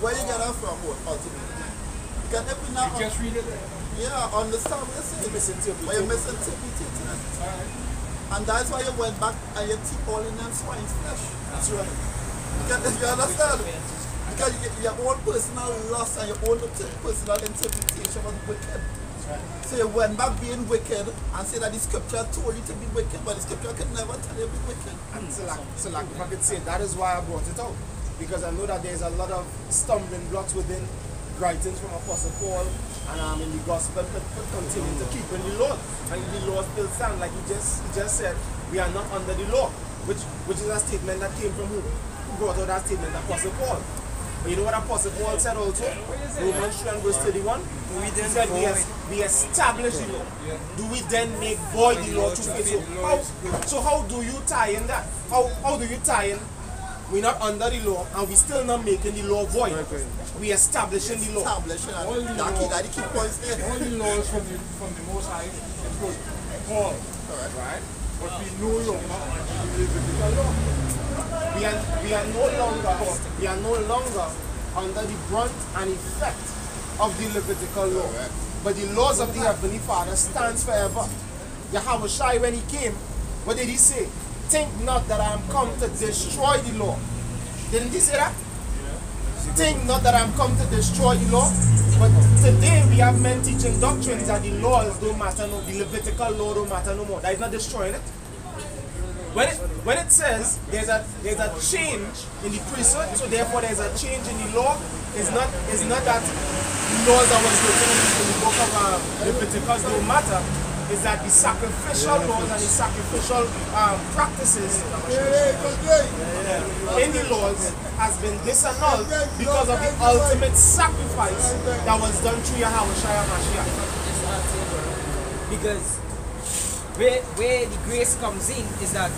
where you get that from, ultimately? Because if we not... You just read it. Yeah, understand what you're saying. But you're misinterpreting it. Alright. And that's why you went back and you took all in them swine's flesh. That's right. Because you understand? Because your own personal loss and your own personal interpretation was wicked. Right. So you went back being wicked and said that the scripture told you to be wicked, but the scripture can never tell you to be wicked. And so like if I could say, that is why I brought it out. Because I know that there's a lot of stumbling blocks within writings from Apostle Paul and in the gospel continue to keep in the law. And the law still stand, like he just said, we are not under the law. Which is a statement that came from who? Who brought out that statement? Apostle Paul. But you know what Apostle Paul said also? Romans 3 and verse 31. He said we establish the law. Do we then make void the law through faith? So how do you tie in that? How do you tie in? We're not under the law and we're still not making the law void. We establishing the law. Establishing that the key points there. All the laws from the Most High, it was Paul. Right? But we no longer live with the law. We are no longer under the brunt and effect of the Levitical law. But the laws of the Heavenly Father stands forever. Yahweh Shai, when he came, what did he say? Think not that I am come to destroy the law. Didn't he say that? Think not that I am come to destroy the law. But today we have men teaching doctrines that the laws don't matter no, the Levitical law don't matter no more. That is not destroying it. When it says there's a change in the priesthood, so therefore there's a change in the law, it's not that the laws that was written in the book of Leviticus don't matter. Is that the sacrificial laws and the sacrificial practices in the laws has been disannulled because of the ultimate sacrifice that was done through Yahweh Shai Mashiach. Because where the grace comes in is that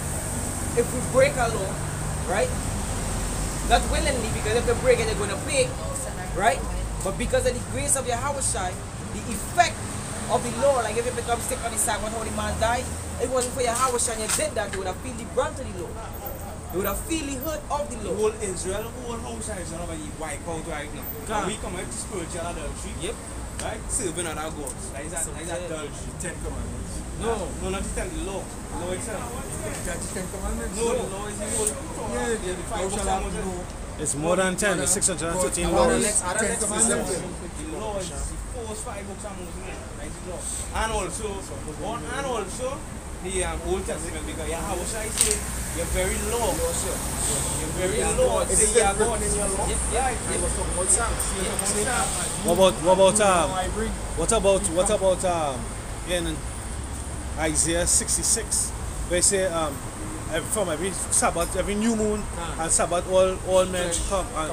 if we break a law, right? Not willingly, because if we break it, they're going to pay, right? But because of the grace of Yahweh Shai, the effect of the law, like if it becomes stick on the side when the man died, it wasn't for Yahweh Shai and you did that, they would have feel the brunt of the law. They would have feel the hurt of the law. Whole Israel, whole house is not about you wipe out right now. We come out to spiritual adultery. Yep. Right? Serving other gods. That is adultery. 10 Commandments. No, not the 10, the law. The law itself. That's the 10 Commandments? No, the law is the whole. Yeah, the 5 shall have no. It's more than 10, it's 613 The laws. next 10 Commandments. The law is the 5 books of Moses. That's the law. And also, the Old Testament, because Yahweh Shai said, you're very low. You're very low. Is it written in your law? Yeah, It was from old Psalms. What about in Isaiah 66, they say from every Sabbath, every new moon and Sabbath, all men come and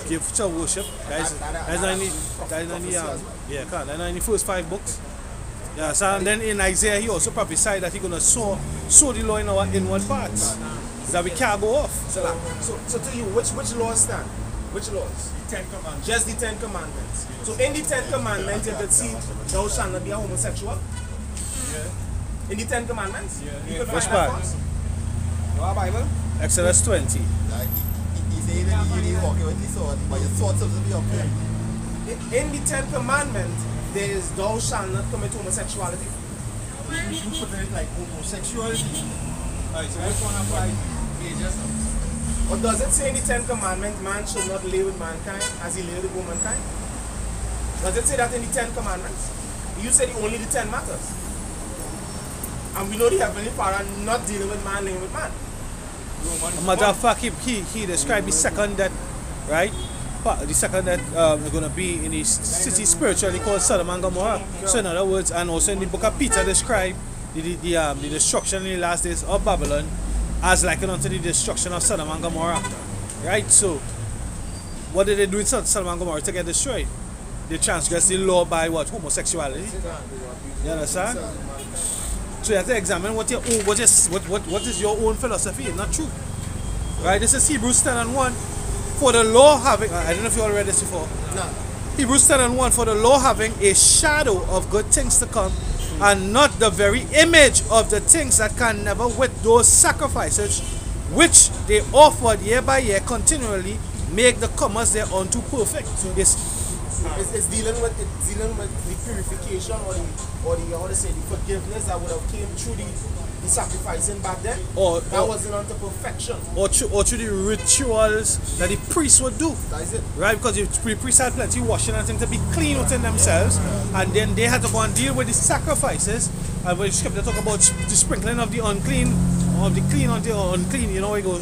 give to worship. That's in the first 5 books. Yeah, so and then in Isaiah he also prophesied that he's gonna sow the law in our inward parts. That we can't go off. So to you, which laws stand? Which laws? The 10 Commandments. Just the 10 Commandments. So in the 10 Commandments, you could see thou shalt not be a homosexual. Yeah. In the 10 Commandments? Yeah. You could Which find that part? first. Your Bible? Exodus 20. Like he said you need walking with the sword, but your sword supposed to be up there. In the 10 Commandments, there is thou shalt not commit homosexuality. You put it like homosexuality. Alright, so which one applies? Or does it say in the 10 Commandments, man should not lay with mankind as he lay with womankind? Does it say that in the 10 Commandments? You said only the 10 matters. And we know the Heavenly Father not dealing with man, laying with man. As a matter of fact, he described the second death, right? The second that we're going to be in the city spiritually called Sodom and Gomorrah. So in other words, and also in the book of Peter described the destruction in the last days of Babylon as likened unto the destruction of Sodom and Gomorrah. Right? So what did they do in Sodom and Gomorrah to get destroyed? They transgressed the law by what? Homosexuality. You understand? So you have to examine what is your own philosophy. It's not true. Right? This is Hebrews 10 and 1. For the law having, I don't know if you all read this before. No. Hebrews 10 and 1, for the law having a shadow of good things to come, and not the very image of the things that can never with those sacrifices which they offered year by year continually, make the commerce there unto perfect. Yes. It's dealing with the purification or the how to say the forgiveness that would have came through the sacrificing back then. That wasn't unto perfection. Or through the rituals that the priests would do. That is it. Right, because the priests had plenty washing and things to be clean within themselves, and then they had to go and deal with the sacrifices. And when the scripture talk about the sprinkling of the unclean, of the clean on the unclean, you know, it goes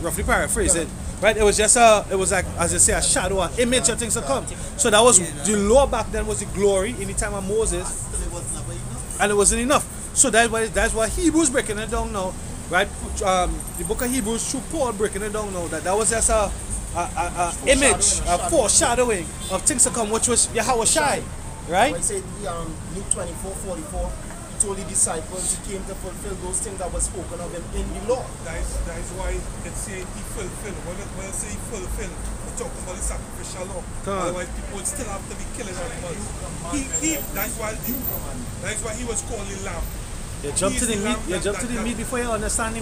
roughly paraphrase it. Right, it was just it was like, as I say, a shadow, an image of things to come. So that was the law back then, was the glory in the time of Moses, and it wasn't enough. So that's why Hebrews breaking it down now, right? The book of Hebrews through Paul breaking it down now, that was just a image, a foreshadowing of things to come, which was Yahweh Shai, right? When he said Luke 24:44, he told the disciples he came to fulfill those things that were spoken of him in the law. That is why it says he fulfilled. When it says he fulfilled, it's talking about the sacrificial law. Otherwise, people would still have to be killing animals. That's why he was called the lamb. You jump to the meat. You jump to the meat before you understand the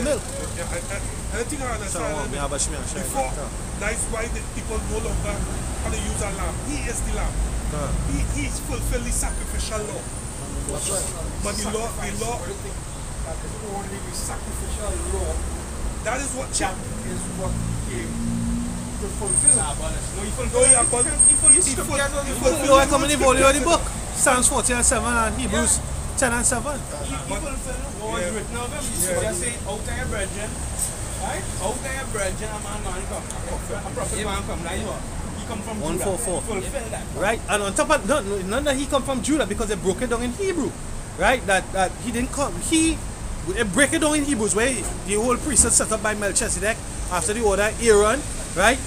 milk. I think I understand. Before, that's why the people no longer how to use a lamb. He is the lamb. He's fulfilled the sacrificial law. That's right. But the law, that is only the sacrificial law. that is what That is what came to fulfill. he fulfilled. No, I come in the volume of the book. Psalms 40 and 7 and Hebrews 10 and 7. He fulfilled what was written of him. Just say, out of your brethren, right? Out of your brethren, a man going to come. A prophet going to come. Like you are. He come from 144. Judah. He fulfilled that. Right, and on top of none that he come from Judah, because they broke it down in Hebrew, right? That he didn't come. They break it down in Hebrews where the whole priesthood set up by Melchizedek after the order of Aaron, right?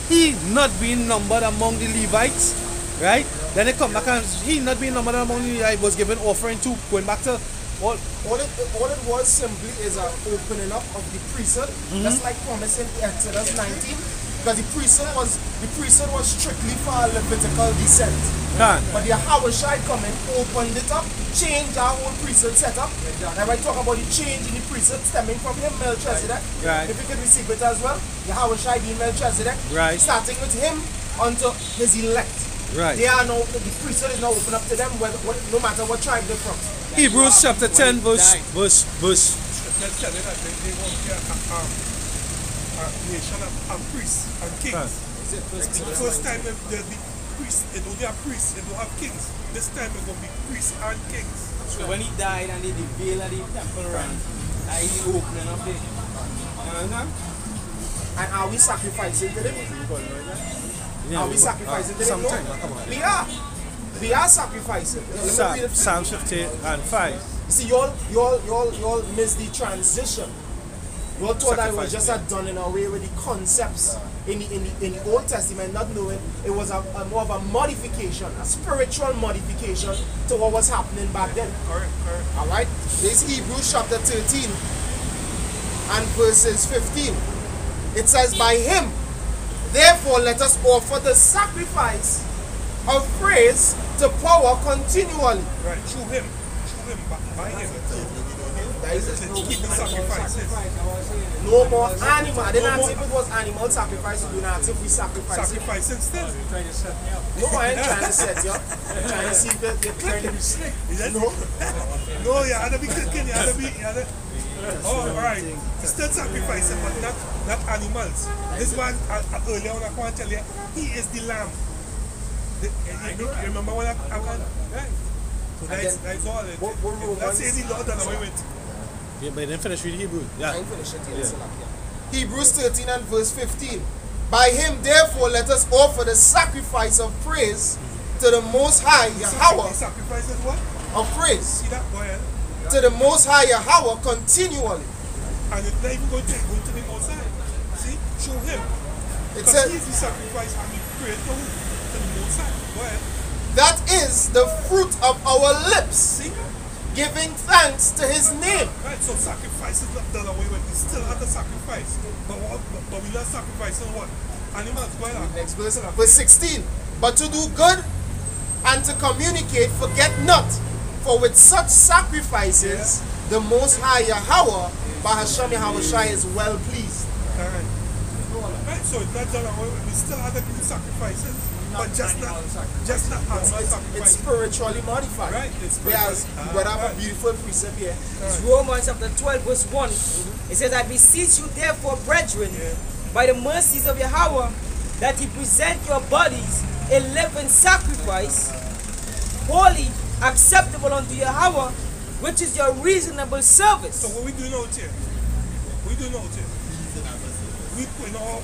He not being numbered among the Levites, right? Then they come back and he not being numbered among the Levites was given offering to going back to All it was simply is an opening up of the priesthood, just like promised in Exodus 19. Because the priesthood was strictly for Levitical descent. But the Yahweh coming, opened it up, changed our whole priesthood setup. And when I talk about the change in the priesthood stemming from him, Melchizedek, if you could receive it as well, Yahweh being Melchizedek, starting with him unto his elect. They are now, the priesthood is now open up to them, no matter what tribe they're from. Hebrews chapter 10 verse. Let's tell you that they want to get a nation of priests and kings. It's the first time the priests, it don't have priests, it don't have kings. This time it's going to be priests and kings. So when he died and they did the veil of the temple ran, that is the opening of the. And are we sacrificing to them? Are we sacrificing to them? No. We are sacrificing. Psalm 50 and 5. See, y'all missed the transition. You all thought that it was just done in a way with the concepts in the Old Testament, not knowing it was a more of a modification, a spiritual modification to what was happening back then. Correct. Alright? This is Hebrews chapter 13 and verses 15. It says, by him, therefore let us offer the sacrifice of praise to power continually. Right, through him, by him. Keep the sacrifices. No more animal. I didn't ask if it was animal sacrifice. You didn't ask if we sacrifice. Sacrificing still. No, I ain't trying to set you up. I'm trying to see if you're clicking. No, you had to be clicking. Oh, alright. Still sacrificing, but not animals. This one, earlier on, I want to tell you, he is the lamb. Remember what I want? Right. So that's all it. That's the Lord done away with. Yeah, but then finish reading Hebrews. I ain't finished it yet. Hebrews 13 and verse 15. By him, therefore, let us offer the sacrifice of praise to the Most High Yahweh. Sacrifice is what? Of praise. See that? Go ahead. To the Most High Yahweh continually. And it's not even going to the Most High. See? Show him. Because he is the sacrifice and we pray to the Most High. Go ahead. That is the fruit of our lips. See? Giving thanks to his name. Right, so sacrifice is not done away with. We still have the sacrifice. But we not sacrificing what? Animals. Go ahead. Next verse. Verse 16. But to do good and to communicate, forget not. For with such sacrifices, the Most High Yahweh, by Hashem Yahweh Shai, is well pleased. Alright. Right, So it's not done away with. We still have to do sacrifices, but just not animal It's sacrifice. spiritually modified. Right, it's Whereas spiritually- you gotta have a beautiful precept here. It's Romans chapter 12 verse 1. It says, I beseech you therefore, brethren, by the mercies of Yahweh, that ye present your bodies a living sacrifice, holy, acceptable unto Yahweh, which is your reasonable service. So what we doing out here? We doing out here? We putting our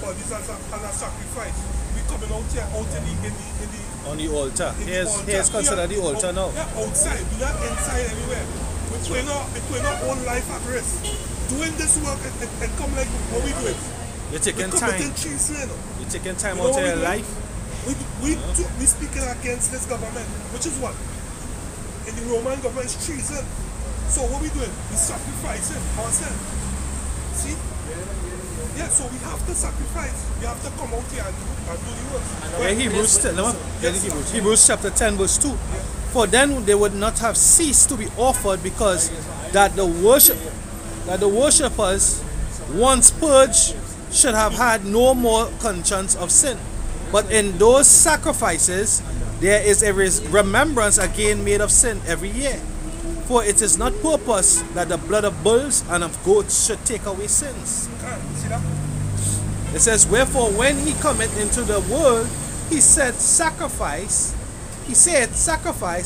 bodies as a sacrifice. We coming out here out in the On the altar. in the Here's altar. considered the altar now. Yeah, outside. We're not inside anywhere. We're putting our own life at risk. Doing this work and come like what we doing. You're taking We're committing time. treason, you know. You're taking time You know out of what your we life. We speaking against this government, which is what? In the Roman government is treason. So what we doing? We sacrificing ourselves. See? Yeah, so we have to sacrifice. We have to come out here and do the work. Yeah, Hebrews chapter 10 verse 2. For then they would not have ceased to be offered, because that the worshippers once purged should have had no more conscience of sin. But in those sacrifices there is a remembrance again made of sin every year. For it is not purpose that the blood of bulls and of goats should take away sins. See that? It says, wherefore when he cometh into the world, he said sacrifice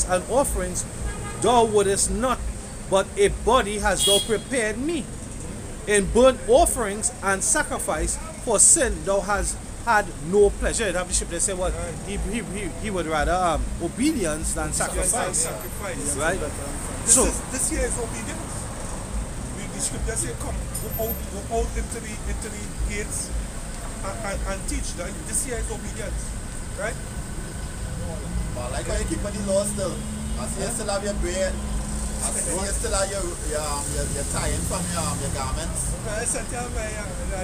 and offerings thou wouldest not, but a body hast thou prepared me. In burnt offerings and sacrifice for sin thou hast had no pleasure. The bishop they say what he would rather obedience than sacrifice. Sacrifice. Right? So This year is obedience. The scripture say, come, go out into the gates and teach. That this year is obedience. Right? But like how you keep on the law still. I see you still have your bread. I see you still have your tying from your garments.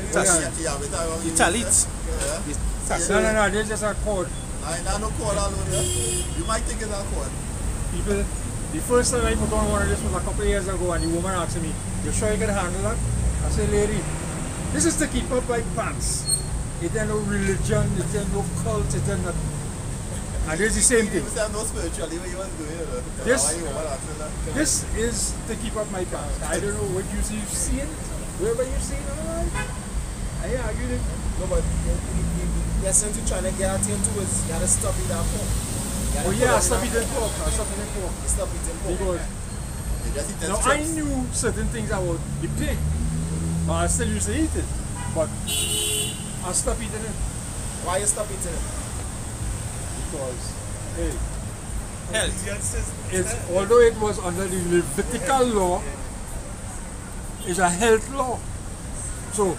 the talits. Yeah. No, this is a code. I no code all over there. You might think it's a code. People, the first time I put on one of this was a couple of years ago, and the woman asked me, you sure you can handle that? I said, lady, this is to keep up my pants. It ain't no religion, it ain't no cult, it ain't nothing. And it's the same thing. You say no spiritually what you was doing. This is to keep up my pants. I don't know what you've seen, wherever you've seen it. I argued it. No, but the essence you're trying to get at here too is you gotta stop eating that pork. Oh yeah, I stop eating pork. Stop eating pork. Because now I knew certain things about the pig, but I still used to eat it. But I stopped eating it Why you stop eating it? because, hey, It's although it was under the Levitical law, it's a health law. So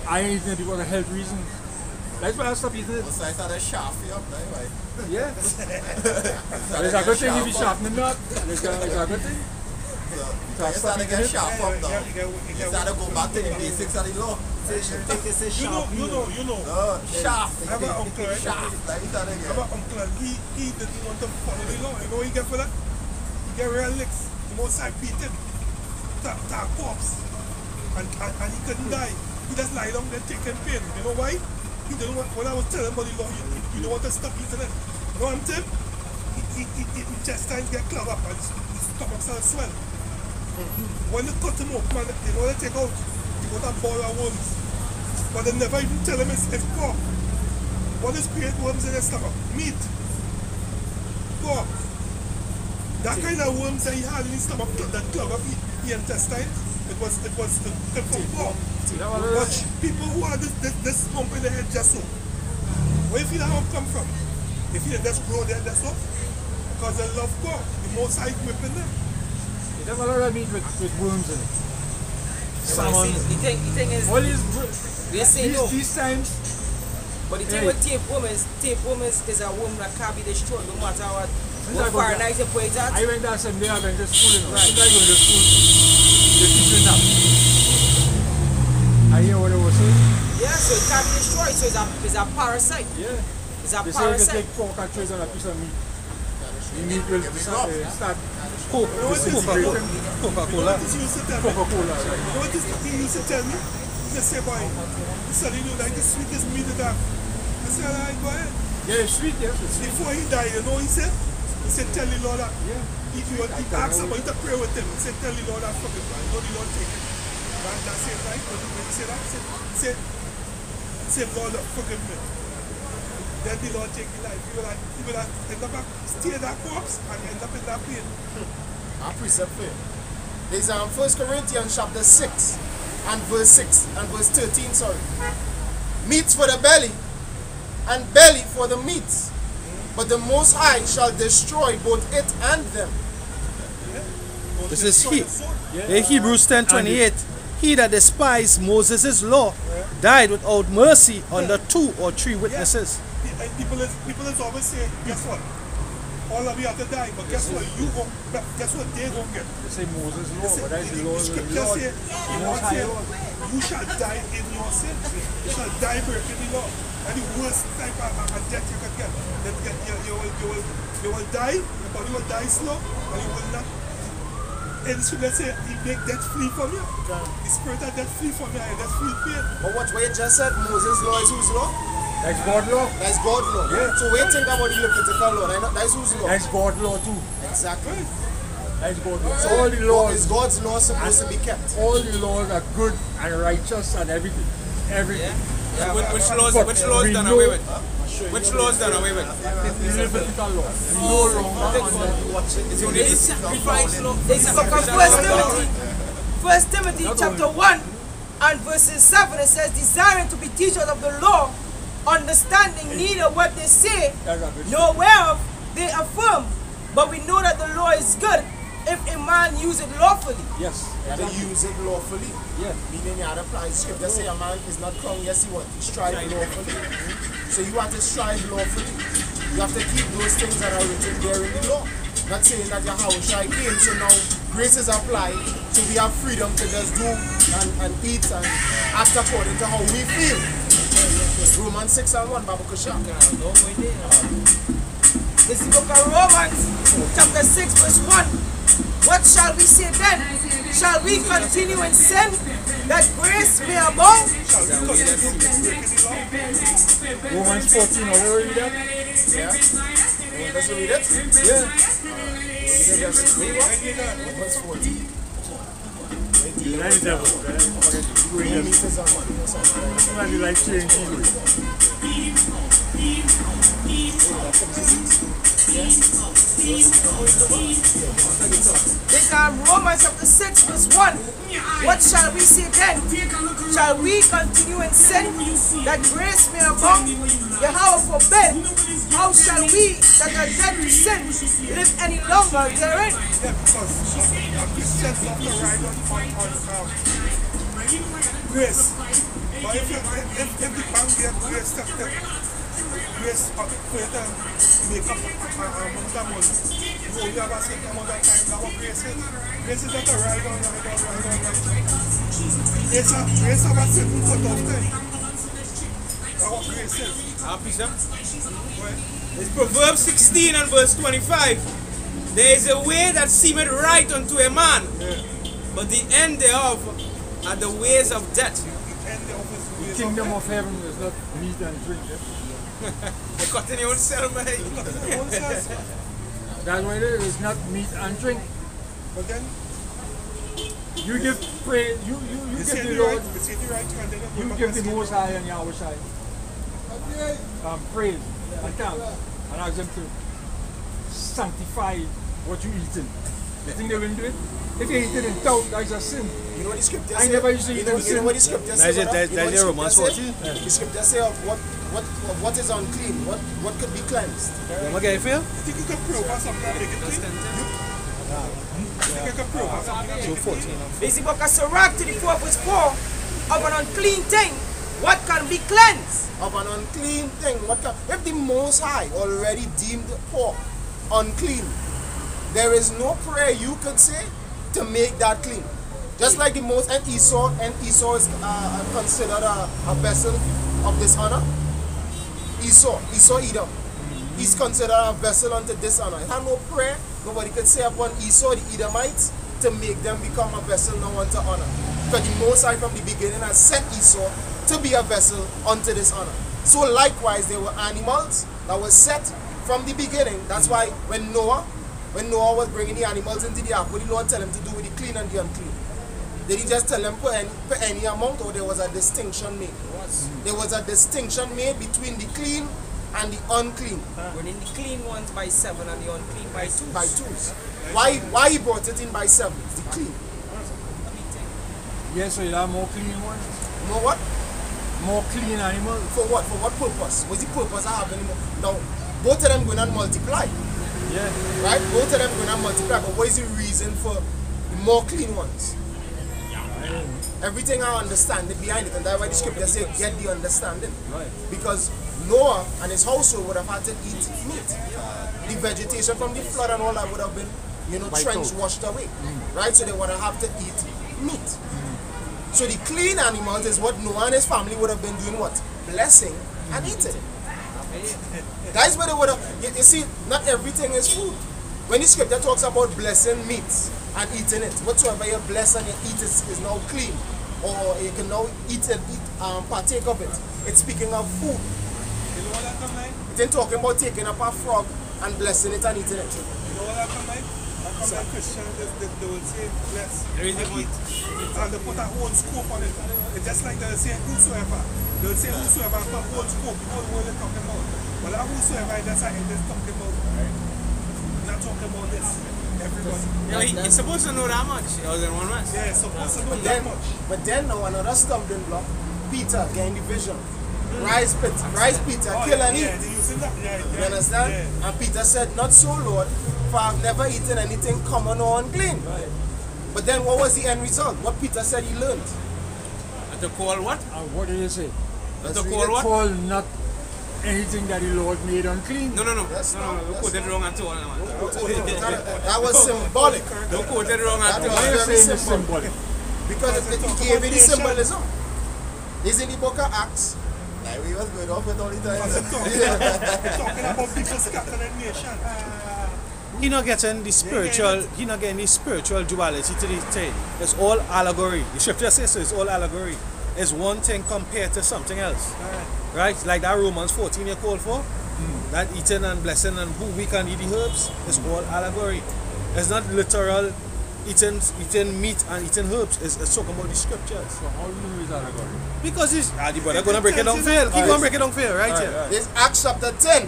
I ain't eating it because of health reasons. That's why I stopped eating it. So I started sharping up there, right? Yeah. There's a good thing if you sharpen up. There's a good thing. So you started to get sharp up now. You started to go back to the basics of the law. you know. Sharp. I have an uncle, right? Sharp. Like you started I have again. an uncle and he didn't want to follow the law. You know what he get for that? He get real licks. The most I beat him. To a corpse. And he couldn't die. He just lie down there taking pain. You know why? He didn't want, when I was telling him about the law, he don't want to stop eating it. You know what I'm saying? He just time get clogged up and his stomach starts swell. When they cut him open, they know they take out, they got a ball of worms. But they never even tell him it's pork. What is create worms in his stomach? Meat. Pork. That kind of worms that he had in his stomach that clog up the intestines, it was from pork. But people who have this hump in their head just so. Where you feel that hump come from? They feel just grow there just so. Because they love pork. The most high whipping them. They have a lot of meat with worms in it. Salmon. The thing is, All these, we are saying no. these times, But the thing with tapeworm is a worm that can't be destroyed no matter what Fahrenheit you put it at. I went there some day, I went to school, you know. Right. I go to school, they teach me that. I hear what they were saying. Yeah, so it can't be destroyed, so it's a parasite. Yeah. It's a They say you can parasite. take pork and trace on a piece of meat. The meat will start Coca-Cola. You know what this used to tell me? Coca-Cola. You know what this he used to tell me? He just say, boy, son, you know, like the sweetest meat that I've. I said, all right, go ahead. Yeah, it's sweet, yeah. It's sweet. Before he died, you know what he said? He said, tell the Lord that. He asked somebody to pray with him. He said, tell the Lord that fuck it, man. You know the Lord take it. Man, that's it, right? When he said that, he said, Lord, forgive me. Then the Lord take the life. He will end up steal that corpse and end up in that pain. Our precept fair. There's 1 Corinthians chapter 6 and verse 6 and verse 13, sorry. Meats for the belly and belly for the meats. But the Most High shall destroy both it and them. This is Hebrews 10:28. He that despised Moses' law died without mercy under 2 or 3 witnesses. People is always say, guess what? All of you have to die, but guess what? Guess what they don't get? They say Moses' law, but that's the law The of the scripture Lord. say, you shall die in your sin. You shall die breaking the law. And the worst type of death you can get. You will die, your body will die slow, and you will not. And the scripture say, he make death flee from you. The spirit of death flee from you, and death flee pain. But what you just said, Moses' law is whose law? That's God's law. That's God's law. Yeah. So we think about the Levitical law. That's whose law? That's God's law too. Exactly. That's God's law. So all the laws, Is God's law supposed to be kept? all the laws are good and righteous and everything. Everything. Yeah, which laws we done know- away with? Which laws done away with? The Levitical law. No longer under It's only the sacrifice law. This is from 1 Timothy chapter 1 and verses 7. It says, desiring to be teachers of the law, understanding neither what they say, nor whereof they affirm. But we know that the law is good if a man use it lawfully. Yes. You have to use it lawfully. Yeah. Meaning you have to apply the scripture. Say a man is not crowned, yes he what? He strive lawfully. So you have to strive lawfully. You have to keep those things that are written there in the law. Not saying that your house shall came, so now grace is applied, so we have freedom to just do and eat and act according to how we feel. Romans 6 and 1, Babu Kusha. This is the book of Romans chapter 6 verse 1. What shall we say then? Shall we continue in sin that grace may abound? Romans 14, already read that? Yeah. Let's read it. Yeah. Romans 14. That is devil. Meters and 1. That's the life changing. This is Romans chapter 6 verse 1. What shall we say then? Shall we continue in sin that grace may abound? Yahweh forbid. How shall we that are dead to sin live any longer therein? Yeah, because Christians have to ride on grace. But if the bank get grace, grace for you to make up amount of money. You only have a certain amount of time that what grace is. Grace is not a ride on. Grace have a certain cut off time. That's what grace is. Happy, sir? It's Proverbs 16 and verse 25. There is a way that seemeth right unto a man, but the end thereof are the ways of death. The kingdom of heaven is not meat and drink. You're cutting your own self, mate. That's why it is. It's not meat and drink. But then, You give praise. You give the Lord. You give the Most High and Yahweh Shai praise and thanks and ask them to sanctify what you eating. You think they will do it? If you eat it in doubt, that's a sin. You know what the scripture I says? never used to eat You sin. know what the scripture says? That's your Romans 14. The scripture says of what is unclean, what could be cleansed. Okay, Phil? You think you can prove us something that make it clean? You think you can prove us something that make it clean? This is the book of Sirach to the 4th verse 4. Of an unclean thing, what can be cleansed? Of an unclean thing, if the Most High already deemed pork unclean, there is no prayer you could say to make that clean. Just like the most, and Esau is considered a vessel of dishonor. Esau Edom, he's considered a vessel unto dishonor. It had no prayer. Nobody could say upon Esau, the Edomites, to make them become a vessel now unto honor. Because the Most High from the beginning has set Esau to be a vessel unto this honor. So likewise, there were animals that were set from the beginning. That's why when Noah was bringing the animals into the ark, what did the Lord tell him to do with the clean and the unclean? Did he just tell them put any amount, or there was a distinction made? There was a distinction made between the clean and the unclean. Bringing the clean ones by 7 and the unclean by 2. By 2s. Why he brought it in by 7? The clean. Yes, so you have more clean ones? More what? More clean animals? For what? For what purpose? What's the purpose of having more? Now, both of them going to multiply. Yeah. Right? Both of them going to multiply. But what is the reason for the more clean ones? Everything I understand it behind it, and that's why the scripture says get the understanding. Right. Because Noah and his household would have had to eat meat. The vegetation from the flood and all that would have been, trench washed away. Right? So they would have to eat meat. So the clean animals is what Noah and his family would have been doing what? Blessing and eating. That's where they would have, you see, not everything is food. When the scripture talks about blessing meats and eating it, whatsoever you bless and you eat is now clean, or you can now partake of it. It's speaking of food. You know what that come like? It ain't talking about taking up a frog and blessing it and eating it. You know what that come like? That come like Christians, they will say bless and eat. And they put a whole scope on it. It's just like they say whosoever. They will say whosoever and put a whole scope. You know what they're talking about. Well, that whosoever is just like they're talking about. Not talking about this. Everybody. Yeah, it's supposed to know that much. Or than one much. Yeah, it's supposed to know that much. But then now another stumbling block. Peter getting the vision. Rise Peter, kill and eat. Yeah, they're using that. You understand? Yeah. And Peter said, not so, Lord, for I've never eaten anything common or unclean. Right. But then what was the end result? What Peter said he learned. And to call what? What did you say? Let's To read call it. what? Call not anything that the Lord made unclean. No. That's No, not- you that's quoted wrong at all, man. That was symbolic. You quoted wrong at That all. was Why you very saying it's symbolic. symbolic? Because he gave it the symbolism. It's in the book of Acts. Like we was going off with all the time. Talking about people scattered in nation. He not getting the spiritual. He not getting the spiritual duality to the thing. It's all allegory. The scripture says so. It's all allegory. It's one thing compared to something else, right? Like that Romans 14 you called for. That eating and blessing and who we can eat the herbs. It's all allegory. It's not literal. Eating meat and eating herbs. It's talking about the scriptures. So how do you know it's allegory? Because it's the brother gonna break it down for you. Keep Alright. gonna break it down for you, right here. Alright. It's Acts chapter 10.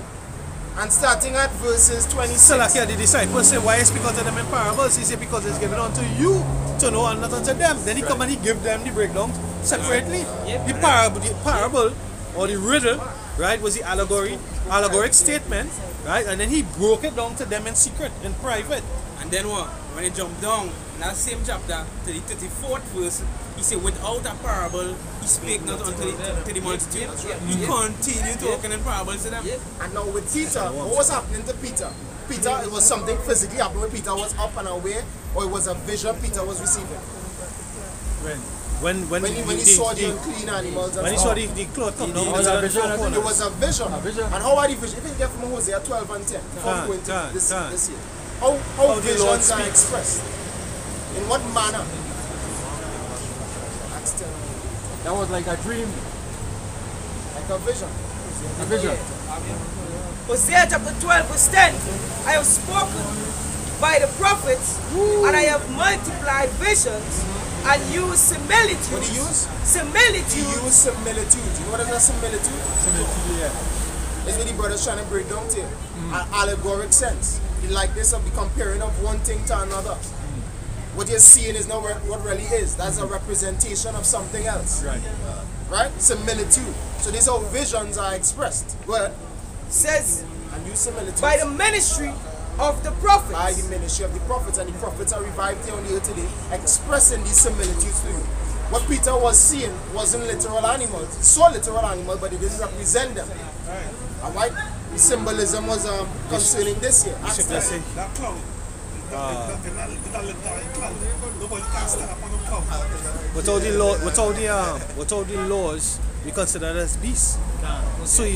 And starting at verses 26. So like the disciples say, why is because of them in parables? He said because it's given unto you to know and not unto them. Then he come and he give them the breakdown separately. The parable or the riddle, right, was the allegoric statement, right? And then he broke it down to them in secret, in private. And then what? When he jumped down in that same chapter to the 34th verse, he said, without a parable, he spake not unto the multitude. He continued talking in parables to them. And now with Peter, what was happening to Peter? Peter, it was something physically happening when Peter was up and away, or it was a vision Peter was receiving. When When he saw the unclean animals and when he stuff. saw the cloth come down, was a vision, I think It was a vision. A vision. And how are the vision? If you get from Hosea 12 and 10, before we go into this year, how How the Lord visions are speaks. expressed? In what manner? Acts 10, That was like a dream, like a vision. a vision. Hosea chapter 12 verse 10. I have spoken by the prophets, and I have multiplied visions and used similitudes. What do you use? You Similitudes. use similitude. You know what is a similitude? It's what the brother's trying to break down to you. An allegoric sense. The likeness of the comparing of one thing to another. What you're seeing is not what really is. That's a representation of something else. Right. Right? Similitude. So these are visions are expressed. Well, Says and use similitude. by the ministry of the By prophets. the ministry of the prophets, and the prophets are revived here on the earth today, expressing these similitudes to you. What Peter was seeing wasn't literal animals. He saw literal animals, but he didn't represent them. Alright? The symbolism was concerning this here. Acts 10. Let's say, That cloud. That cloud. Nobody can stand up on the cloud. without the laws, we consider that as beasts. So go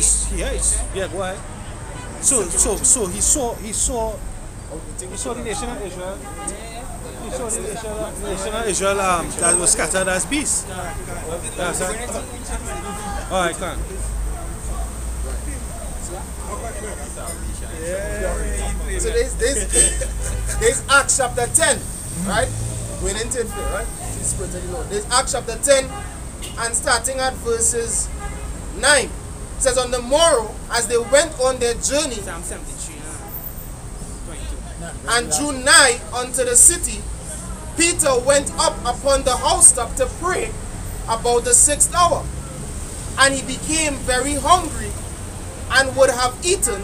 ahead. So he saw the nation of Israel. He nation of Israel that was scattered as beasts. That's right. Alright, come on. So there's Acts chapter 10, right? Going into it, right? The Spirit of the Lord. There's Acts chapter 10 and starting at verses 9. It says, on the morrow, as they went on their journey Psalm 73, 22. and drew nigh unto the city, Peter went up upon the housetop to pray about the 6th hour. And he became very hungry and would have eaten,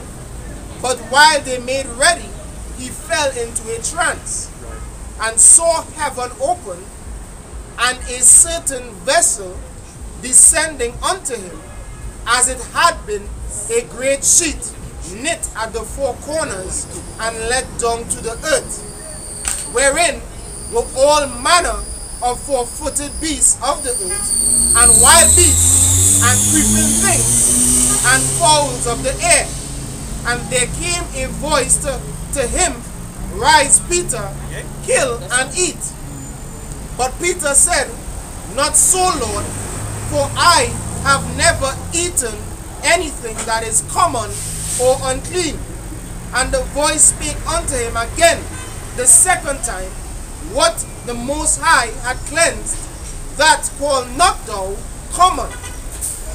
but while they made ready, he fell into a trance and saw heaven open and a certain vessel descending unto him, as it had been a great sheet knit at the four corners and let down to the earth, wherein were all manner of four-footed beasts of the earth, and wild beasts, and creeping things, and fowls of the air. And there came a voice to him, Rise, Peter, kill and eat. But Peter said, Not so, Lord, for I have never eaten anything that is common or unclean. And the voice spake unto him again the second time, What the Most High had cleansed, that call not thou common.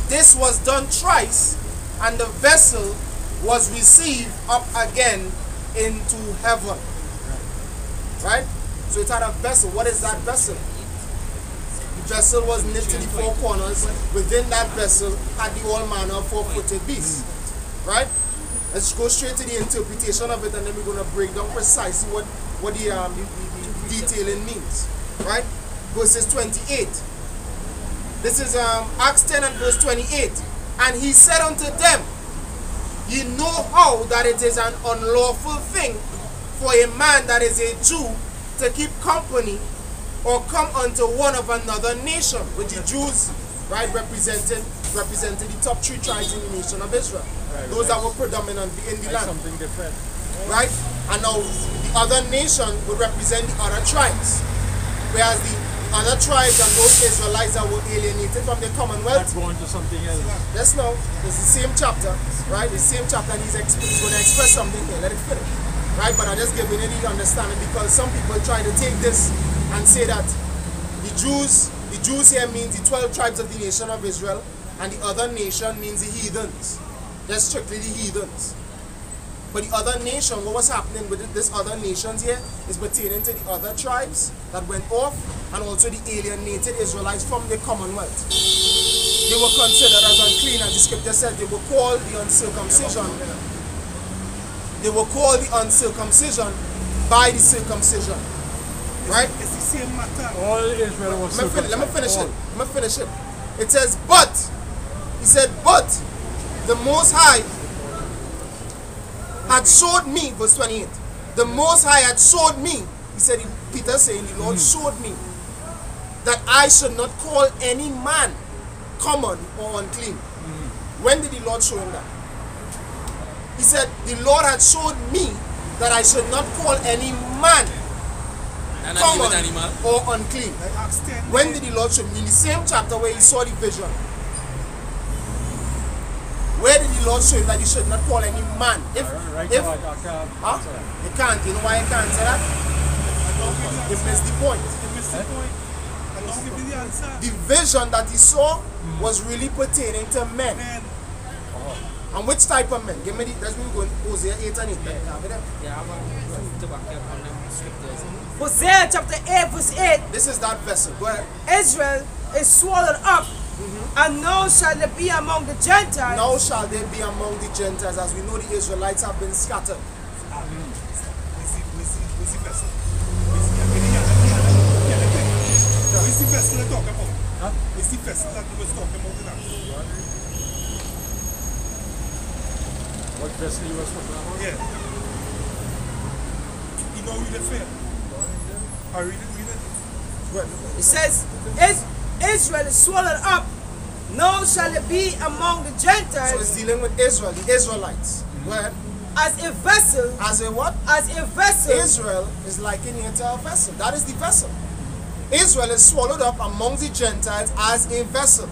This was done thrice, and the vessel was received up again into heaven. Right? So it had a vessel. What is that vessel? The vessel was knit to the four corners. Within that vessel had the all manner of four-footed beasts. Right? Let's go straight to the interpretation of it, and then we're going to break down precisely what the detailing means. Right? Verses 28. This is Acts 10 and verse 28. And he said unto them, Ye know how that it is an unlawful thing for a man that is a Jew to keep company or come unto one of another nation, with the Jews, right, representing the top 3 tribes in the nation of Israel. Those that were predominantly in the land. Something different. Right? And now the other nation would represent the other tribes. Whereas the other tribes and those Israelites that were alienated from the Commonwealth. That's going to something else. Let's know. It's the same chapter, right? The same chapter, and he's going to express something here. Let it finish. Right? But I just giving you the understanding, because some people try to take this and say that the Jews here means the 12 tribes of the nation of Israel, and the other nation means the heathens. They're strictly the heathens. But the other nation, what was happening with this other nations here is pertaining to the other tribes that went off, and also the alienated Israelites from the Commonwealth. They were considered as unclean, as the scripture said. They were called the uncircumcision. They were called the uncircumcision by the circumcision. Right? It's the same matter. All Israel was circumcised. Let me finish it. It says, but, he said, but the Most High had showed me, verse 28, the Most High had showed me, he said, Peter saying, the Lord showed me that I should not call any man common or unclean. When did the Lord show him that? He said, the Lord had showed me that I should not call any man common or unclean. When did the Lord show me? In the same chapter where he saw the vision. Where did the Lord show him that you should not call any man? You can't. You know why you can't say that? You missed the point. The vision that he saw was really pertaining to men. And which type of men? Give me the, that's when we go in Hosea 8 and 8. Hosea chapter 8 verse 8. This is that vessel. Go ahead. Israel is swallowed up, and now shall they be among the Gentiles. Now shall they be among the Gentiles. As we know, the Israelites have been scattered. What's the vessel they're talking about? Huh? It's the vessel that we was talking about in Acts. What vessel you was talking about? Yeah. You know read it fair. I read it. It says, Israel is swallowed up, now shall it be among the Gentiles. So it's dealing with Israel, the Israelites. Go ahead. As a vessel. As a what? As a vessel. Israel is likened here to a vessel. That is the vessel. Israel is swallowed up among the Gentiles as a vessel.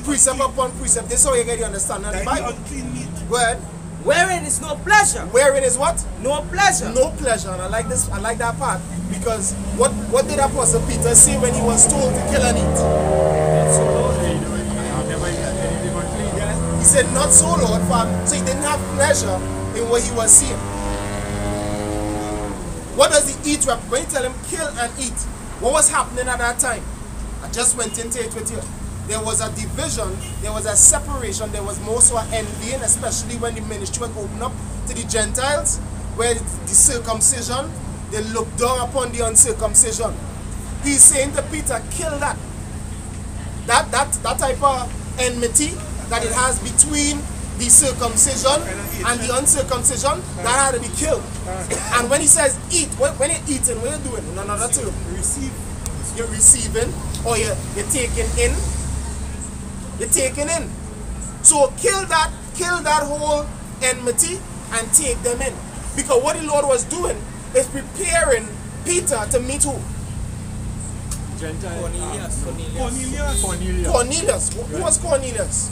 Precept upon precept. This is how you get the understanding of the Bible. Unclean meat. Go ahead. Wherein is no pleasure. Wherein is what? No pleasure. No pleasure. And I like this. I like that part because what did Apostle Peter say when he was told to kill and eat? He said, "Not so, Lord." So he didn't have pleasure in what he was seeing. What does the eat represent? When you tell him kill and eat, what was happening at that time? I just went into it with you. There was a division, there was a separation, there was more so an envying, especially when the ministry was opened up to the Gentiles, where the circumcision, they looked down upon the uncircumcision. He's saying to Peter, kill that. That type of enmity that it has between the circumcision and the uncircumcision, that had to be killed. And when he says eat, when you're eating, what are you doing? In another term, you're receiving or you're taking in. You're taking in. So kill that whole enmity and take them in. Because what the Lord was doing is preparing Peter to meet who? Cornelius. Who was Cornelius?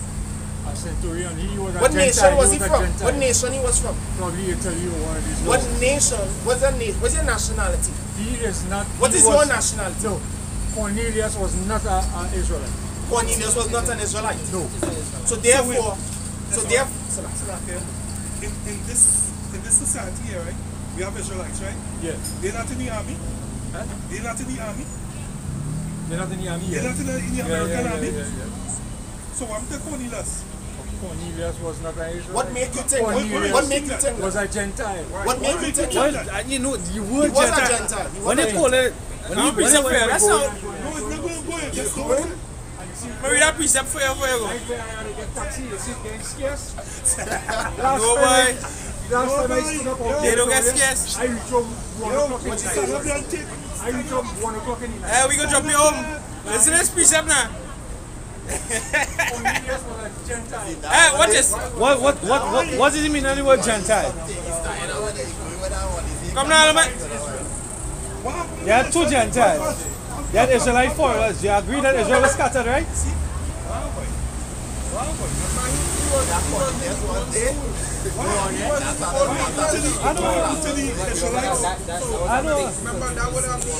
A centurion. He was a What Gentile. nation was he a from? Gentile. What nation he was from? Probably Italy or one of these. What nation? What's your nationality? He is not. What he is was, your nationality? No. Cornelius was not an Israelite. Cornelius was not an Israelite. No. So therefore, in this society here, right? We have Israelites, right? Yeah. They're not in the army. Huh? They're not in the army. They're not in the army. They're not in the American army. Yeah. So I'm the Cornelius. Cornelius was not an Israelite. what make you think? Cornelius What make you think? was a Gentile. What make you think? Well, you know, you He would was a Gentile. He when was they a call it, when you bring it That's up, not. No, it's not going to go in. Just go Going? in. Read that precept for you. Like where I had to get taxi, you see, getting scarce. No, boy. Last time I stood up on They don't get Victoria, scarce. I reached home 1 o'clock in the Son night. of your dick. I reached home 1 o'clock in the night. Hey, we gonna drop you home. Listen to this precept now. Cornelius was a Gentile. Hey, watch this. what does it mean on the word Gentile? Come now, man. You had two Gentiles. You had Israelite foreigners. You agree that Israel was scattered, right? I know. Remember that would have been a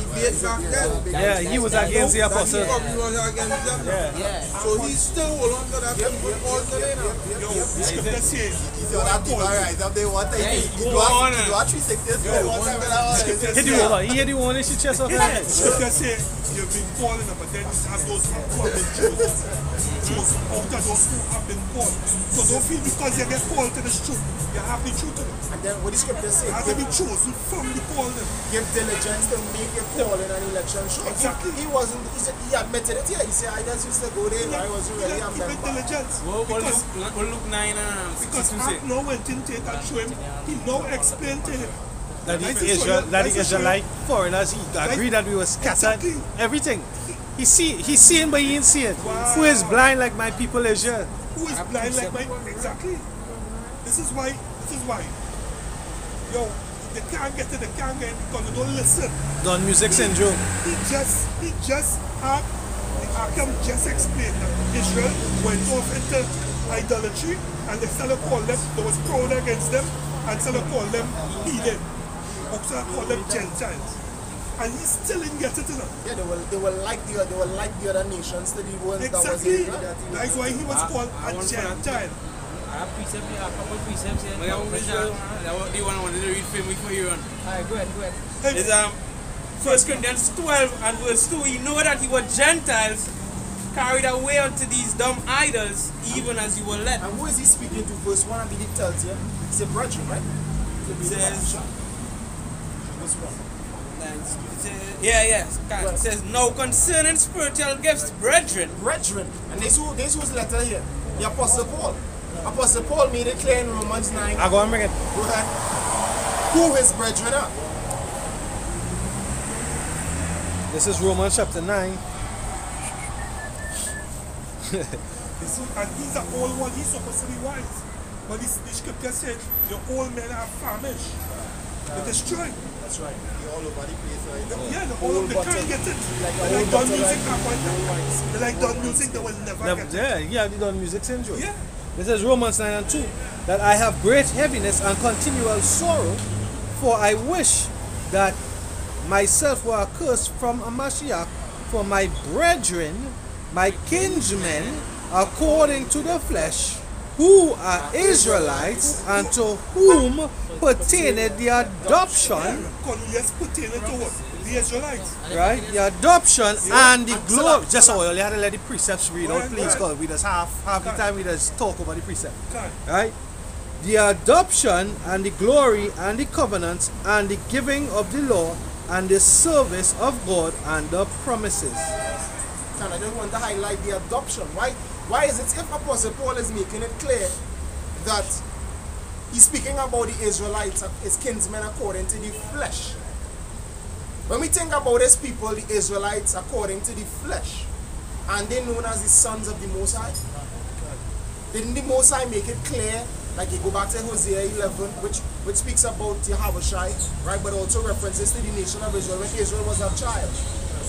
debate back then? Yeah, he was against the apostle. He was against them. Yeah. So he still hold on to that thing with all the day now. Yo, the scripture says, So that thing, alright, if they want to go on. do a 360. Hit the wall. He hit the wall and she chest off her head. scripture says, you've been called, but then you have those who have been chosen. Out of those who have been called. So don't feel because you get called to the truth, you have the truth to them. And then what the scripture say? You have to be chosen from the called. Give diligence to make a call in an election. Sure. Exactly. He wasn't. He said he admitted it here. He said I just used to go there. I was really a Keep it member. diligence. We'll Because look 9 Because Mark now went in take and show him, he now explained to him. That Nice the to show you. that Nice the to show you. Israelite foreigners, he agreed that we were scattered. Exactly. Everything. He's seeing, but he ain't seeing. Who is blind like my people is here? Who is blind like my... Exactly. This is why. Yo, they can't get it, they can't get it because they don't listen. Don music syndrome. He just had, the Arkham just explained that Israel went off into idolatry and they started calling them, they was proud against them and started calling them heathen. Also call them Gentiles. And he still didn't get it to them. Yeah, they were like the other nations to the ones that was Exactly. in That's why he was called a Gentile. I have precepts here, a couple precepts here. That's what the one I wanted to read for me for you on. Alright, go ahead. It's 1 Corinthians 12 and verse 2. You know that you were Gentiles carried away unto these dumb idols, even as you were led. And who is he speaking to? Verse 1 I believe tells you. It's a brethren, right? It says, Verse 1. It says, now concerning spiritual gifts, brethren. Brethren. And this whose letter here? The Apostle Paul. Apostle Paul made it clear in Romans 9. I go and bring it. Go ahead. Who his brethren are? This is Romans chapter 9. And he's the old one, he's supposed to be wise. But the scripture said the old men are famished. They destroyed. That's right. You're all over the place right now. Yeah, they can't get it. They like done music at one time. They like done music, they will never get it. Yeah, the done music syndrome. Yeah. This is Romans 9:2. That I have great heaviness and continual sorrow, for I wish that myself were accursed from a Mashiach, for my brethren, my kinsmen, according to the flesh, who are Israelites, and to whom pertained the adoption. Cornelius pertained to what? The Israelites. Right? The adoption and the glory. Just so you had to let the precepts read out, please, because we just half the time we just talk about the precept. Right? The adoption and the glory and the covenants and the giving of the law and the service of God and the promises. And I just want to highlight the adoption. Why is it if Apostle Paul is making it clear that he's speaking about the Israelites, his kinsmen according to the flesh? When we think about his people, the Israelites according to the flesh, and they known as the sons of the Most High, didn't the Most High make it clear? Like you go back to Hosea 11, which speaks about Yahushai, right? But also references to the nation of Israel when Israel was a child.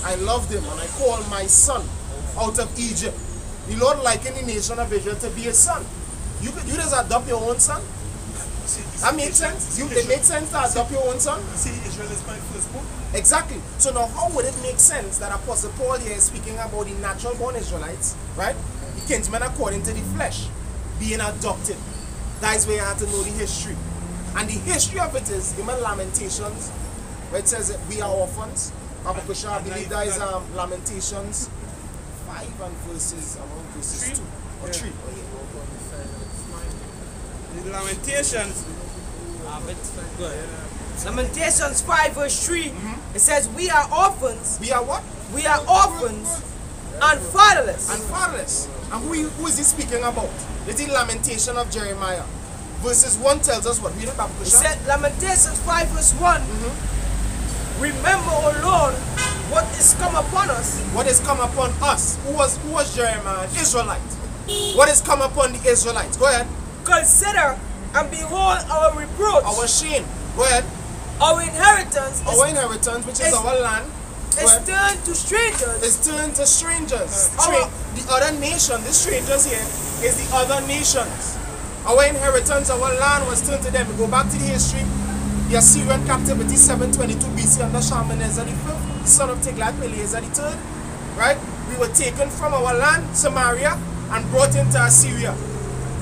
I loved him and I called my son out of Egypt. The Lord likened the nation of Israel to be his son. You just adopt your own son? That makes sense? It makes sense to adopt your own son? See, Israel is my firstborn. Exactly. So now how would it make sense that Apostle Paul here is speaking about the natural born Israelites, right? The kinsmen according to the flesh, being adopted. That is where you have to know the history. And the history of it is in Lamentations, where it says that we are orphans. I believe that is Lamentations 5 and verses 2 or 3. The Lamentations. Go ahead. Lamentations 5 verse 3. It says we are orphans. We are what? We are orphans and fatherless. And fatherless. And who is he speaking about? It is Lamentation of Jeremiah. Verses 1 tells us what? Read it, Baba It said Lamentations 5 verse 1. Remember, O Lord, what is come upon us. What is come upon us? Who was Jeremiah? An Israelite. What is come upon the Israelites? Go ahead. Consider and behold our reproach. Our shame. Go ahead. Our inheritance. Our inheritance, which is our land, is turned to strangers. Is turned to strangers. The other nation, the strangers here, is the other nations. Our inheritance, our land was turned to them. We go back to the history. The Assyrian captivity, 722 BC under Shalmaneser V, son of Tiglath-Pileser III. Right? We were taken from our land, Samaria, and brought into Assyria.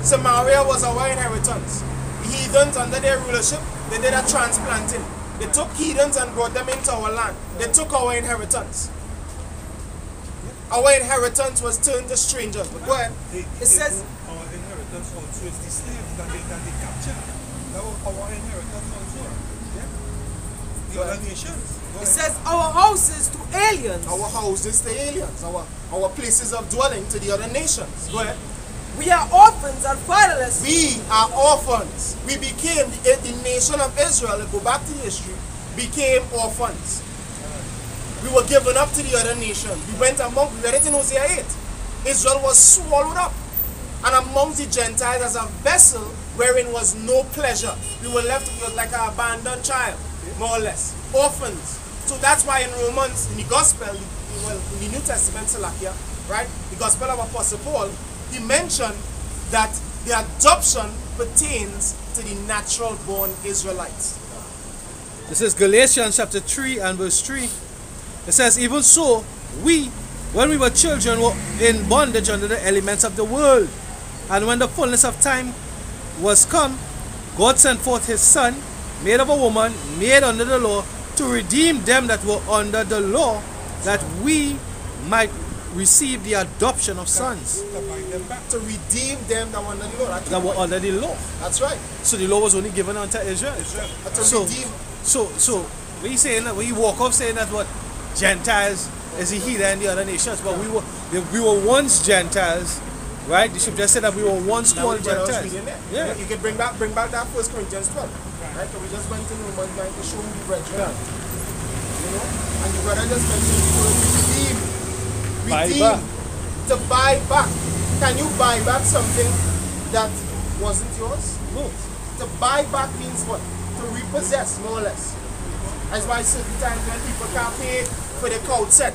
Samaria was our inheritance. The heathens under their rulership, they did a transplanting. They took heathens and brought them into our land. They took our inheritance. Our inheritance was turned to strangers. But go ahead. It says our inheritance also is the slaves that they captured. That was our inheritance also. Yeah? The other nations. It says our houses to aliens. Our houses to aliens. Our places of dwelling to the other nations. Go ahead. We are orphans and fatherless. We are orphans. We became the nation of Israel. Go back to history. Became orphans. We were given up to the other nations. We read it in Hosea 8. Israel was swallowed up. And amongst the Gentiles as a vessel wherein was no pleasure. We were left like an abandoned child, more or less. Orphans. So that's why in Romans, in the Gospel, in the New Testament, Salakia, right? The Gospel of Apostle Paul, he mentioned that the adoption pertains to the natural born Israelites. This is Galatians chapter 3 and verse 3. It says, even so, we, when we were children, were in bondage under the elements of the world. And when the fullness of time was come, God sent forth his Son, made of a woman, made under the law, to redeem them that were under the law, that we might receive the adoption of sons. To redeem them that were under the law. That were under the law. That's right. So the law was only given unto Israel. So we saying that, we walk off saying that what Gentiles is the heathen and the other nations, but we were once Gentiles, right? The scripture said that we were once called Gentiles. Yeah. You can bring back that 1 Corinthians 12. Right? So we just went to Romans 9 to show you the brethren. You know? And the brother just mentioned the word redeem. Redeem. To buy back. Can you buy back something that wasn't yours? No. To buy back means what? To repossess, more or less. That's why certain times when people can't pay for the couch set,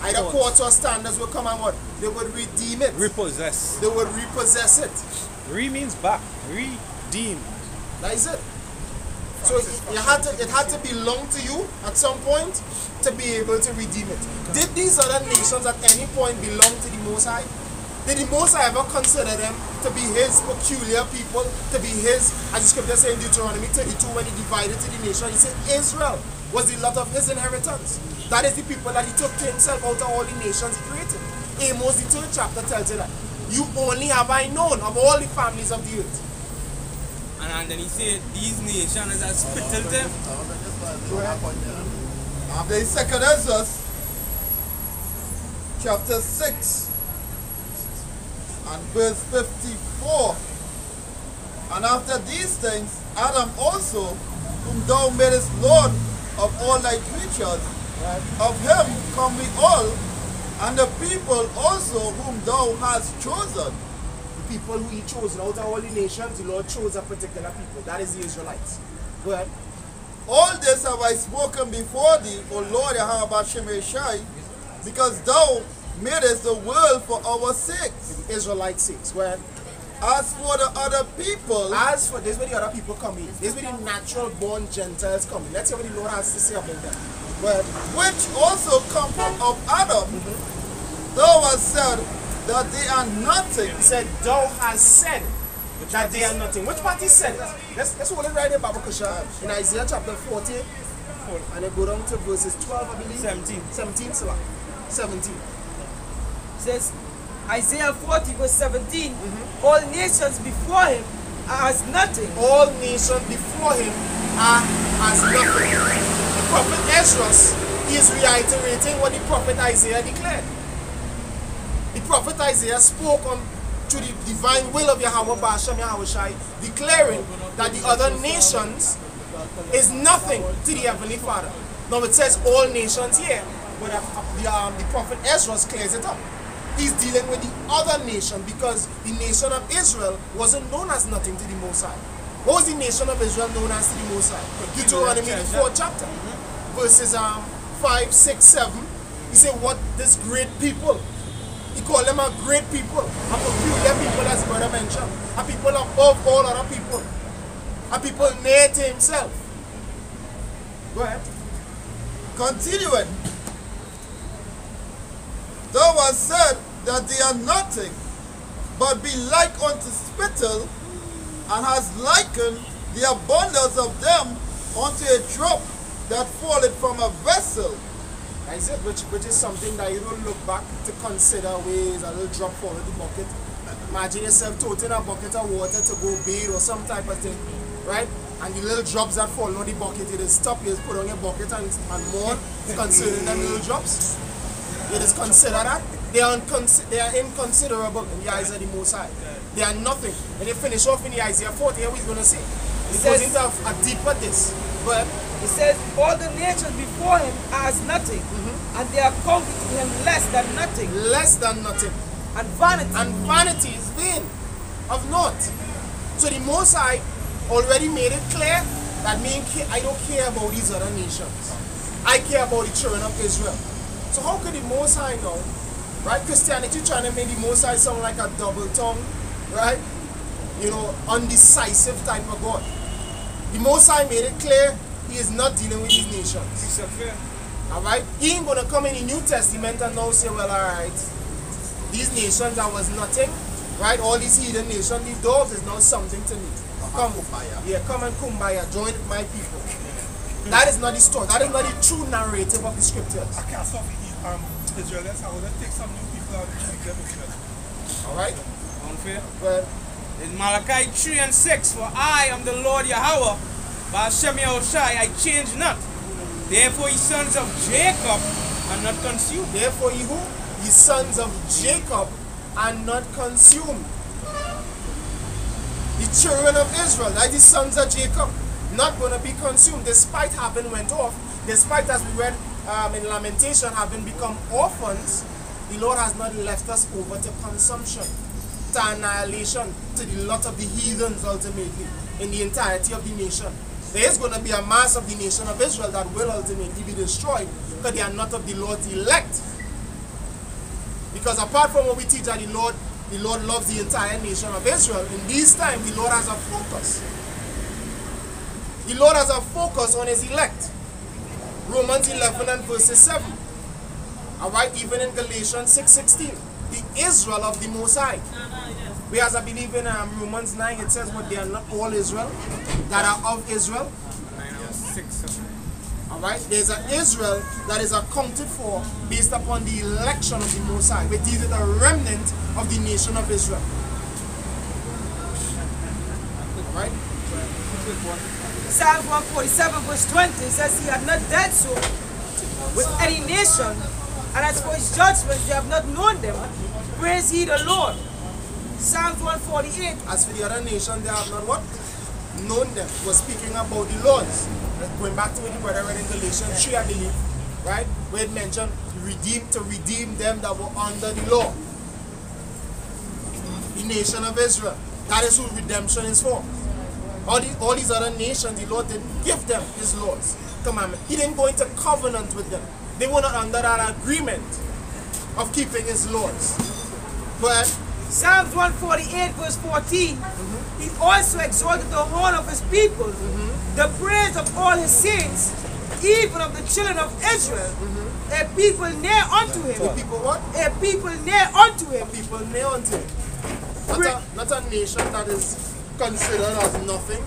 either courts or standards will come and what? They would redeem it. Repossess. They would repossess it. Means back. Redeem. That is it. So it had to belong to you at some point to be able to redeem it. Did these other nations at any point belong to the Most High? Did the Most High ever consider them to be His peculiar people, to be His, as the scripture says in Deuteronomy 32, when He divided to the nation, He said Israel was the lot of His inheritance. That is the people that He took to Himself out of all the nations He created. Amos, the 3rd chapter, tells you that. You only have I known of all the families of the earth. And then He said, these nations are spittled them. After the 2nd Ezra, chapter 6 and verse 54. And after these things, Adam also, whom thou madest Lord of all thy creatures, of him come we all, and the people also whom thou hast chosen. The people who He chose out of all the nations, the Lord chose a particular people. That is the Israelites. Go ahead. All this have I spoken before thee, O Lord Yahweh Shemeshai, because thou madest the world for our sakes. The Israelites' sakes. Go ahead. As for the other people, As for this, where the other people come in. This, where the natural born Gentiles come in. Let's hear what the Lord has to say about that. Well, which also come from of Adam, thou hast said that they are nothing. He said, thou hast said that they are nothing. Which part He said it? Let's hold it right there, Baba Kusha. In Isaiah chapter 40, and then go down to verses 12, I believe. 17, Salah. 17. It says, Isaiah 40 verse 17, all nations before Him are as nothing. All nations before Him are as nothing. The prophet Ezra is reiterating what the prophet Isaiah declared. The prophet Isaiah spoke on to the divine will of Yahweh Basham Yahweh Shai, declaring that the other nations is nothing to the Heavenly Father. Now it says all nations here, but the prophet Ezra clears it up. He's dealing with the other nation because the nation of Israel wasn't known as nothing to the Most High. What was the nation of Israel known as to the Most High? Deuteronomy the 4th chapter, verses 5, 6, 7. He said, what this great people? He called them a great people, a peculiar people, as the brother mentioned, a people above all other people, a people near to Himself. Go ahead. Continuing, thou hast said that they are nothing, but be like unto spittle, and hast likened the abundance of them unto a drop that falleth from a vessel. I said, which is something that you don't look back to consider ways a little drop fall in the bucket. Imagine yourself toting a bucket of water to go bathe or some type of thing, right? And the little drops that fall on the bucket, you just stop, you just put on your bucket and more, considering them little drops. You just consider that. They are inconsiderable in the eyes of the Most High. They are nothing. When you finish off in the Isaiah 40, here we're going to see. It goes into a deeper this. But It says, all the nations before Him are as nothing, and they are counted to Him less than nothing. less than nothing. And vanity. And vanity is vain, of naught. So the Most High already made it clear that I don't care about these other nations. I care about the children of Israel. So how could the Most High know, right? Christianity trying to make the Most High sound like a double tongue, right? You know, undecisive type of God. The Most High made it clear He is not dealing with these nations. Alright? He ain't gonna come in the New Testament and now say, well, alright, these nations that was nothing, right? All these heathen nations, these dogs is now something to me. Come, come and kumbaya, join my people. That is not the story. That is not the true narrative of the scriptures. I can't stop Israelites. I want to take some new people out and keep them Israel. Alright? Unfair. Well, It's Malachi 3 and 6. For I am the Lord Yahweh, Ba'ashem Yahushai, I change not. Therefore, ye sons of Jacob are not consumed. therefore ye who? Ye sons of Jacob are not consumed. The children of Israel, like the sons of Jacob, not going to be consumed, despite having went off, despite, as we read in Lamentation, having become orphans. The Lord has not left us over to consumption. to annihilation, to the lot of the heathens ultimately, in the entirety of the nation. There is going to be a mass of the nation of Israel that will ultimately be destroyed because they are not of the Lord's elect. Because apart from what we teach that the Lord loves the entire nation of Israel, in these times the Lord has a focus. The Lord has a focus on his elect. Romans 11 and verses 7. Alright, even in Galatians 6:16. The Israel of the Most High. Whereas I believe in Romans 9 it says, but they are not all Israel that are of Israel. Alright, there's an Israel that is accounted for based upon the election of the Most High, which is the remnant of the nation of Israel. Alright? Psalms 147 verse 20 says he had not dealt so with any nation, and as for his judgments they have not known them. Praise ye the Lord. Psalms 148. As for the other nation, they have not what? Known them. We're speaking about the laws. Going back to what the brother read in Galatians 3, I believe, right? Where it mentioned to redeem them that were under the law. The nation of Israel. That is who redemption is for. All these other nations, the Lord didn't give them his laws, commandment. He didn't go into covenant with them. They were not under that agreement of keeping his laws. But Psalms 148 verse 14, he also exalted the horn of his people, the praise of all his saints, even of the children of Israel, a people near unto him. A people what? A people near unto him. A people near unto him. Not a nation that is considered as nothing.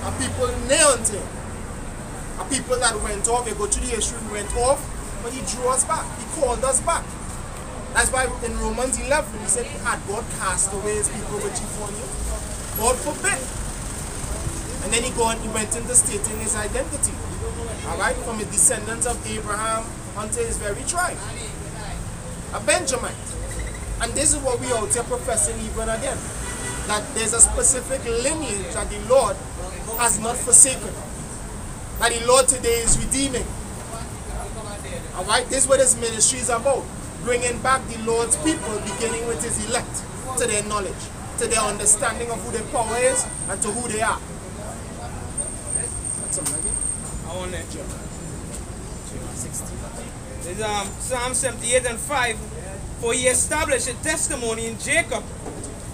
A people near unto him. A people that went off, they go to the history, went off, but he drew us back. He called us back. That's why in Romans 11, he said, had God cast away his people which he foreknew? God forbid. And then he went into stating his identity. Alright, from the descendants of Abraham unto his very tribe. A Benjamite. And this is what we out here professing even again. That there's a specific lineage that the Lord has not forsaken. That the Lord today is redeeming. Alright, this is what his ministry is about. Bringing back the Lord's people, beginning with his elect, to their knowledge, to their understanding of who their power is, and to who they are. That's something like it. I want that job. There's Psalm 78 and 5. For he established a testimony in Jacob,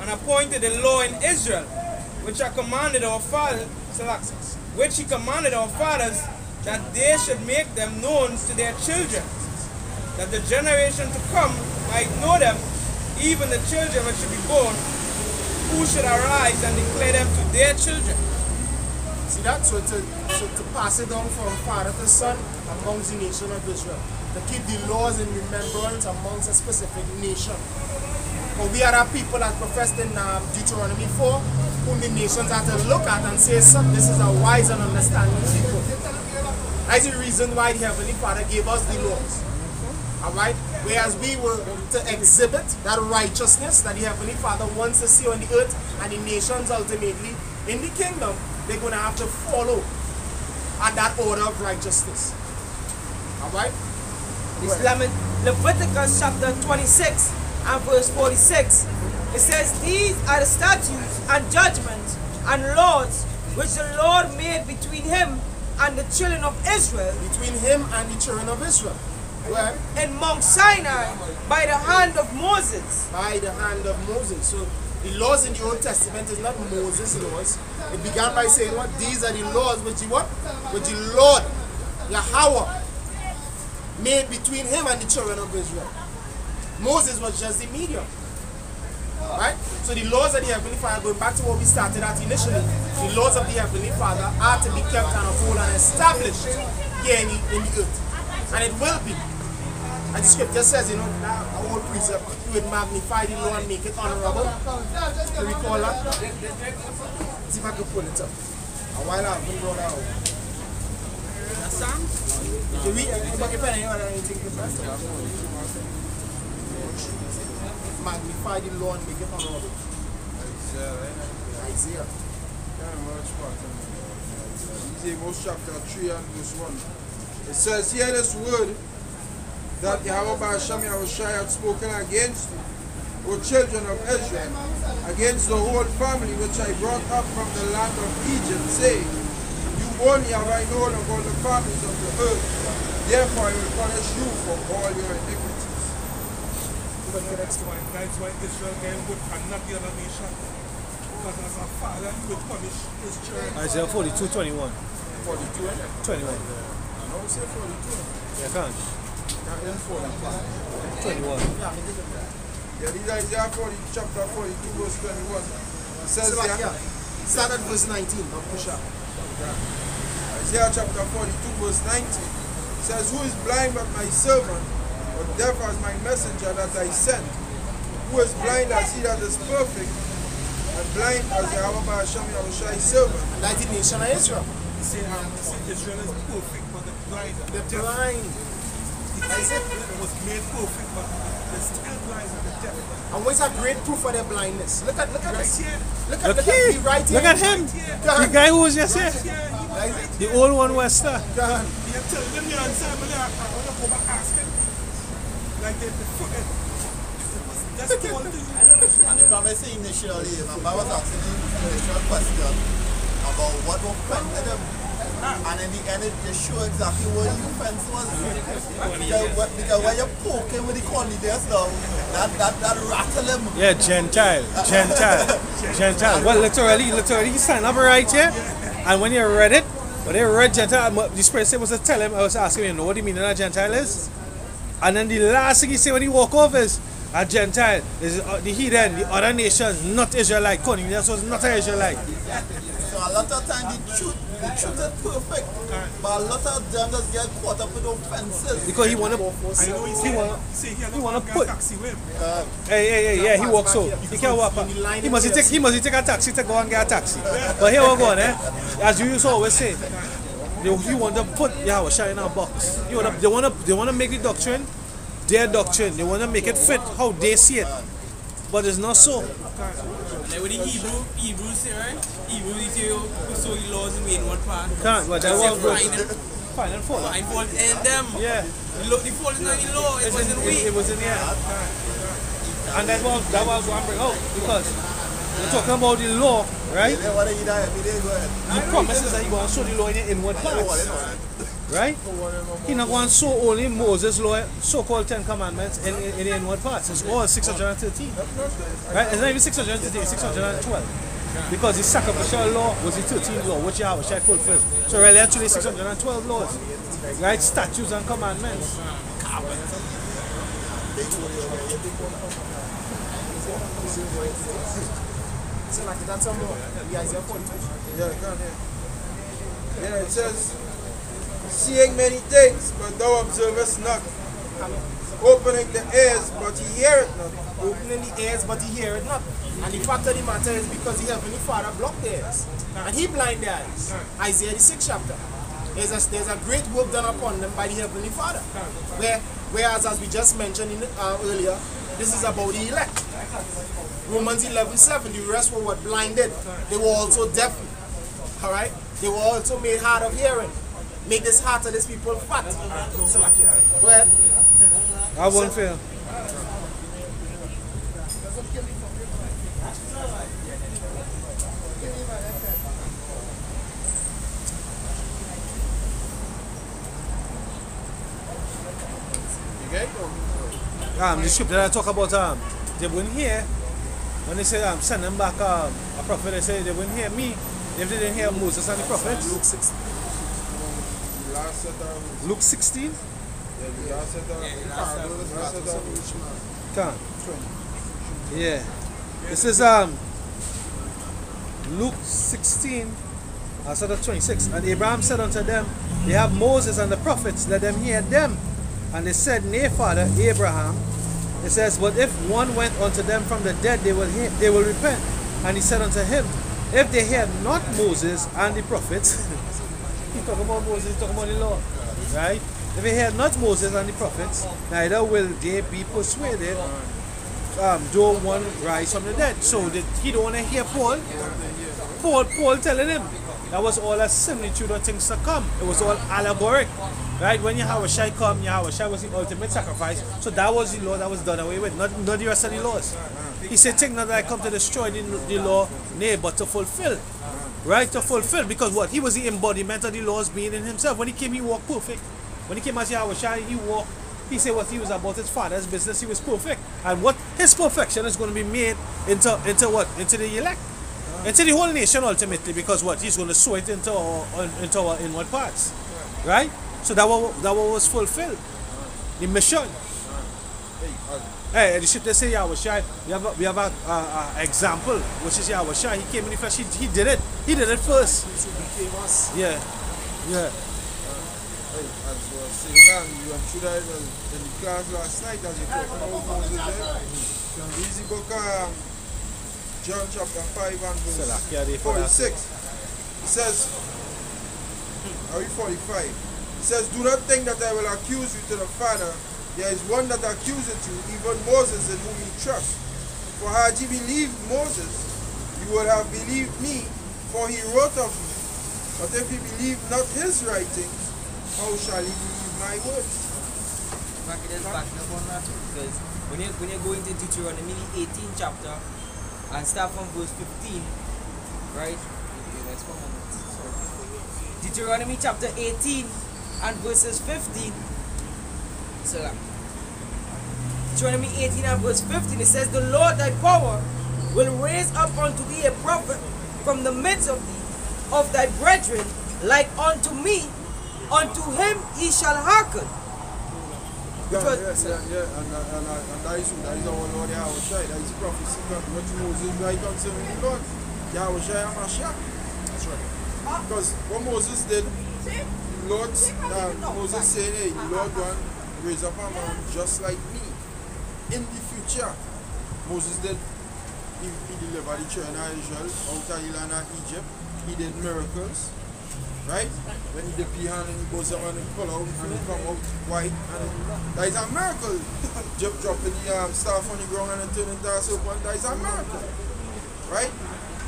and appointed a law in Israel, which I commanded our fathers, which he commanded our fathers, that they should make them known to their children, that the generation to come might know them, even the children which should be born, who should arise and declare them to their children. See that? So to pass it on from father to son amongst the nation of Israel. To keep the laws in remembrance amongst a specific nation. But we are a people that professed in Deuteronomy 4, whom the nations have to look at and say, son, this is a wise and understanding people. That's the reason why the Heavenly Father gave us the laws. Alright? Whereas we were to exhibit that righteousness that the Heavenly Father wants to see on the earth, and the nations ultimately in the kingdom, they're going to have to follow at that order of righteousness. Alright? Leviticus chapter 26 and verse 46. It says, these are the statutes and judgments and laws which the Lord made between him and the children of Israel. Between him and the children of Israel. Well, in Mount Sinai by the hand of Moses. By the hand of Moses. So the laws in the Old Testament is not Moses' laws. It began by saying what? These are the laws which the what? Which the Lord, Yahweh, made between him and the children of Israel. Moses was just the medium. Right? So the laws of the Heavenly Father, going back to what we started at initially, the laws of the Heavenly Father are to be kept and uphold and established here in the earth. And it will be. And the scripture says, you know, that old precept, you would magnify the law and make it honorable. Do you recall that? See if I can pull it up. A while I've been brought out. That Psalm? Did you read it? Anything magnify the law and make it honorable. Isaiah. Amos chapter 3 and verse 1. It says, hear this word that Yahweh Ba'Shem Yahushai had spoken against you. O children of Israel, against the whole family which I brought up from the land of Egypt, saying, You only have I known of all the families of the earth, therefore I will punish you for all your iniquities. That's why Israel then would not the other nation. Because as a father, he would punish his children. Isaiah 42, 21. 42, eh? 21. I know we say 42. Yeah, can't. That is 42. 21. Yeah, this is Isaiah 40, chapter 42, verse 21. It says here, Start at verse 19, not push up. Isaiah chapter 42, verse 19. It says, Who is blind but my servant, or deaf as my messenger that I sent? Who is blind as he that is perfect, and blind as Yahweh Hashem Yahushai's servant? And that's the nation of Israel. See, Israel is perfect, but they're blind. They're blind. It was made perfect, but they're still blind and they're deaf. And what's a great proof of their blindness? Look at Right this. here. Look Look at here. me right here. Look at him. The guy who was just here. The old one Wester. You tell them you answer, but I want to go back and ask him. Like they forget. That's the one thing. And if I'm saying initially, remember I was asking him the initial question about what offended him. And in the end, it just show exactly what the offense was. Because when you're poking with the Cornelius now, that rattle him. Yeah, Gentile. Well, literally, he signed up right here. And when you read it, when they read Gentile, the Spirit said was to tell him, I was asking him, you know what the meaning of Gentile is? And then the last thing he said when he walk off is, a Gentile is the heathen, the other nations, not Israelite. Cornelius was not an Israelite. So a lot of times the truth is perfect, but a lot of them just get caught up with offenses. Because he want to, he want to put. taxi with him. Yeah, he walks so. He can't walk. He must take a taxi to go and get a taxi. But here we go, as you used to always say, he want to put Yahweh in a box. They want to make the doctrine their doctrine. They want to make it fit how they see it. But it's not so. Like with the Hebrews say, right? Hebrews, they say, we saw the laws in one part. Can't, but that was Fine and fault. Fine fault in them. Yeah. The fault is not in the law, it wasn't we. It was in the air. And that was what I'm bringing out. Because we're talking about the law, right? The promises that you're going to show the law in your inward parts. Right? He's not going to show only Moses' law, so-called 10 commandments in the inward parts. It's all 613. Right? It's not even 613, it's 612. Because the sacrificial law was the 13th law, which Yahweh shall fulfill. So really actually 612 laws. Right? Statutes and commandments. So like that's some more. Isaiah 42. Yeah, it says, seeing many things, but thou observest not. Opening the ears, but he heareth not. Opening the ears, but he heareth not. And the fact of the matter is because the Heavenly Father blocked the ears. And he blind the eyes. Isaiah the 6th chapter. There's a great work done upon them by the Heavenly Father. Whereas, as we just mentioned earlier, this is about the elect. Romans 11:7, the rest were what blinded. They were also deaf. Alright? They were also made hard of hearing. Make this heart of these people fat. Go ahead. I won't fail. The scripture that I talk about, they wouldn't hear when they say send them back a prophet. They say they wouldn't hear me if they didn't hear Moses and the prophets. Luke 16. Yeah. This is Luke 16, verse 26. And Abraham said unto them, they have Moses and the prophets, let them hear them. And they said, Nay, Father Abraham. It says, but if one went unto them from the dead, they will repent. And he said unto him, if they hear not Moses and the prophets, he's talking about Moses, he's talking about the law, right? If they hear not Moses and the prophets, neither will they be persuaded, though one rise from the dead. So he don't want to hear Paul telling him, that was all a similitude of things to come. It was all allegoric. Right? When Yahushua come, Yahushua was the ultimate sacrifice. So that was the law that was done away with, not the rest of the laws. He said, think not that I come to destroy the law, nay, but to fulfill. Right? To fulfill. Because what? He was the embodiment of the laws being in himself. When he came, he walked perfect. When he came as Yahushua, he walked. He said what he was about his father's business, he was perfect. And what his perfection is going to be made into what? Into the elect. Into the whole nation ultimately, because what? He's going to sow it into our inward parts. Right? So that was fulfilled. The mission. Hey, the shit they say Yahushua, we have a example, which is Yahushua. He came in the flesh, he did it. He did it first. Yeah. Yeah. As I was saying, you went through that in the class last night as you talked about Moses there. Easy book, John chapter 5 and verse 46. It says, are you 45? It says, do not think that I will accuse you to the Father. There is one that accuseth you, even Moses, in whom you trust. For had ye believed Moses, you would have believed me, for he wrote of me. But if ye believe not his writings, how shall ye believe my words? Because when you go into Deuteronomy 18 chapter and start from verse 15, right? Deuteronomy chapter 18 and verses 15. So Deuteronomy 18 and verse 15, it says, the Lord thy power will raise up unto thee a prophet from the midst of thee, of thy brethren, like unto me. Unto him he shall hearken. And that is our Lord Yahushua. That is prophecy that what Moses write concerning the Lord. Yahushua and Mashiach. That's right. Because what Moses did, Lord, Moses said, hey, the Lord one raise up a man just like me. In the future, Moses did, he delivered the children of Israel out of the land of Egypt. He did miracles. Right? When he dip his hand and he goes up and he pull out and he come out white. And that is a miracle. Dropping the staff on the ground and then turning the serpent, that is a miracle. Right?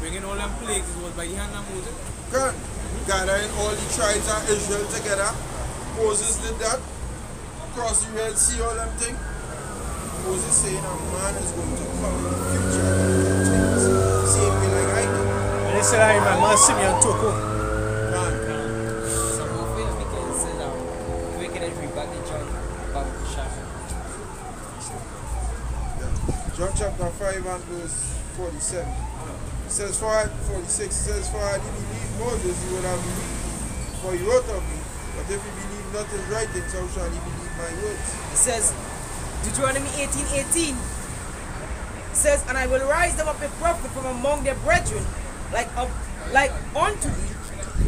Bringing all them plagues was by the hand of Moses. God. Gathering all the tribes of Israel together. Moses did that. Cross the Red Sea, all them things. Moses saying a man is going to come in the future. Same way like I did. And they said, I remember Simeon Toko. John chapter 5 and verse 47. It says, 46, it says, for had he believed Moses, he would have believed, for he wrote of me. But if he believe not his writings, how shall he believe my words? It says, Deuteronomy 18:18 says, and I will rise them up a prophet from among their brethren, like unto thee,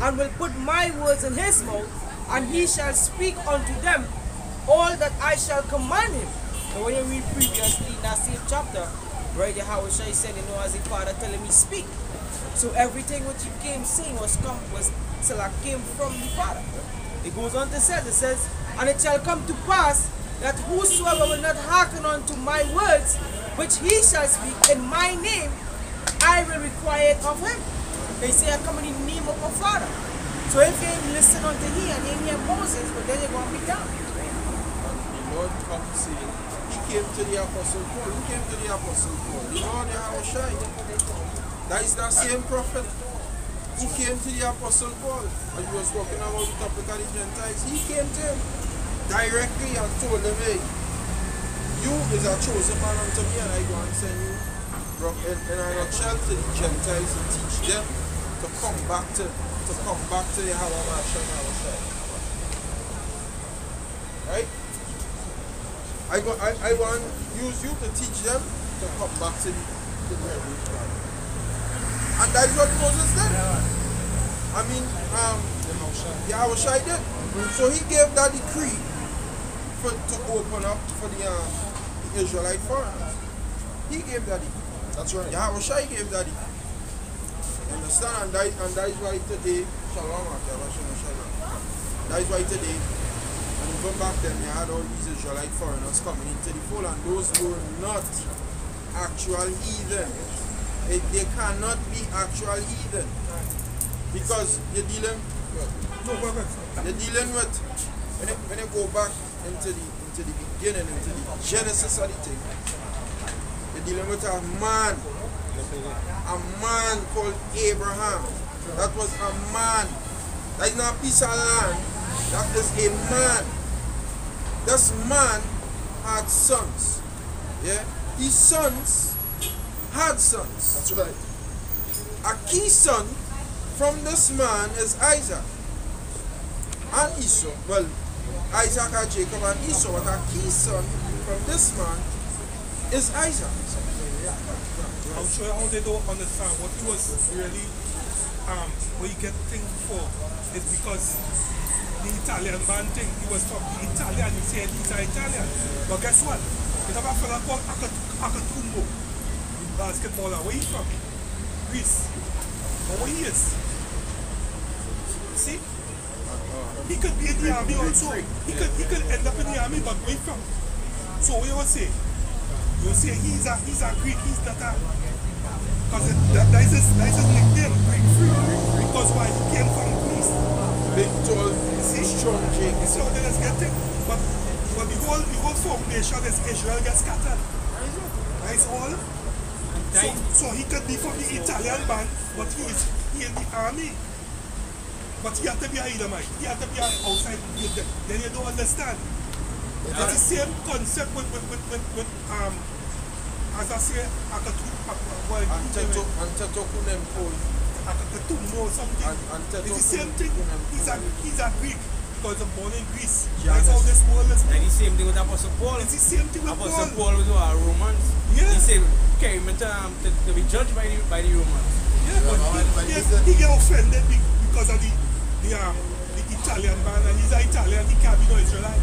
and will put my words in his mouth, and he shall speak unto them all that I shall command him. So when you read previously in that same chapter, right, Yahushua said, you know, as the Father telling me speak. So everything which he came saying came from the Father. It goes on to say, it says, and it shall come to pass that whosoever will not hearken unto my words, which he shall speak in my name, I will require it of him. They say I come in the name of my Father. So if you listen unto him and you hear Moses, but then you're going to be down. The Lord come to see him. He came to the Apostle Paul. Who came to the Apostle Paul? The Lord Yahushua. That is the same prophet who came to the Apostle Paul. As he was talking about the topic of the Gentiles, he came to him directly and told him, hey, you is a chosen man unto me, and I go and send you in a nutshell to the Gentiles and teach them to come back to the Yahushua. Right? I want to use you to teach them to come back to the very God. And that is what Moses did. I mean, Yahushua did. So he gave that decree to open up for the Israelite foreigners. He gave that decree. That's right. Yahushua gave that decree. Understand? And that is why today, Shalom, that is why today, and even back then, you had all these Israelite foreigners coming into the fold, and those were not actual heathen. They cannot be actual heathen. Because you're dealing with when you go back into the beginning, into the genesis of the thing, you're dealing with a man called Abraham. That was a man. That is not a piece of land. That is a man. This man had sons. Yeah? His sons had sons. That's right. A key son from this man is Isaac and Esau. Well, Isaac and Jacob and Esau, but a key son from this man is Isaac. I'm sure how they don't understand what he was really what you get thing for is because the Italian man thing, he was from the Italian, he said he's an Italian. But guess what? We have a fella called Akatumbo, basketballer. Where he from? Greece. But where he is? See? He could be in the army also. He could end up in the army, but where he from? So what you will say? You will say he's a Greek, he's not a... Because that is his nickname, Greek Freak. Because why? He came from Greece. Big, tall, see? strong Jake. You see how they just get thing? But the whole foundation is Israel gets scattered. That's all. So he could be from the Italian band, but he in the army. But he had to be a Edomite. He had to be outside. Then you don't understand. It's the same concept with as I say, Akatumbo something. It's the same thing. He's a Greek because he's born in Greece. That's how this world is. And the same thing with Apostle Paul. It's the same thing with Apostle Paul. Paul was a Roman. Yeah. He said, carry him to be judged by the Romans. Yeah, but he get offended because of the Italian man, and he's an Italian, he can't be no Israelite.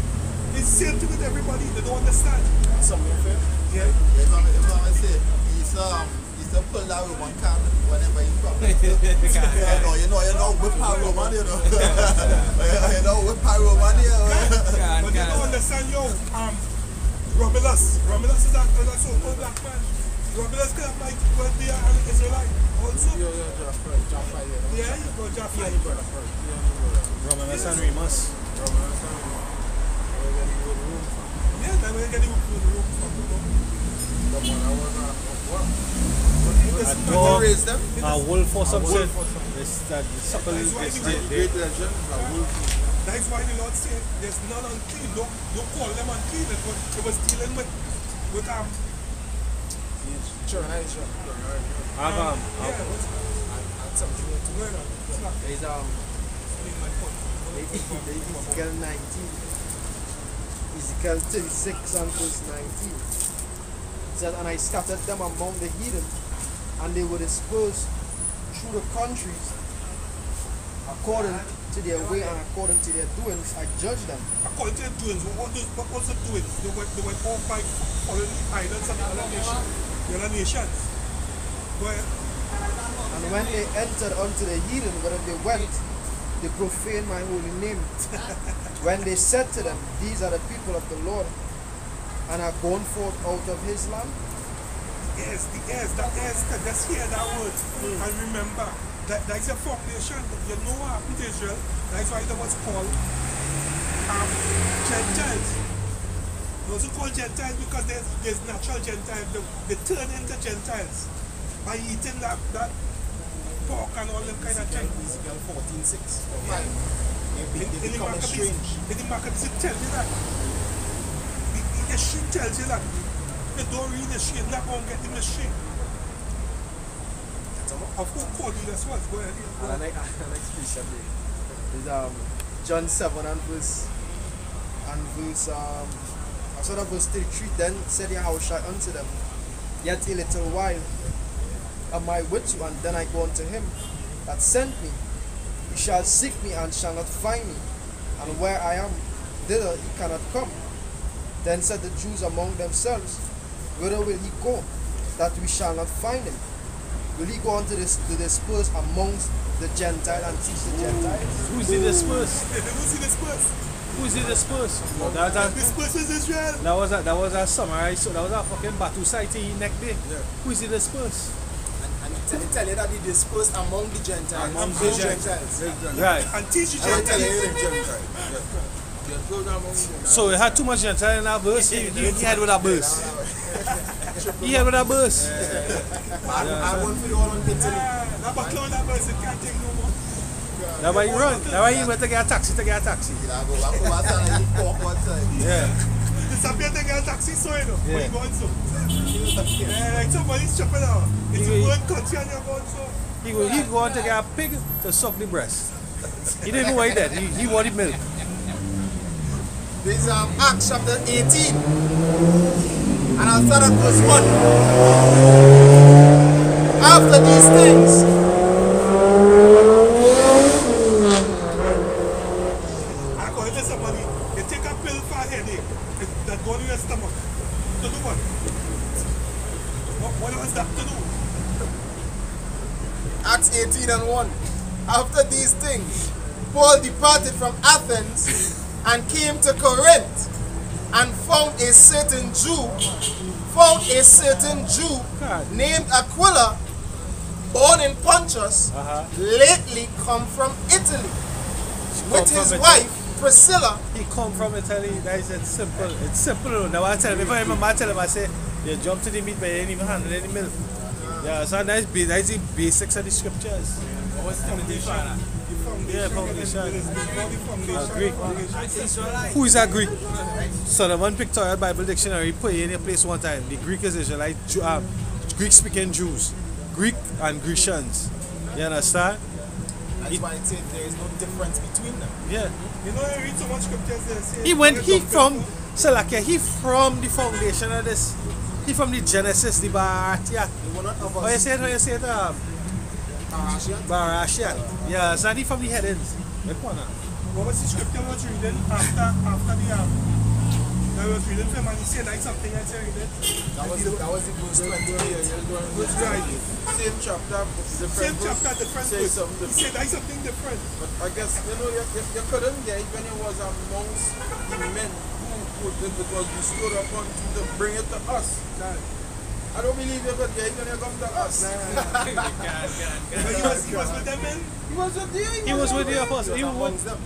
It's the same thing with everybody, they don't understand. Something fair. Yeah. I say, he's a pull that Roman card whenever he's from. You know, whip our Roman, you know. You know, whip our Roman here. But they don't understand, Romulus is a so-called black man. Romulus could have be an Israelite also. Yeah, you go Jaffa. Romulus and Remus. Yeah, then we get the room from the room. A dog, a wolf or something. That suckle is Great legend, a wolf. That's why the Lord said there's none unclean. Don't call them unclean. It was dealing with Ezekiel 19. Ezekiel 36 and verse 19. It says, and I scattered them among the heathen, and they were dispersed through the countries according to their way and according to their doings. I judged them. According to their doings, what was the doings? They went off by following idols of the other nations. And when they entered unto the heathen, wherever they went, they profaned my holy name. When they said to them, these are the people of the Lord, and are gone forth out of his land. Yes, let's hear that word. And remember, that's a foundation. You know what happened to Israel? That's why it was called Gentiles. Those who call Gentiles because there's natural Gentiles. They turn into Gentiles by eating that pork and all them kind of things. Ezekiel 14:6. In the Maccabees, it tells you that. The history tells you that. If you don't read the history, you're not going to get the mystery. Of who Cornelius was. Go ahead. And the next precept is John 7 and verse verse 33. Then said Yahushua unto them, yet a little while am I with you, and then I go unto him that sent me. You shall seek me and shall not find me, and where I am, thither he cannot come. Then said the Jews among themselves, whither will he go, that we shall not find him? Will he go on to disperse amongst the Gentiles and teach the Gentiles? Who's the dispersed? Who's the dispersed? Who's the dispersed? Dispersed is Israel. That was a summary. So that was a fucking Batu site he neck there. Yeah. Who's the dispersed? And tell you that he dispersed among the Gentiles. Among the Gentiles. Right. And teach the I will tell Gentiles. you. So it had too much Gentile in that verse. He had with that verse. He had with that verse. I want for you all on Italy. Now, but close that verse, it can't take no more. That's why you run. That's why you went to get a taxi. Yeah. Disappear to get a taxi, so you know. Yeah. Where you going so? Like somebody's chopping out. It's a word country and you're going so. He go on to get a pig to suck the breast. He didn't know what he did. He wanted milk. This is Acts chapter 18. And I'll start at verse 1. After these things, According to somebody, you take a pill for a headache that go in your stomach. To do what? What was that to do? Acts 18 and 1. After these things, Paul departed from Athens and came to Corinth and found a certain Jew God. named Aquila, born in Pontus, lately come from Italy, with his wife Priscilla. He come from Italy. That is it's simple. It's simple. Now I tell him, if I remember, tell him, I say, you jump to the meat, but you didn't even handle any milk. Yeah, so that's the basics of the scriptures. What's the foundation? Yeah, foundation. Greek. Israelite. Who is a Greek? Solomon Pictorial Bible Dictionary put it in a place one time. The Greek is Israelite, Greek-speaking Jews, Greek and Grecians. You understand? That's why it says there is no difference between them. Yeah. You know, I read so much scriptures there. Say, He from the foundation of this. He from the Genesis, the Baratia. They were not of How you us. say it? Parasian. Barashian. Yeah, so he from the headings. Which one? what was the scripture I was reading after the I was reading from and he said like something I said read it. That was the verse 28. Right. Same chapter, Same chapter, different Say verse. something He said like something different. But I guess, you couldn't get it when it was amongst the men who it was bestowed upon to bring it to us. I don't believe you could get it when you come to us. But he was with them men. He was with you. He was with the apostles. He was amongst them.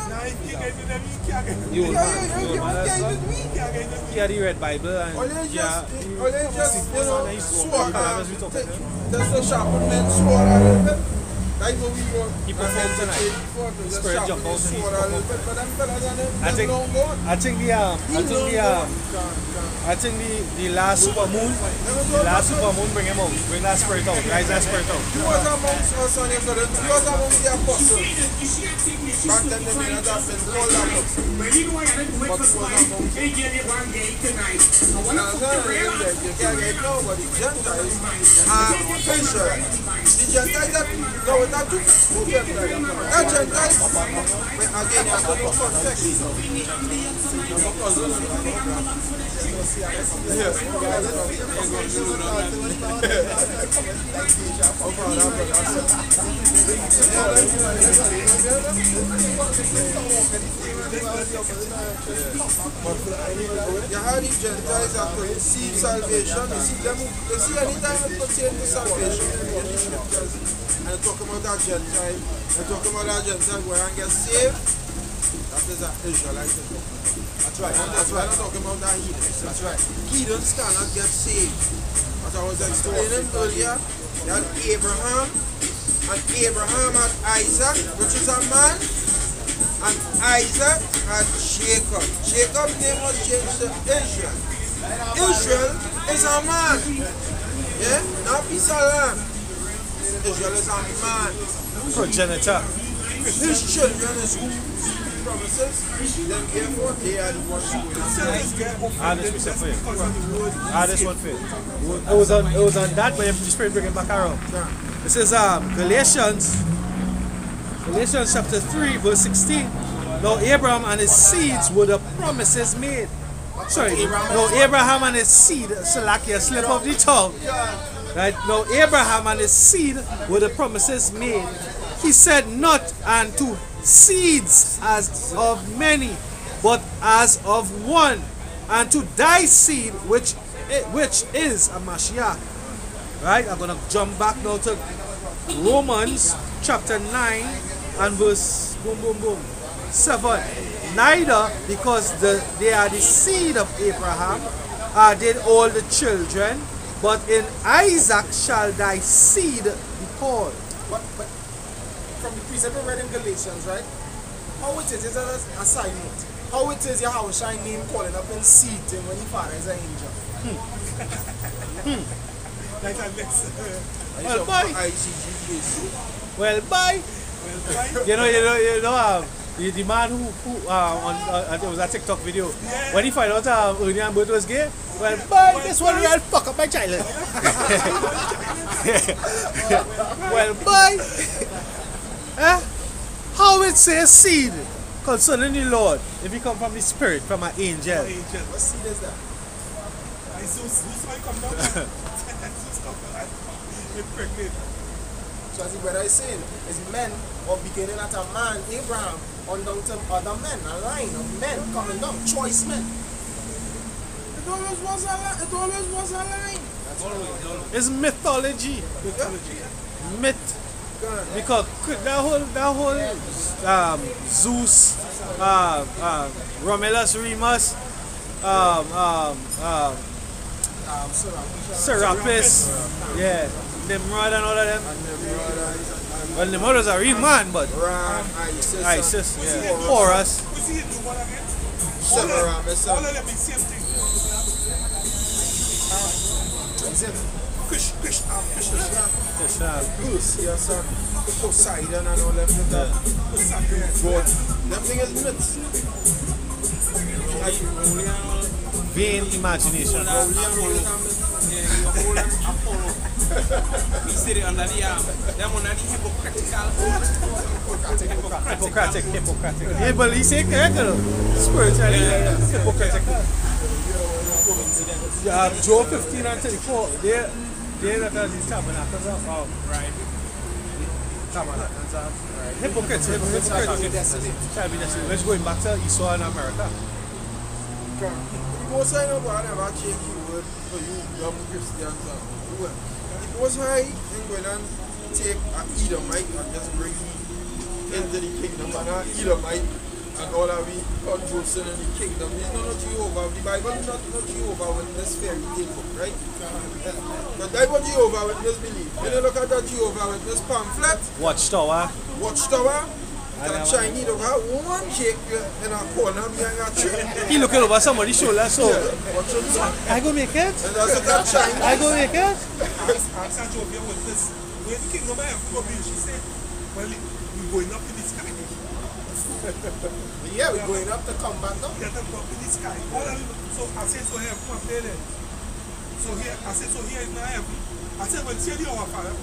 Nah, if you get with them, you can't get with me. You will not. You You will not. can't with me. You can't get with me. He had the red Bible and Sword. That's the sharpen men sword a little bit. That's what we want. He performed tonight. Spirit jump out and he performed. I think the last super moon bring him out, bring that spirit out, rise that spirit out. He was amongst us on your brother. He was amongst the apostles. Back then they may not have been called apostles. But he was amongst them. You can't get nobody. Gentiles are Israel. The Gentiles are not two Gentiles. That Gentiles, again, you have to know context. You have these Gentiles that could receive salvation. You see anytime it pertains to salvation in the scriptures, and you talk about that Gentile, where and get saved, that is an Israelite. That's right. I'm not talking about that heathens. That's right. Heathens cannot get saved. As I was explaining earlier, you had Abraham, and Abraham had Isaac, which is a man, and Isaac had Jacob. Jacob's name was changed to Israel. Israel is a man. Yeah? Not piece of land. Israel is a man. Progenitor. His children is who promises, then therefore they are the ones who will. This we said for you. This one fit. It was on that, but the Spirit bring it back around. This is Galatians chapter 3, verse 16. Now Abraham and his seeds were the promises made. Abraham and his seed, Salakia, slip of the tongue. Right? Now Abraham and his seed were the promises made. He said not unto seeds as of many, but as of one, and to thy seed which is a Mashiach. Right? I'm gonna jump back now to Romans chapter 9 and verse boom boom boom 7. Neither because they are the seed of Abraham are they all the children, but in Isaac shall thy seed be called. But from the precept we read in Galatians, right? How it is a side note. How it is Yahushua name calling up in seed thing when your father is an angel. Like a next. Well, bye. Well, bye. You know, the man who I think it was a TikTok video, when he found out Ernie and Bert was gay, well, bye, this one will fuck up my child. Well, bye. How it says seed concerning the Lord if he come from the spirit, from an angel? What seed is that? I saw you come down. Zeus come down. Impregnate. So as the brother is saying, is men or beginning at a man, Abraham, on down to other men, a line of men coming down, choice men. It always was a line. It's mythology. Myth. Because that whole Zeus, Romulus, Remus, Serapis, yeah, Nimrod and all of them. Well, Nimrod was a real man, but Isis, yeah, Horus. What's he do what again? Semiramis. All of them is same thing. Krishna. Yes, Poseidon and all them. God. Them thing is myths. Vain imagination. He said it under the arm. Them under the Hippocratic. Yeah, but he said correct, spiritually, hypocritical. Job 15 and 34, they're not the tabernacles of right. Tabernacles of right. Hypocrites. Shall be desolate. Let's go back to Esau in America. Most I know about never change the word for you young Christians. The Most High ain't going to take an Edomite and just bring him into the kingdom, and an Edomite and all of the convulsion in the kingdom. It's not Jehovah. The Bible is not Jehovah Witness fairy tale book, right? But that's what Jehovah Witness believe. When you look at that Jehovah Witness pamphlet, Watchtower. That Chinese don't have one cake in a corner behind a tree. He looking over somebody's shoulder, so I go make it. And that's what that Chinese. I go make it. Ask her Job with this. Where the kingdom of heaven will be, she said, well, we're going up in the sky. Yeah, we're going up to come back down. Yeah, to go up in the sky. So I said, so here, come up there then. So here, I said, so here is not heaven. I said, when she did our father,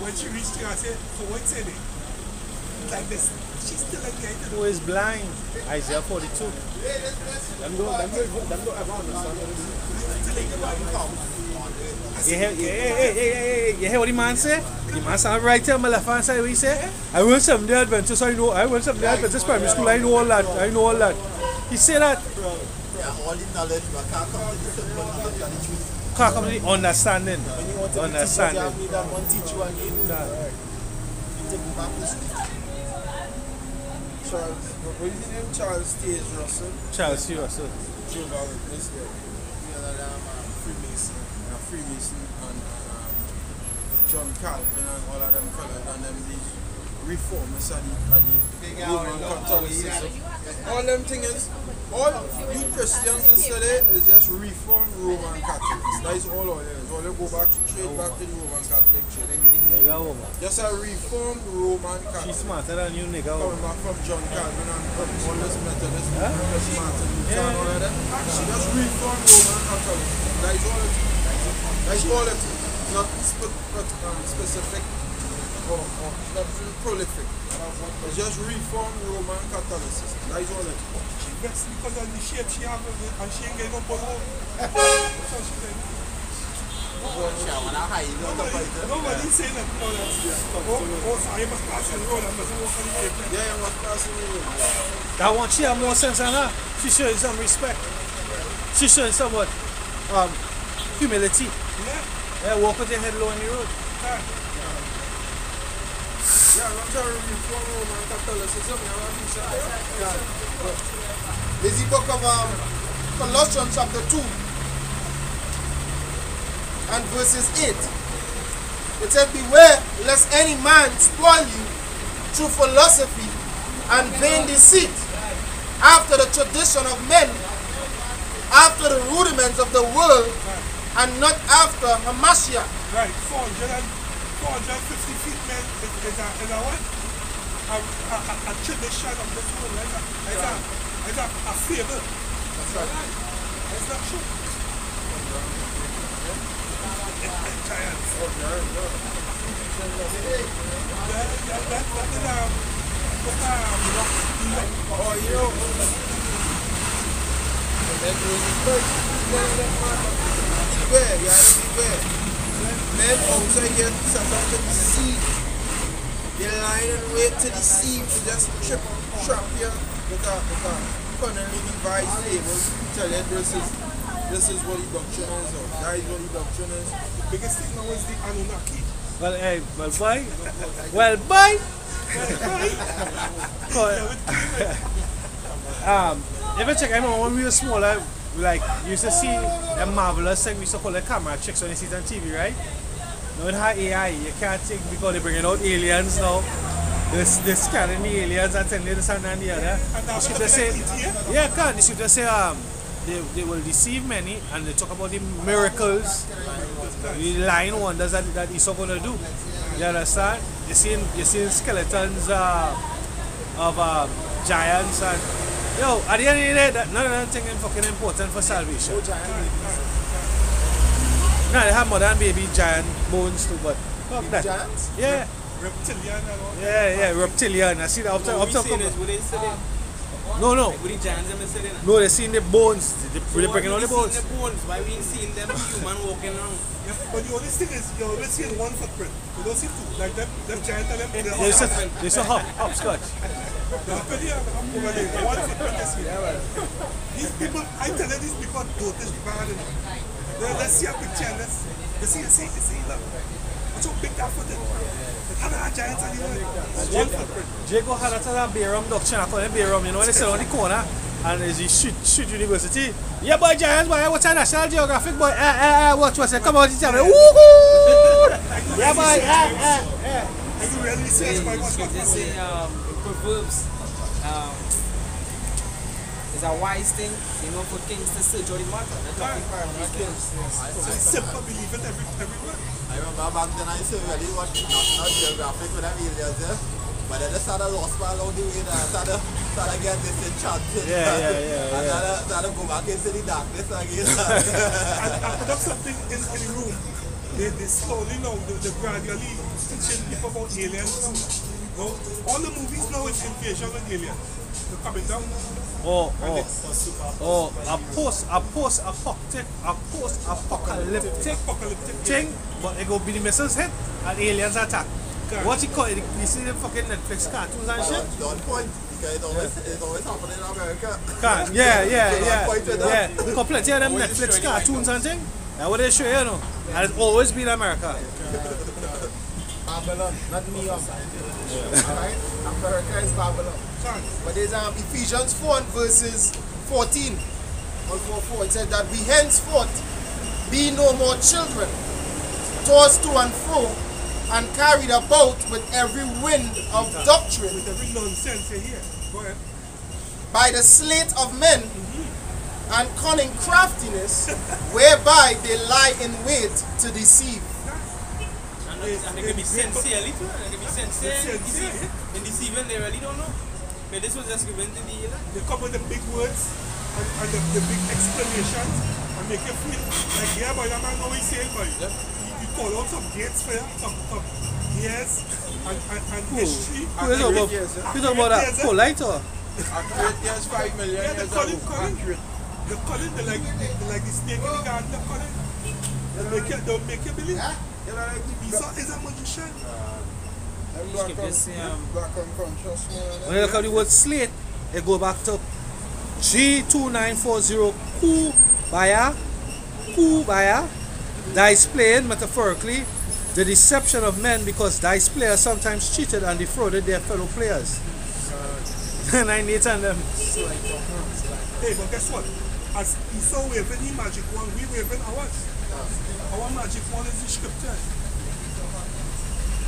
when she reached here, I said, so what said it? Like this. She's still like the Who is blind? Isaiah 42. Them don't ever understand You hear what the man say? The man stand right here on my left hand side. What he say? I went some day Adventist. I went some day Adventist primary school. I know all that. He say that. Yeah, all the knowledge, but can't come to the simple knowledge and the truth. Can't come to the understanding. When you want to Understanding. teach you, that one teach you again. You take back the street. Charles, what is his name? Charles T.S. Russell. Charles T. Russell. Jehovah Witness, yeah. The other Freemason and John Calvin and all of them fellas and them the reformers and the Roman Catholicism. All them things, all you Christians today is just reformed Roman Catholics. That is all it is. All you go back straight back to the Roman Catholic Church. Just a reformed Roman Catholic. She's smarter than you, nigga. Coming back from John Calvin and all this Methodist, Martin Luther and all of that. She just reformed Roman Catholicism. That is all it is. That's all it is. Not specific or not prolific. It's just reformed Roman Catholicism. That is all it is. That's because of the shape she has and she ain't getting no bottle. That's how she did. Nobody saying that. Also, I must pass the road. I must walk on the road. Yeah, I must pass the road. That one, she have more sense than her. She showing some respect. She showing somewhat humility. Yeah. Yeah, walk with your head low in the road. Yeah, I'm trying to read one Roman Catholic system. This is the book of Colossians chapter 2 and verses 8. It said, beware lest any man spoil you through philosophy and vain deceit, after the tradition of men, after the rudiments of the world, and not after Hamashiach. Right, 450 feet, man, is a what? A tradition of this world. It's a fable. That's right. It's not true. Giants. Beware, you have to beware. Men outside here set up to deceive. They line and wait to deceive, to just trap you with a cunningly devised fable. Tell you this is what the doctrine is, or that is what the doctrine is. The biggest thing now is the Anunnaki. Well, hey, well, bye. Well, bye. If you check, I remember when we were smaller, like, you used to see a marvelous thing we used to call the camera tricks when you see it on TV, right? Now with her AI, you can't think because they're bringing out aliens now. They're scanning the aliens and telling you this and the other. The scripture say, yeah, the scripture say they will deceive many, and they talk about the miracles, the lying wonders that Esau gonna do. You understand? You're seeing skeletons of giants and yo, at the end of the day, none of them things is fucking important for salvation. No, they have mother and baby giant bones too, but fuck that. Giants? Yeah. Reptilian and all. Yeah, reptilian. I see that up So top. we seen this, we didn't see it. No. Like, we didn't giants them sitting. No, they seen the bones. They breaking all the bones. The bones. Why we ain't seeing them human walking around? Yeah, but the only thing is, you always see one footprint. You don't see two. Like them giants and them. They say hopscotch. Reptilian, over there. One footprint is here. These people, I tell you, these people don't is bad enough. Let's see a picture and let's see, look. What's so big that foot is? How many giants are you? One footprint. Jago had a Bayram doctrine. I call it Bayram. You know when they sit on the corner and as he shoot university. Yeah, boy, giants, boy. What's a National Geographic, boy? Watch. Come on, tell me. Woohoo! Yeah, boy. And you really see my what's They say Proverbs is a wise thing, you know, for kings to search out the matter. That's what the I simple believe it every word. I remember back then I used to really watch National Geographic with them aliens there. But then they started lost man along the way and started getting disenchanted. Yeah. And started go back into the darkness again. And I put up something in the room. They slowly now, they gradually teaching people about aliens now. You know, all the movies now is invasion and aliens. They're coming down. A post-apocalyptic thing, but it go be the missiles hit and aliens attack. What you call it? You see the fucking Netflix cartoons and shit? Don't point, because it's always happening in America. Yeah. Complete of them Netflix cartoons and thing. That's what they show you know. And it's always been America. Babylon, not New York. Alright? America is Babylon. But there's Ephesians 4 and verses 14. 144. It says that we henceforth be no more children, tossed to and fro, and carried about with every wind of doctrine, With every nonsense you hear. Go ahead. by the sleight of men and cunning craftiness, whereby they lie in wait to deceive. And they can be sincerely too. They can be sincere in deceiving. They really don't know. But this was just given to the They come with the big words and the big explanations and make you feel like, yeah, boy, that man know what he's saying, boy. You call out some dates for you, some years and history. You talking about that polite or? Accurate years, 5 million Yeah, years they're ago. Accurate. They're like the snake in the garden, they're calling. They'll make you believe. Esau is a magician. I'm black unconscious, man. When you look at the word slate, it go back to 32940 Kubaya. dice playing, metaphorically, the deception of men, because dice players sometimes cheated and defrauded their fellow players. And I need and them. Hey, but guess what? As Esau waving his magic wand, we waving ours. Our magic wand is the scripture.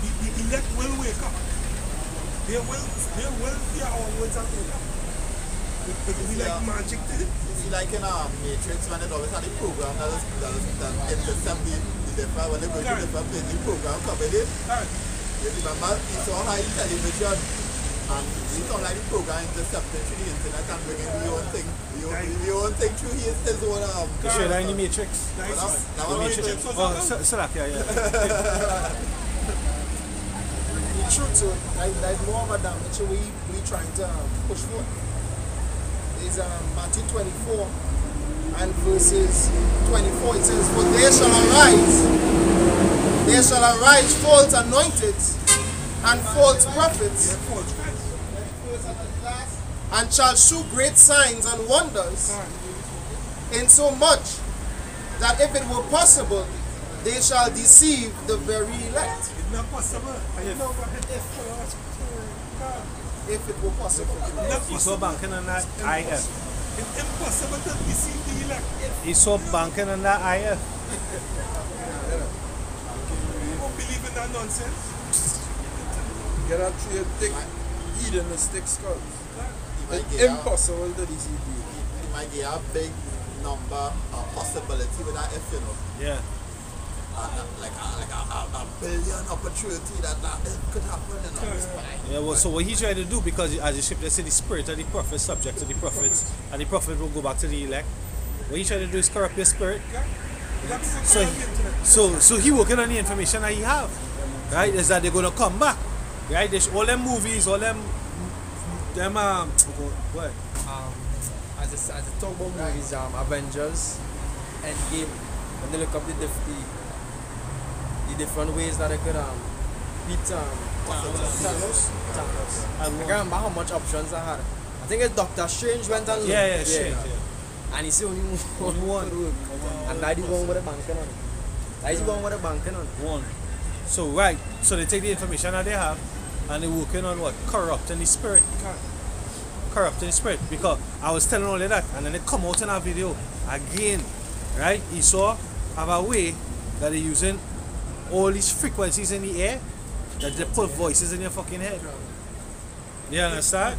The elect will wake up. They will hear our words and wake up. We like magic to it. You see, like in Matrix, when it always had a program that intercept the different, when they go to different places, the program covered it. You remember, you saw high television, and we come like the program intercepted through the internet and bringing the own thing, the own thing through his own You sure that in the Matrix? That was Matrix. Oh, Salak, yeah. The truth to it, like more of a damage we trying to push for. Is Matthew 24 and verses 24. It says, "For there shall arise false anointeds and false prophets, and shall shew great signs and wonders, insomuch that if it were possible, they shall deceive the very elect." It's not possible. If it were possible. He saw banking on that IF. It's impossible to deceive the elect. He saw banking on that IF. You don't believe in that nonsense? Get a tree thick, hedonistic skulls. It's impossible to deceive you. You might get a big number of possibility with that if, you know. Yeah. Like a billion opportunity that could happen, you know. Yeah, well, so what he tried to do, because as the scripture said, the spirit of the prophet is subject to the prophets, and the prophet will go back to the elect. What he tried to do is corrupt your spirit. So he working on the information that he have, right? Is that they're gonna come back, right? There's all them movies, all them what? As I talk about movies, Avengers, Endgame, when they look up the different ways that they could beat Thanos. I can't remember how much options I had. I think it's Doctor Strange went and looked. Yeah, Strange. And he said only one. And that's the one with the banking on it. That's the one with the banking on it. One. So right, so they take the information that they have and they're working on what? Corrupting the spirit. Corrupting the spirit. Because I was telling all of that, and then they come out in our video again. Right? Esau have a way that they're using all these frequencies in the air that they put voices in your fucking head. You understand?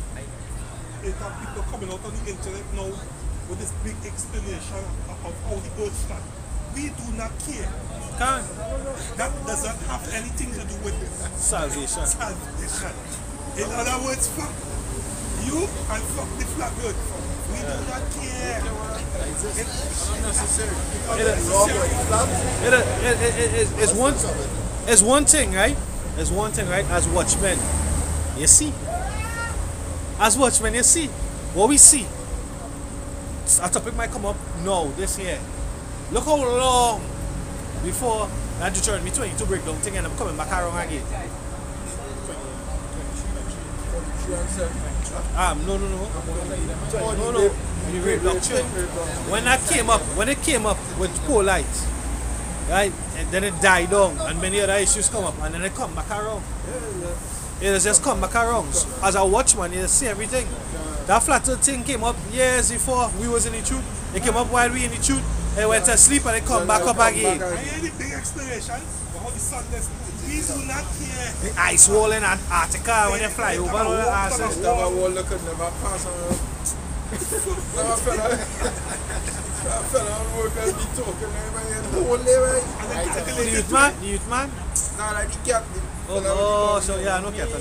It have people coming out on the internet now with this big explanation of how the earth started. We do not care. Can't. That does not have anything to do with Salvation. salvation. In other words, fuck you and fuck the flat earth. We do not care. It's unnecessary. It's one thing, right? It's one thing, right? As watchmen, you see. As watchmen, you see. What we see. A topic might come up no, this year. Look how long before that Deuteronomy 22 breakdown thing, and I'm coming back around again. No. The rape doctrine. When it came up with polite, right, and then it died down, and many other issues come up, and then it come back around. It just come back around. So, as a watchman, you see everything. That flat earth thing came up years before we was in the truth. It came up while we in the truth. It went to sleep and it come back up again. I hear the big explanation of how the sun does. We do not care. The ice wall in Antarctica when they fly over all the asses. That wall could never pass on. That fella on work and be talking the whole day, right? The youth man? Nah, like the cat. Oh, so yeah, no cat. I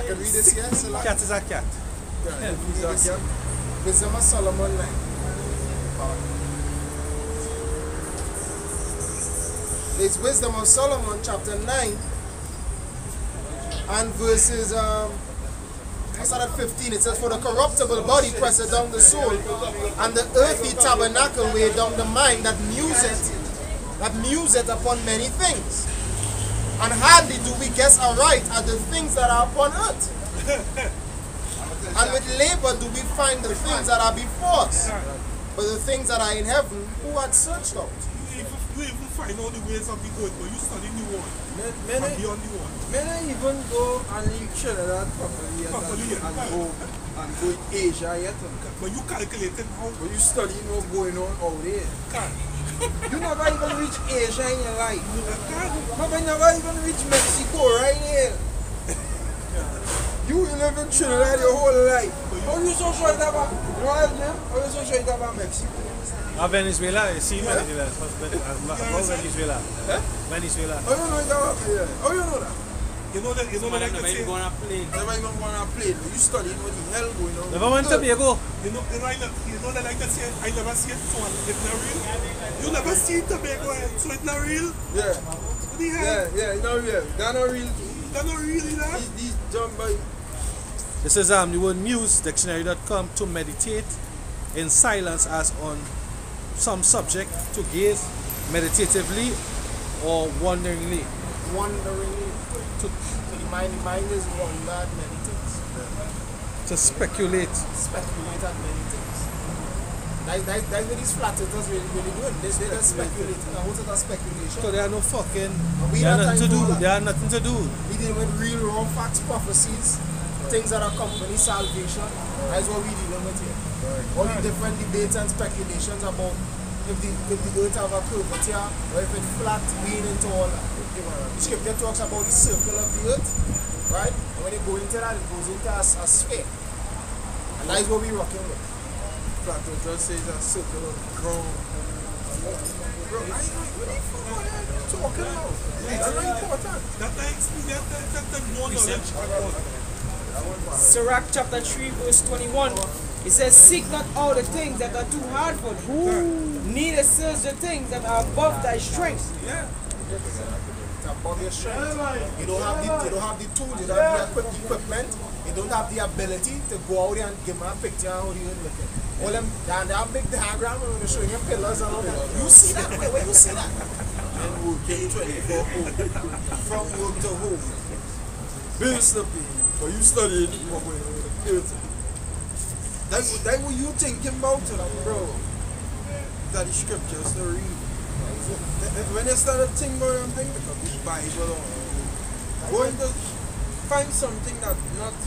can read this here. So like, Cat is a cat. Wisdom of Solomon 9. It's Wisdom of Solomon chapter 9 and verses I start at 15. It says, "For the corruptible body presseth down the soul, and the earthly tabernacle weighed down the mind that museth upon many things. And hardly do we guess aright at the things that are upon earth. And with labor do we find the things that are before us. But the things that are in heaven, who had searched out?" You even find all the ways of the earth, but you study the world. Men And beyond the world. I even go and leave Trinidad properly and go in Asia yet. But you calculating how But you studying what's going on out there. can. You never even reach Asia in your life. Can. But you never even reach Mexico right here. You live in Trinidad your whole life. How you so sure about, you know what name? How you so sure about Mexico? Venezuela, you see Venezuela. About Venezuela. Venezuela. How you know about Venezuela? How you know that? You know that Some of them like never they even say, go on a plane. Never even go on a plane. You studying what the hell going on. Never went to Tobago. you know that like they say, I never see it, so it's not real. You never see Tobago, so it's not real. Yeah. What the hell? Yeah, it's not real. They're not real. That's not really that. These dumb boys. This is the word muse, dictionary.com, to meditate in silence as on some subject, to gaze meditatively or wonderingly. Wonderingly. So the mind is wonder at many things. To speculate. Speculate at many things. That's what these flat earthers really doing. They just speculate. Now what is that speculation? So there are no fucking, we there are not nothing to time do. for that. There are nothing to do. We deal with real raw facts, prophecies, things that accompany salvation. That's what we dealing with here. All the different debates and speculations about if the earth have a curvature or if it's flat, we ain't into all that. The scripture talks about the circle of the earth, right? And when it goes into that, it goes into a sphere. And that's what we're rocking with. Flat just says a circle of the ground. Bro, what the fuck are you talking about? That's not important. That's the experience, that's the more knowledge about. Sirach chapter 3 verse 21. It says, seek not all the things that are too hard for thee, neither search the things that are above thy strength. Yeah. It's above your strength. You don't have the tools, you don't have the equipment, you don't have the ability to go out there and give me a picture of how you looking. All them, they have big diagram and they're showing you pillars and all that. You see that? Where you see that? And working 24 home. From work to home. Bills to pay. But you studying what going on with the earth. That's what you thinking about, bro. That the scriptures to read. When you start to think about them things, because the Bible or going to find something that's not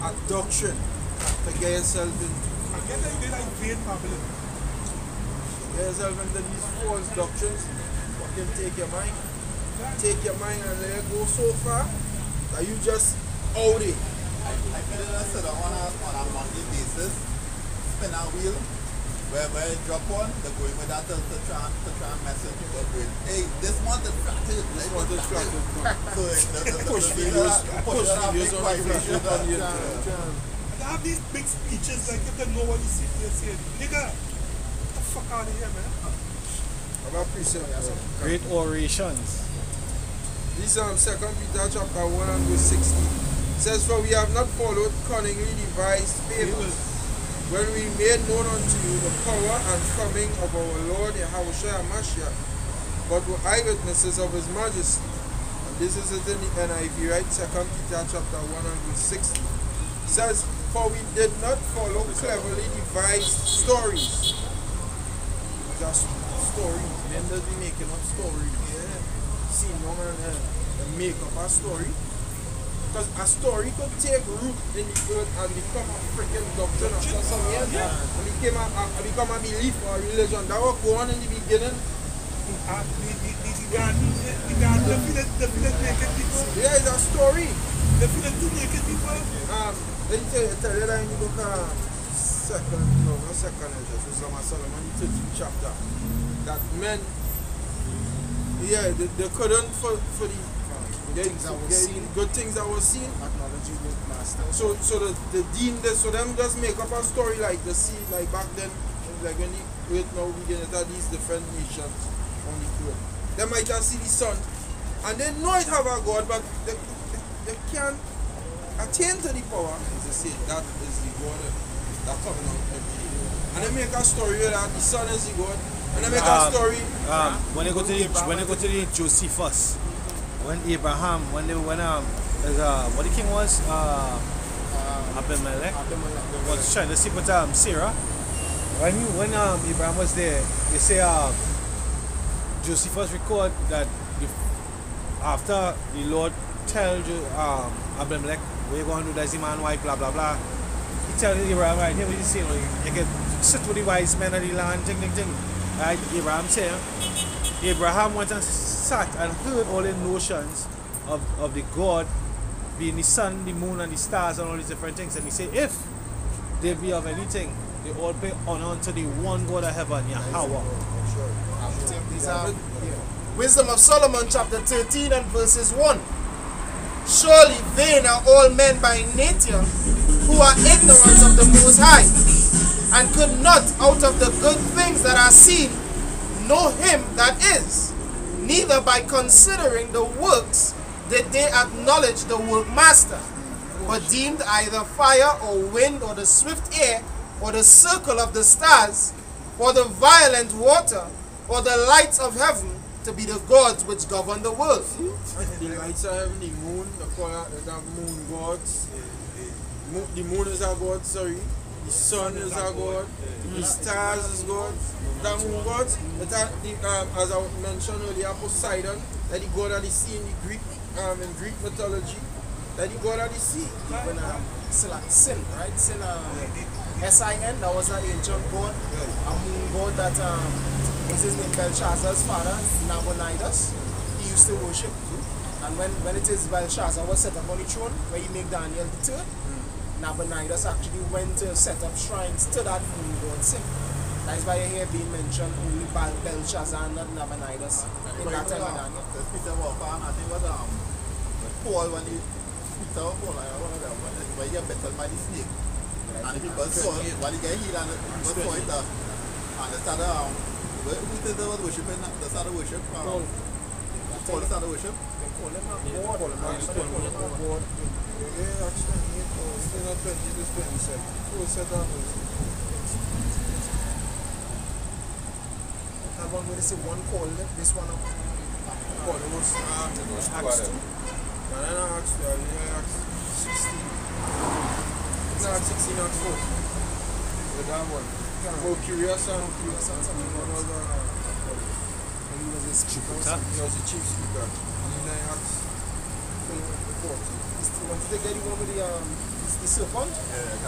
a doctrine to get yourself into. I get that they like vain Babylon. Get yourself into these false doctrines. Fucking take your mind. Take your mind and let it go so far that you just out it. I feel it sit down on a monthly basis, spin a wheel, where it drop on, they're going with that to try and message people with, hey, this month is flatted, This month is flatted. So the Push videos on the vibration flat on the And they have these big speeches like if they know what you see, they say, nigga, get the fuck out of here, man. About precept. Great orations. This is 2 Peter chapter 1 and verse 16. It says, for we have not followed cunningly devised fables, when we made known unto you the power and coming of our Lord Yahushua Mashiach, but were eyewitnesses of his majesty. And this is it in the NIV, right? 2 Peter chapter 1 and verse 16. It says, for we did not follow cleverly devised stories. Just stories. Men that be making up stories. Yeah. See, no man make up a story. Because a story could take root in the earth and become a freaking doctrine after some years. And become a belief or a religion. That was going on in the beginning. The garden, the village naked people. Yeah, it's a story. The village two naked people. Let me tell you that in the book of Song of Solomon, 13th chapter. That men, yeah, they couldn't for the good things that was seen. Acknowledge you with master. So the dean, so them just make up a story like the sea, like back then, like when the earth now begin to have these different nations on the earth. They might just see the sun, and they know it have a God, but they can't attain to the power. As they say, that is the God that coming out every day. And they make a story that the sun is the God, and they make a story. When they go to the Josephus, when Abraham, what the king was, Abimelech was trying to sleep with Sarah. When Abraham was there, they say Josephus record that after the Lord tell Abimelech, what you going to do, that's the man wife, blah blah blah. He tell Abraham, right, here what you say, you can sit with the wise men of the land, ting. Right, Abraham say, Abraham went and sat and heard all the notions of the God being the sun, the moon, and the stars, and all these different things. And he said, if they be of anything, they all pay honor unto the one God of heaven, Yahweh. These are Wisdom of Solomon, chapter 13 and verses 1. Surely vain are all men by nature who are ignorant of the Most High, and could not out of the good things that are seen know him that is, neither by considering the works did they acknowledge the workmaster, but deemed either fire or wind or the swift air or the circle of the stars or the violent water or the lights of heaven to be the gods which govern the world. The lights of heaven, the moon, the moon gods. The moon is our god, sorry. The sun is our god. The stars is god. The moon gods, as I mentioned earlier, Poseidon, that the god of the sea in Greek mythology, that the god of the sea. Even Sin, right? Sin, S-I-N, that was an ancient god, a moon god that was his name Belshazzar's father, Nabonidus. He used to worship. And when it is Belshazzar was set up on the throne, where he made Daniel the third, Nabonidus actually went to set up shrines to that moon god Sin. That's why you hear being mentioned only by Belshazzar and not Nabonidus in that time of Daniel. Peter Walker, and I think it was Paul when he Peter or Paul, I don't know when he got bitten by the snake. And the people saw it, when he got healed and the people saw it, and they started who did they was worshiping? They started worship. Paul started worship. They call him a god. Yeah, actually, it's not 20, it's 27. Full set on And one when they say one called it, this one up. Paul, it was Acts 2. No, Acts 2, Acts 16. It's not Acts 16, Acts 4. With that one. Oh, curious and one other. He was a speaker. He was the chief speaker. And then Acts 14. Wanted to get the one with the serpent? Yeah,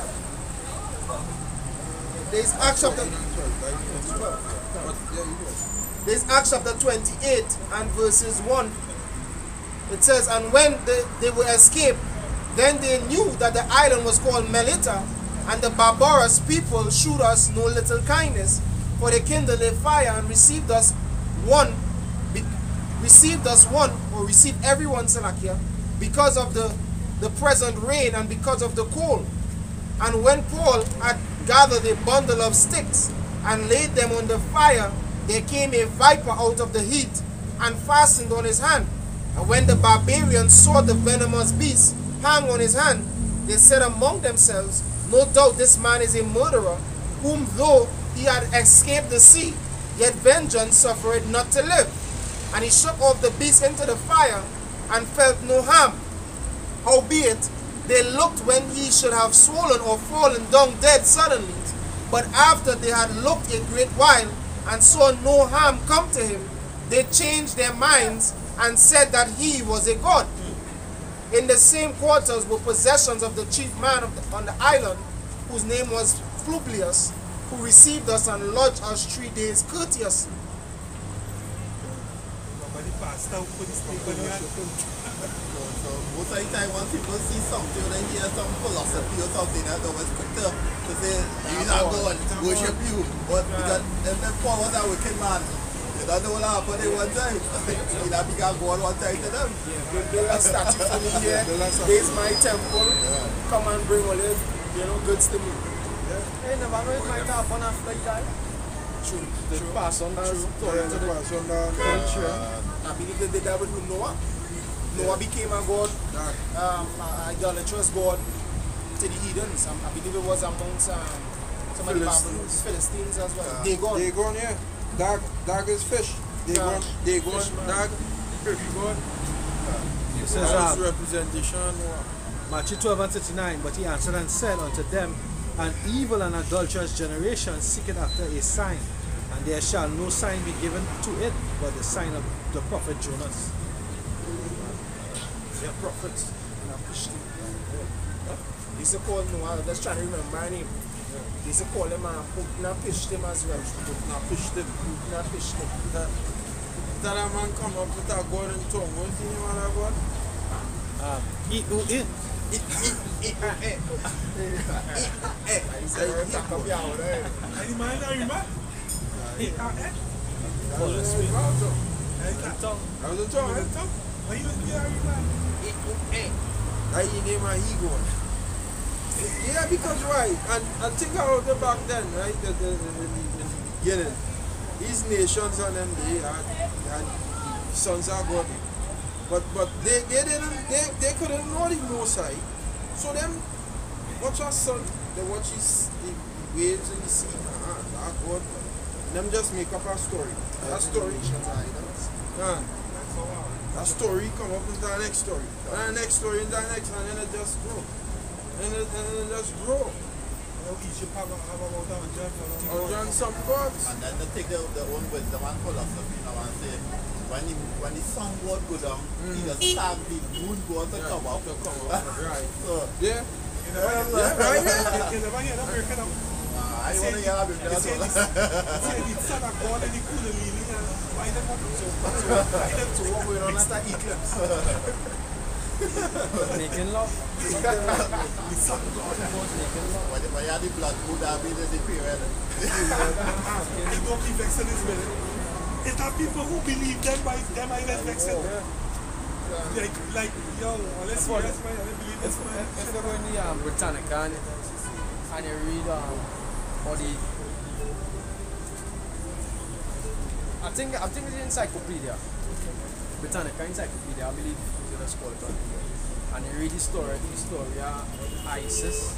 There's Acts chapter. There's Acts chapter 28 and verses 1. It says, and when they were escaped, then they knew that the island was called Melita, and the barbarous people shewed us no little kindness, for they kindled a fire and received everyone, Salakia, because of the present rain and because of the cold. And when Paul had gathered a bundle of sticks and laid them on the fire, there came a viper out of the heat and fastened on his hand. And when the barbarians saw the venomous beast hang on his hand, they said among themselves, no doubt this man is a murderer, whom though he had escaped the sea, yet vengeance suffered not to live. And he shook off the beast into the fire and felt no harm. Howbeit, they looked when he should have swollen or fallen down dead suddenly. But after they had looked a great while and saw no harm come to him, they changed their minds and said that he was a god. In the same quarters were possessions of the chief man on the island, whose name was Publius, who received us and lodged us 3 days courteously. So most of the time when people see something or they hear some philosophy or something, they're always quick to say, you not God, worship you. But because if Paul was a wicked man, you don't know what happened at one time. He not become God one time to them. Build a statue for me here, raise my temple, come and bring all the goods to me. Hey, never know it might happen after you die. True. They pass on that. I believe they did that with Noah. Noah became a god, idolatrous god to the heathens. I believe it was amongst some of the Philistines as well. Dagon, yeah. Dag is fish. Dagon, Dag, God. It says, representation. Matthew 12 and 39, but he answered and said unto them, an evil and adulterous generation seeketh after a sign, and there shall no sign be given to it but the sign of the prophet Jonas. They're prophets. They used to call him, I'm just trying to remember my name. They used to call him Pishtim as well. Pishtim. That a man come up with a golden tongue. What's the name of that God? E-U-E. Any man know you, man? Oh, that's sweet. That was a tongue, eh? Why you be a man? That he name and he go. Yeah, because right, and think about it back then, right? In the beginning, these nations and them they had sons of God, but they couldn't know the Most High. So them watch our son, they watch the waves in the sea, that God, and them just make up a story. That story, that story come up with the next story, and the next story, and the next, and then it just grow. And it just grow. Egypt have about 100 some gods. And then they take their own wisdom and philosophy now and say, when the sun god go down, he just tag the moon god to come up. Right. So, Yeah. right? You never hear that breaking up. I want to hear a bit of Say the son of God and the Kundalini and why them up So what going on at that eclipse? Making love. the son of God. when you have the blood moon, that means the period. They don't keep vexing this minute. It's the people who believe them by them I less vexing. Like, yo, let's see, that's my, I believe this man. If you go in the Britannica and you read all the, I think it's the encyclopedia, Britannica encyclopedia, I believe it's called it. And you read the story of Isis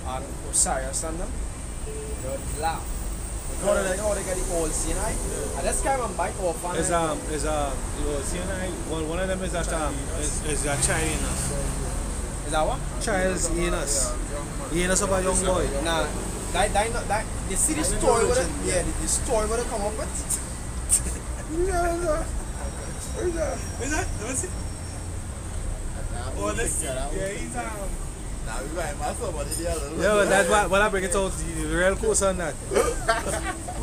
and Osiris and them, you laugh. How they get the old Sinai, and that's kind of bite off on Is CNI, one of them is that is a child anus. Is that what? Child's anus. Anus of a young boy. Nah, that you see the story with it? Yeah, the story with it come up with. Where's that? Is that? Let me see. Oh, let's see. Yeah, he's Now we might have somebody there. Yeah, but that's why when I bring it out, the real course on that. Who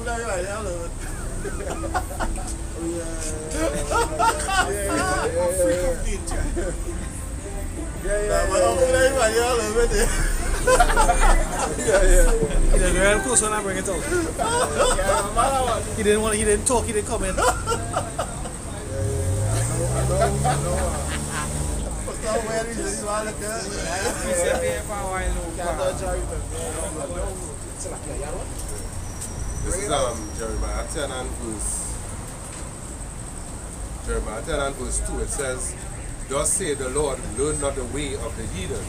are you right now? freak of nature. The real course when I bring it out. He didn't talk, he didn't comment. This is Jeremiah 10 and verse 2. It says, "Thus say the Lord, learn not the way of the heathen,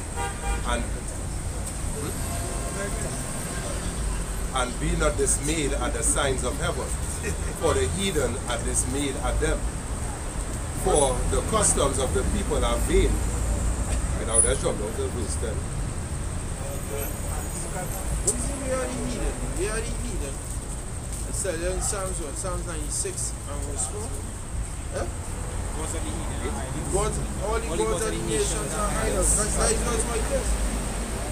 and be not dismayed at the signs of heaven, for the heathen are dismayed at them. For the customs of the people are vain." Right now, that's from verse 10. We are the heathen. We are the heathen. It said in Psalms 96 and verse 4. Eh? Gods, all the gods of the nations are idols. That is not my case.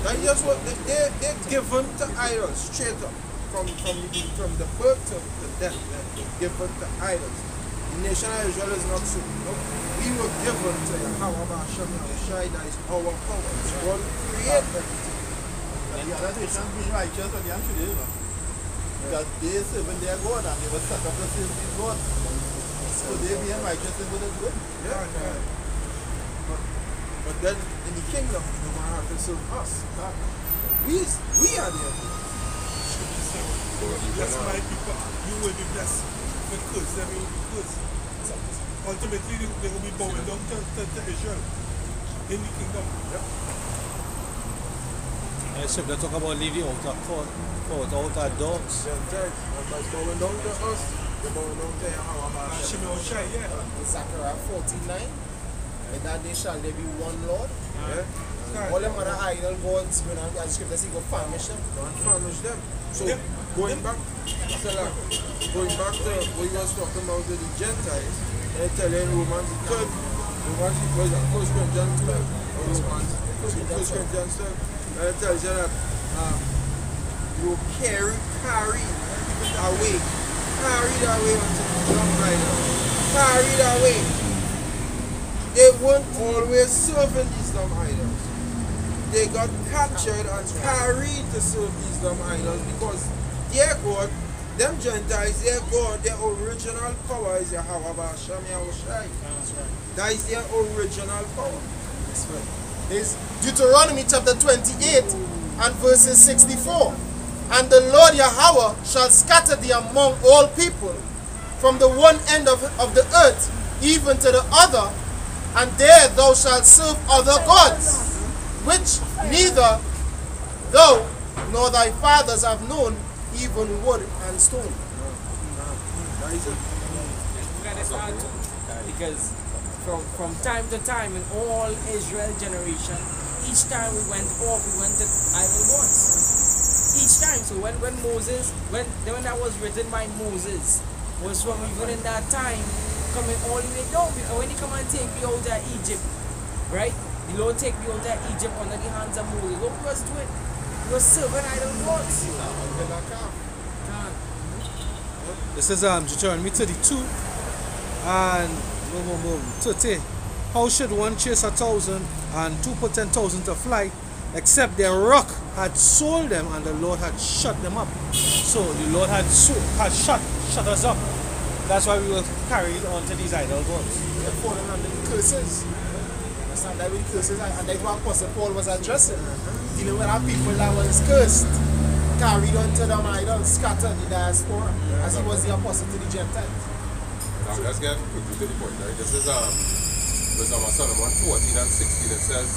That is just what they're given to idols straight up. From the birth to the death, they're given to idols. The nation of Israel is not so. No? We were given to Yahweh Hashem Yahushai, that is our power. So God created everything. And the other nations being righteous and the actually is. Because they serve their God and they were set up to serve these gods. So they being righteous and good as well. Yeah. But then in the kingdom, no one have to serve us. We are there. Bless my people, you will be blessed. Because they will be good. Ultimately, they will be bowing down to Israel in the kingdom. So they talk about leaving out of dogs. By bowing down to us, they're bowing down to Yahweh. Hashem Yahushai, yeah. Zechariah 14:9. In that day shall there be one Lord. Yeah. All them other idol gods, when the scripture says, go famish them. Don't famish them. So Them- going them- back, So like, going back to what you was talking about with the Gentiles, they tell you in Romans 12, Romans was it 1 Corinthians 12, or Romans 1 Corinthians 12, and it tells you that you carried away unto the young idol. Carried away. They weren't always serving these dumb idols. They got captured and carried to serve these dumb idols because their God, them Gentiles, their God, their original power is Yahweh B'Hashem Yahushai. That's right. That is their original power. That's right. There's Deuteronomy chapter 28 and verses 64. And the Lord Yahweh shall scatter thee among all people, from the one end of the earth even to the other, and there thou shalt serve other gods, which neither thou nor thy fathers have known, even wood and stone. That is it. We gotta start to, because from time to time in all Israel generation, each time we went to idol gods. Each time. So when Moses, when that was written by Moses, was from even in that time coming all the way down, because when he come and take me out of Egypt, right? The Lord take me out of Egypt under the hands of Moses. What he was doing? He was serving idol gods. This is Deuteronomy 32 and 30. How should one chase 1,000 and two put 10,000 to flight, except their rock had sold them and the Lord had shut them up? So the Lord had shut us up. That's why we were carried onto these idol gods. They're falling under the curses. Understand that with curses, and that's what Apostle Paul was addressing. Dealing with our people that was cursed, carried onto them idols, scattered the diaspora, as he was the apostle to the Gentiles. Now let's get quickly to the point, right? This is Solomon 14 and 16. It says,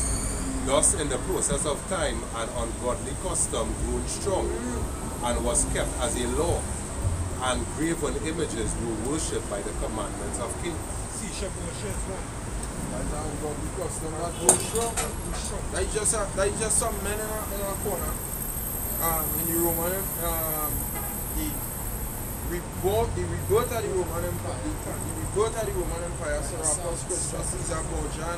thus in the process of time an ungodly custom grew strong and was kept as a law, and graven images were worshipped by the commandments of kings. That's how ungodly custom that grew strong. That is just some men in a corner. In the Roman, the rebirth of the Roman Empire, Serapis Christus, Caesar Borgia,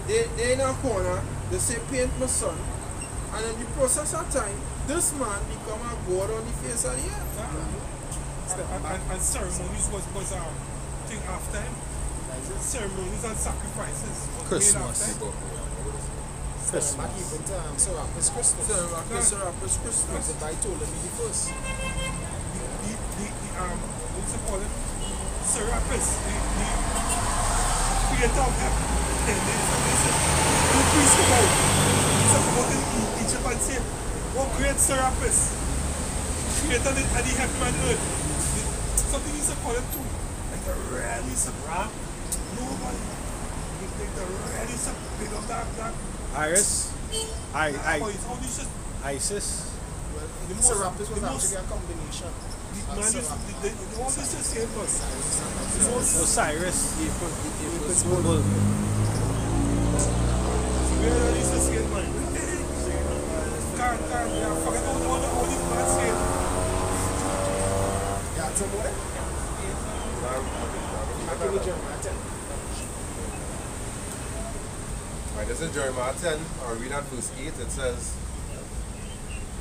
they in a corner, they say, paint my son, and in the process of time, this man become a god on the face of the earth. And ceremonies was thing after him. Ceremonies and sacrifices was made Christmas. after him. Back even to Serapis Christus. Serapis Christus. I told him the first. What's it called? Serapis, the creator of heaven. The priest come out. Some about in Egypt and say, oh great Serapis, creator of the heaven and earth. Something is called him too. Like the really rap. Nobody. Like the really big of that. Iris, Isis. Serapis was actually a combination. All this is same bus. Osiris. Bull. Where are these the same man? Can't, yeah, forget all these bad same. Yeah, some more. I give you Jeremiah 10. Right, this is Jeremiah 10, or read at verse 8. It says,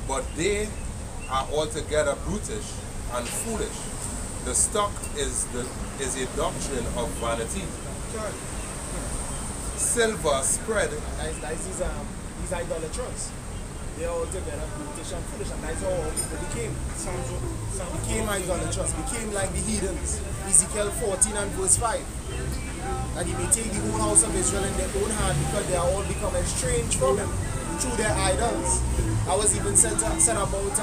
but they are altogether brutish and foolish. The stock is a doctrine of vanity. Silver spread. These idolaters. They are altogether brutish and foolish, and that's how people became. Became idolaters, became like the heathens. Ezekiel 14 and verse 5. That he may take the whole house of Israel in their own hand, because they are all become estranged from him through their idols. I was even said about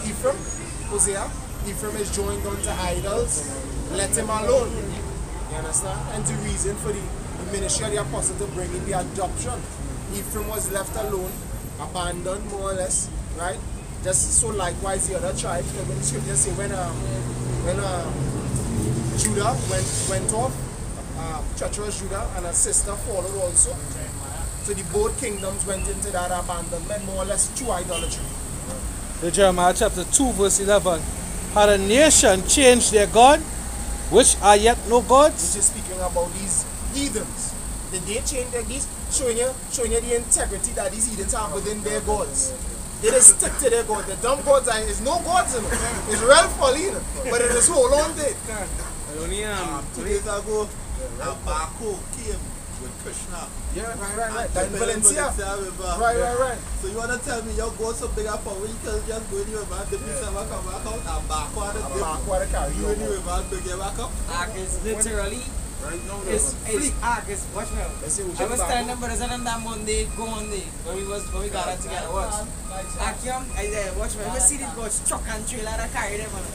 Ephraim, Hosea. Ephraim is joined unto idols. Let him alone. You understand? And the reason for the ministry of the apostle to bring in the adoption. Ephraim was left alone, abandoned more or less, right? Just so likewise the other tribes. When the scriptures say when Judah went off, treacherous Judah and her sister followed also. So the both kingdoms went into that abandonment, more or less through idolatry. The Jeremiah chapter 2 verse 11. Had a nation changed their God, which are yet no gods? Which is speaking about these heathens. Did they change their deeds? Showing you the integrity that these heathens have within their gods. They just stick to their God. The dumb gods are, is no gods in it. It's real folly, you know, but it is hold on to it. Only 2 days ago, a Baku came with Krishna. Yeah, right. That in Valencia. Remember? Right. So you want to tell me your God so big up for when you can just go in your man, the piece of come back out and Baku at the carry you in your man, big your back up. Ark is literally, it's Ark is, watch me out. I was telling them brothers and that Monday, go Monday, when we got it together, watch. I came, watch me, I see this God truck and trailer that carry them, man.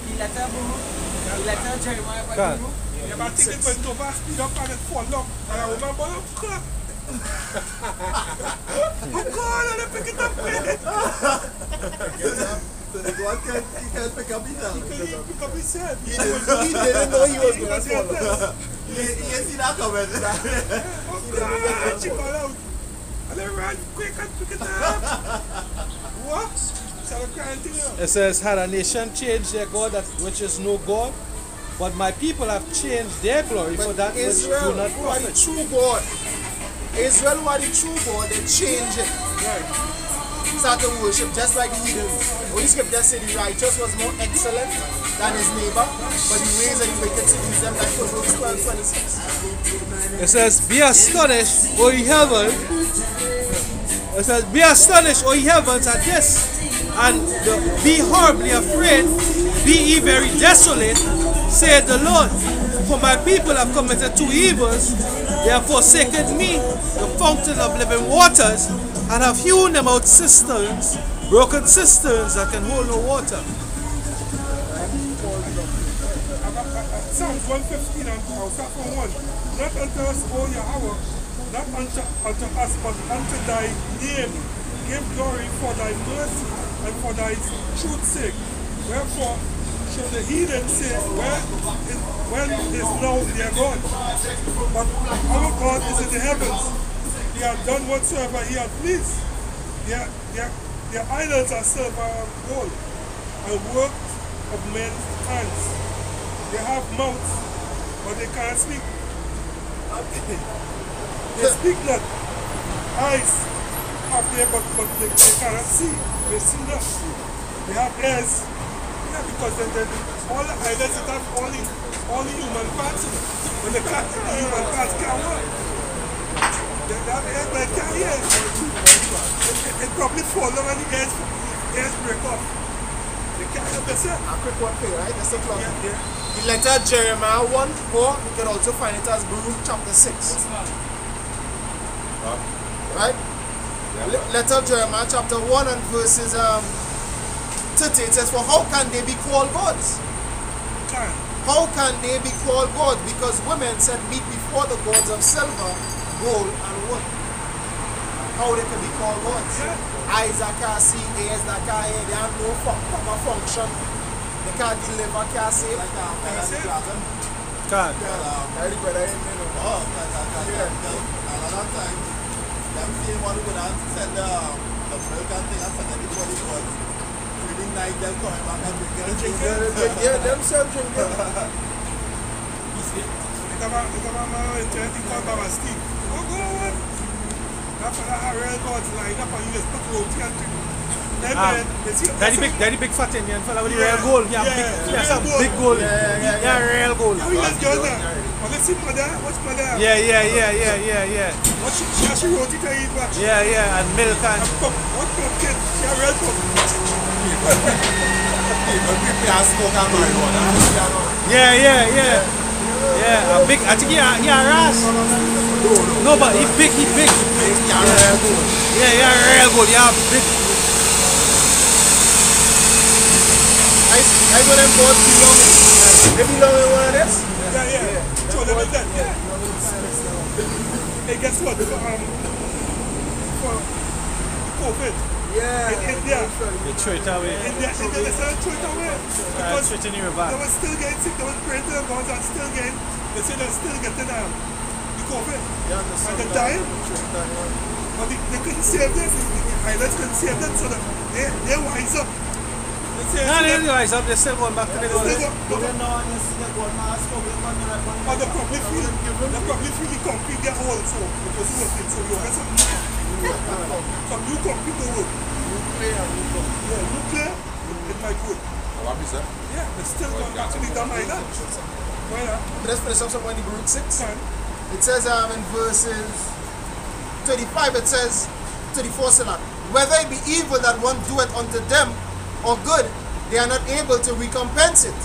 He let her Jeremiah by Guru. Yeah, but I think it went over, speed up and it fall up. And I remember, oh God, and I pick it up with it. So the God can pick up his hand. He can pick up his head. He didn't know he was going to fall. He ain't see that coming. Oh God, she got out. And then ran quick and pick it up. What? So I'm crying to you. It says, had a nation changed their God, that which is no God, but my people have changed their glory for that which Israel, do not who are the profit. true God. Israel, who are the true God, they change it. Start to worship just like the heathens. Holy Scripture said the righteous was more excellent than his neighbor, but the ways of the wicked seduce them, like Proverbs 12:26. It says, be astonished, O ye heaven. It says, be astonished, O ye heavens, at this, and be horribly afraid, be ye very desolate, saith the Lord. For my people have committed two evils. They have forsaken me, the fountain of living waters, and have hewn them out cisterns, broken cisterns that can hold no water. Psalms 115 and start from 1. Not unto us, O Yahweh, not unto us, but unto thy name. Give glory for thy mercy and for thy truth's sake. Wherefore shall the heathen say, when is now their God? But our God is in the heavens. He hath done whatsoever he hath pleased. Their idols are silver and gold, and work of men's hands. They have mouths, but they can't speak. They speak not. Eyes have they, but they cannot see. They see not. They have ears. Yeah, because all the idols that have all the human parts in it. When the human parts can't work. They have ears, but they can't hear. It probably fall down and the ears break off. They can't understand. A quick one for you, right? That's the clock. Yeah. The letter Jeremiah 1, or you can also find it as Baruch chapter 6. Right? Letter Jeremiah chapter 1 and verses 30, it says, for how can they be called gods? How can they be called gods? Because women set meat before the gods of silver, gold, and wood. How they can be called gods? Eyes that can't see, ears that can't hear, they have no proper function. They can't deliver, can't save. Can't. Another time, them same one who would have send the milk and thing and send everybody was reading night, them coming back and drinking. Yeah, them self drinking. Oh God! That's what I real God's line up and you just put roti and drink. Daddy big fat Indian fella with the real gold. Yeah, some big gold. Yeah, real gold. How you just go there? Oh, let's see mother. What's mother? Yeah. What she roti to eat, what? Yeah, and milk and... What pumpkin? She a real pumpkin. Yeah, a big, I think he a ras. No, but he big. Yeah, real good, yeah, big. I know them both belong. They belong in one of this? Yeah. So they did that, yeah. Hey, guess what? For COVID. Yeah. In India. They throw it away. India, they started throwing it away. Because Straight in your back. they were still getting sick, they were praying to their gods and still getting, they say they're still getting the COVID. Yeah, and they're dying. But they couldn't save them. islands can save them so that they wise up. They Nah, they didn't rise up, they're still going back to the gold. But they probably feel the concrete there also because you working so you get some new concrete to work. Nuclear, it might work. What is that? Yeah, it's still going back to the damn island. Why not? But let's finish up some in Baruch 6. It says in verses 35, it says, 34 Salah, whether it be evil that one doeth unto them or good, they are not able to recompense it.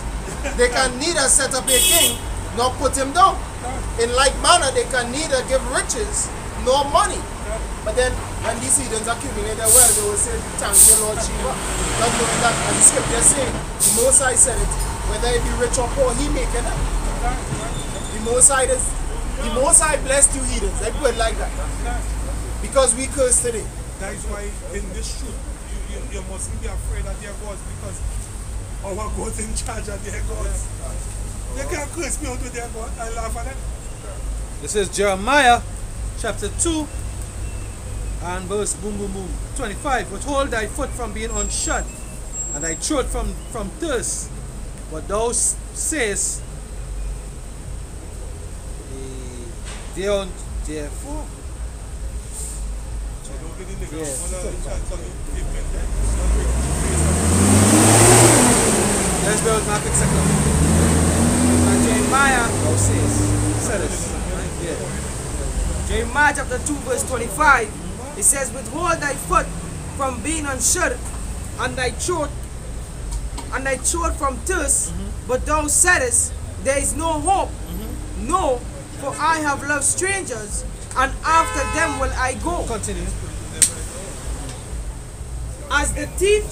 They can neither set up a king nor put him down. In like manner, they can neither give riches nor money. But then, when these heathens accumulate their wealth, they will say, thank you, Lord Shiva. Not knowing that, as the scripture is saying, the Most High said it, whether it be rich or poor, he making it. The Most High blessed you heathens. They put it like that. Because we curse today. That is why in this truth, you mustn't be afraid of their gods because our God's in charge of their gods. They can't curse me out with their God. I laugh at them. This is Jeremiah chapter 2 and verse 25. Withhold thy foot from being unshod and thy throat from thirst. But thou sayest, therefore. Let's build Market second. Jeremiah, Thou sayest. Yeah. Jeremiah chapter 2 verse 25, it says, withhold thy foot from being unshod and thy throat from thirst, but thou saidest, there is no hope. No, for I have loved strangers, and after them will I go. Continue. As the thief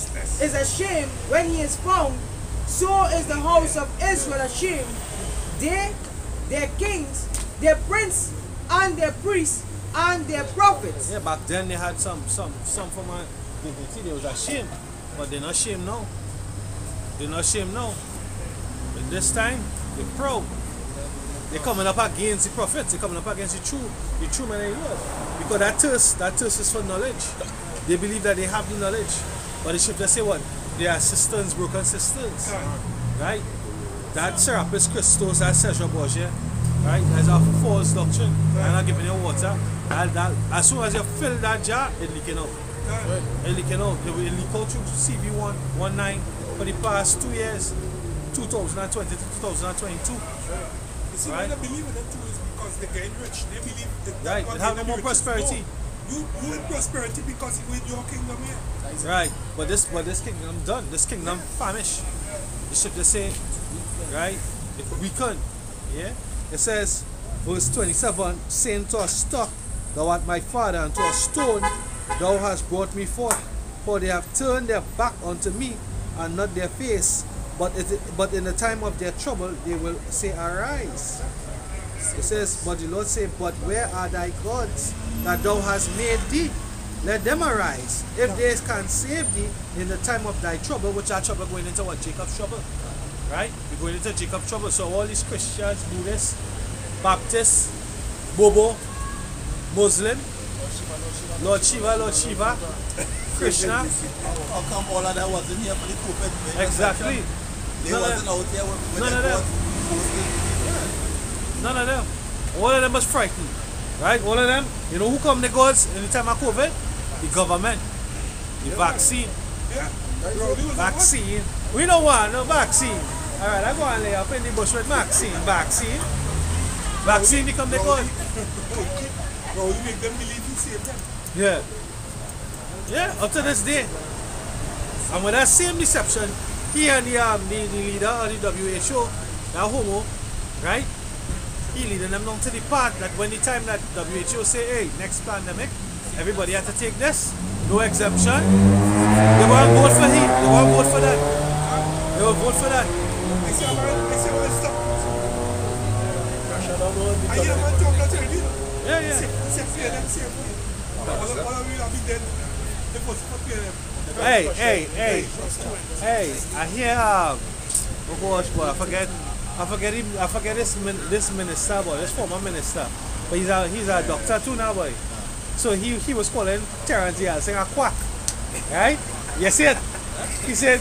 is ashamed when he is found, so is the house of Israel ashamed. They, their kings, their prince, and their priests, and their prophets. Yeah, back then they had some from a dignity. They was ashamed, but they're not ashamed now. They're not ashamed now. But this time, they're proud. They're coming up against the prophets. They're coming up against the true man of the Lord. Because that thirst is for knowledge. They believe that they have the knowledge. But the scripture say what? They are cisterns, broken cisterns. Right? That Serapis Christos, that Sergio Borgia, right? That's a false doctrine. They're not giving you water. As soon as you fill that jar, it's leaking out. It's leaking out. It will leak out through CV19 for the past 2 years, 2020 to 2022. You see, Right. why they believe in it too is because they're getting rich. They believe that Right, God they have gave no more them riches. prosperity. No, you in prosperity because you in your kingdom here. Right, but this kingdom done. This kingdom famished. The scripture say, right? If we can, yeah. It says, verse 27, saying to a stock, thou art my father, and to a stone, thou hast brought me forth. For they have turned their back unto me, and not their face. But in the time of their trouble, they will say, arise. It says, but the Lord said, but where are thy gods that thou hast made thee? Let them arise, if they can save thee in the time of thy trouble, which are trouble going into what? Jacob's trouble. Right? We're going into Jacob's trouble. So all these Christians, Buddhists, Baptists, Bobo, Muslim, Lord Shiva, Krishna. How come all of that wasn't here for the COVID? Exactly. They wasn't out there when None they of them. posted. None of them. All of them was frightened. Right? All of them. You know who come the gods in the time of COVID? The government. The vaccine. Yeah. Vaccine. We don't want no vaccine. Alright, I go and lay up in the bush with vaccine. Vaccine become the god. Bro, you make them believe you save them. Yeah. Yeah, up to this day. And with that same deception, he and the leader of the WHO, that homo, right? He leading them down to the path that when the time that WHO say, hey, next pandemic, everybody has to take this, no exemption, they won't vote for him, they won't vote for that. They will vote for that. I say, man, stop. I hear man talk that already. Yeah, yeah. Say, fear them, save me. All of you have been dead. They must not fear them. Hey, I hear, oh gosh, boy, I forget this minister, boy, this former minister, but he's a doctor too now, boy. So he was calling Terrence Yalson a quack. Right? You see it? He said,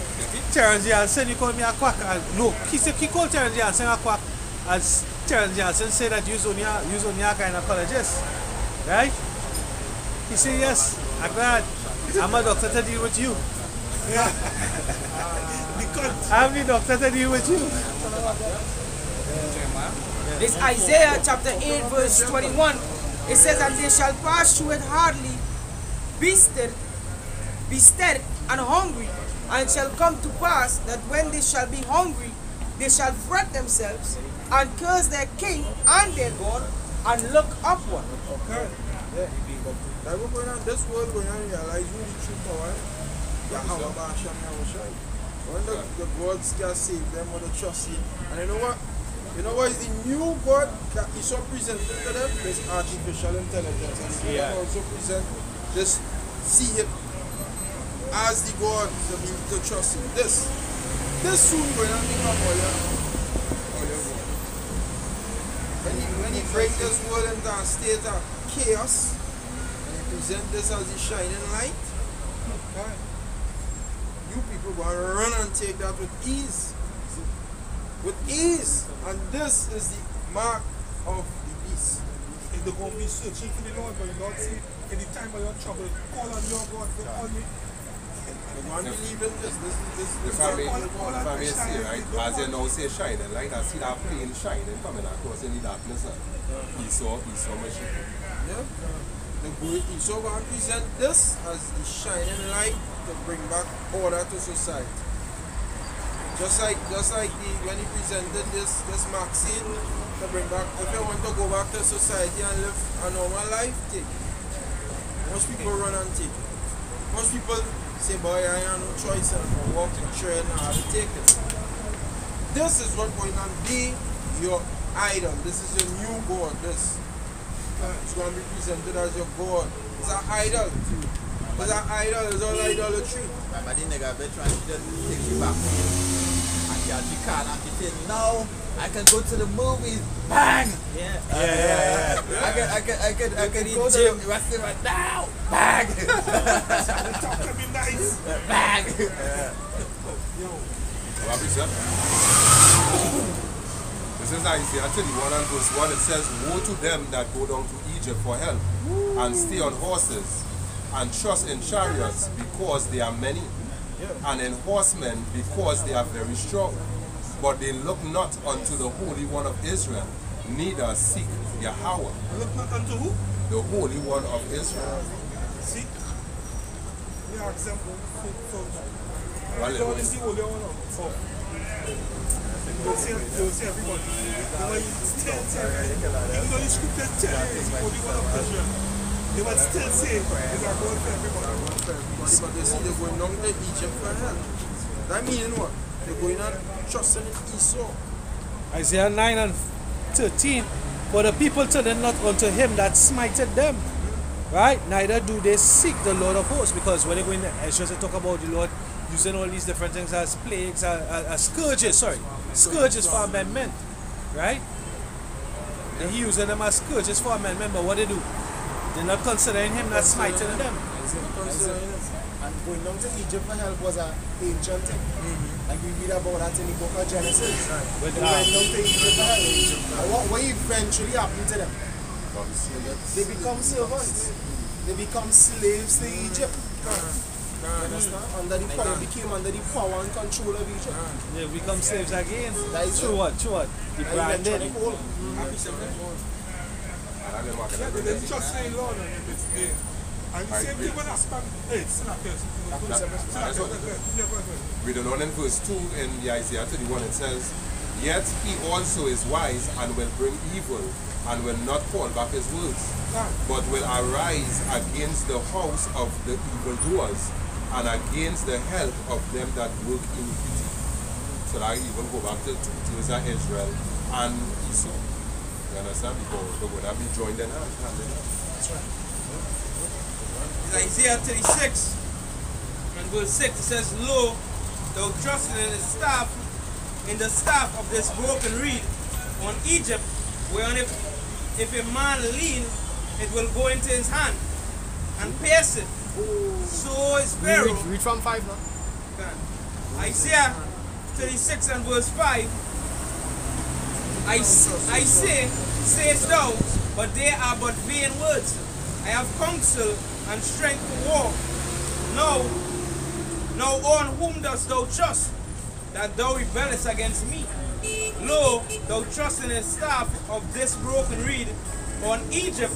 Terrence Yalson, you call me a quack. And look, he called Terrence Yalson a quack as Terrence Yalson said that you're only a kind of apologist. Right? He said, yes, I'm glad. I'm a doctor to deal with you. I'm the doctor to deal with you. This Isaiah chapter 8 verse 21. It says, and they shall pass through it hardly, be steady and hungry. And it shall come to pass that when they shall be hungry, they shall fret themselves and curse their king and their God and look upward. Okay. Yeah. Like we're going on this world, going on, realize who the true power is. When the gods can save them or the trust in. And you know what? You know what is the new God that is so presented to them? This artificial intelligence. And they also present this see it as the God to trust in. This soon going to become all your God. When he break this world into a state of chaos, and he present this as the shining light, okay, you people going to run and take that with ease. With ease. And this is the mark of the beast. If they're going to be searching for the Lord, but the Lord say, in the time of your trouble, call on your God for all me. The one believing this The family say, right, as you now say shining light, I see that plane shining coming across in the darkness. He saw much. Yeah. Esau going to present this as the shining light to bring back order to society. Just like when he presented this Maxine to bring back, if you want to go back to society and live a normal life, take it. Most people run and take it. Most people say, boy, I have no choice and walk the train and have to take it. This is what going to be your idol. This is your new God. This. It's going to be presented as your God. It's an idol. It's an idol. It's all idolatry. But the nigga bet trying to just take you back. And she can't. And she said, no, I can go to the movies. Bang! Yeah. I can go to the restaurant right now. Bang! The talk can be nice. Bang! What we said? This is Isaiah 31 and verse 1. It says, woe to them that go down to Egypt for help, and stay on horses, and trust in chariots, because they are many, and in horsemen, because they are very strong. But they look not unto the Holy One of Israel, neither seek Yahweh. Look not unto who? The Holy One of Israel. See? We are example for Well, the Holy One You'll see everybody. They will still say, even though the scriptures tell you it's the Holy One of Israel, they will still say it's our God for everybody. But they see they're going down to Egypt for help. That means what? They're going on trusting in Esau. Isaiah 9 and 13. For the people turned not unto him that smited them. Right? Neither do they seek the Lord of hosts. Because when they go in Ezra, they talk about the Lord using all these different things as plagues, as scourges, scourges for amendment. Right? And he using them as scourges for amendment. But what they do? They're not considering him not smiting them. And going down to Egypt for help was an ancient thing. Like we read about that in the book of Genesis. When they went down to Egypt for help. And what eventually happened to them? They become servants. They become slaves to Egypt. You understand? Under the power, became under the power and control of Egypt. They become slaves again. That is Through what? The branding. They didn't trust in Lord and it's there. And the same thing when I spam. Hey, it's not this. We don't know in verse 2 in the Isaiah 31 it says, yet he also is wise and will bring evil and will not call back his words, but will arise against the house of the evildoers and against the help of them that work iniquity. So that even go back to Israel and Esau. You understand? Because they're going to be joined in hand. That's right. In Isaiah 36 and verse 6 it says, lo, thou trusted in the staff of this broken reed on Egypt, whereon if a man lean, it will go into his hand, and pierce it. So is Pharaoh. Read from 5 now. Isaiah 36 and verse 5. I say, sayest thou, but they are but vain words. I have counsel and strength to war. Now on whom dost thou trust, that thou rebellest against me? Lo, thou trust in a staff of this broken reed, on Egypt,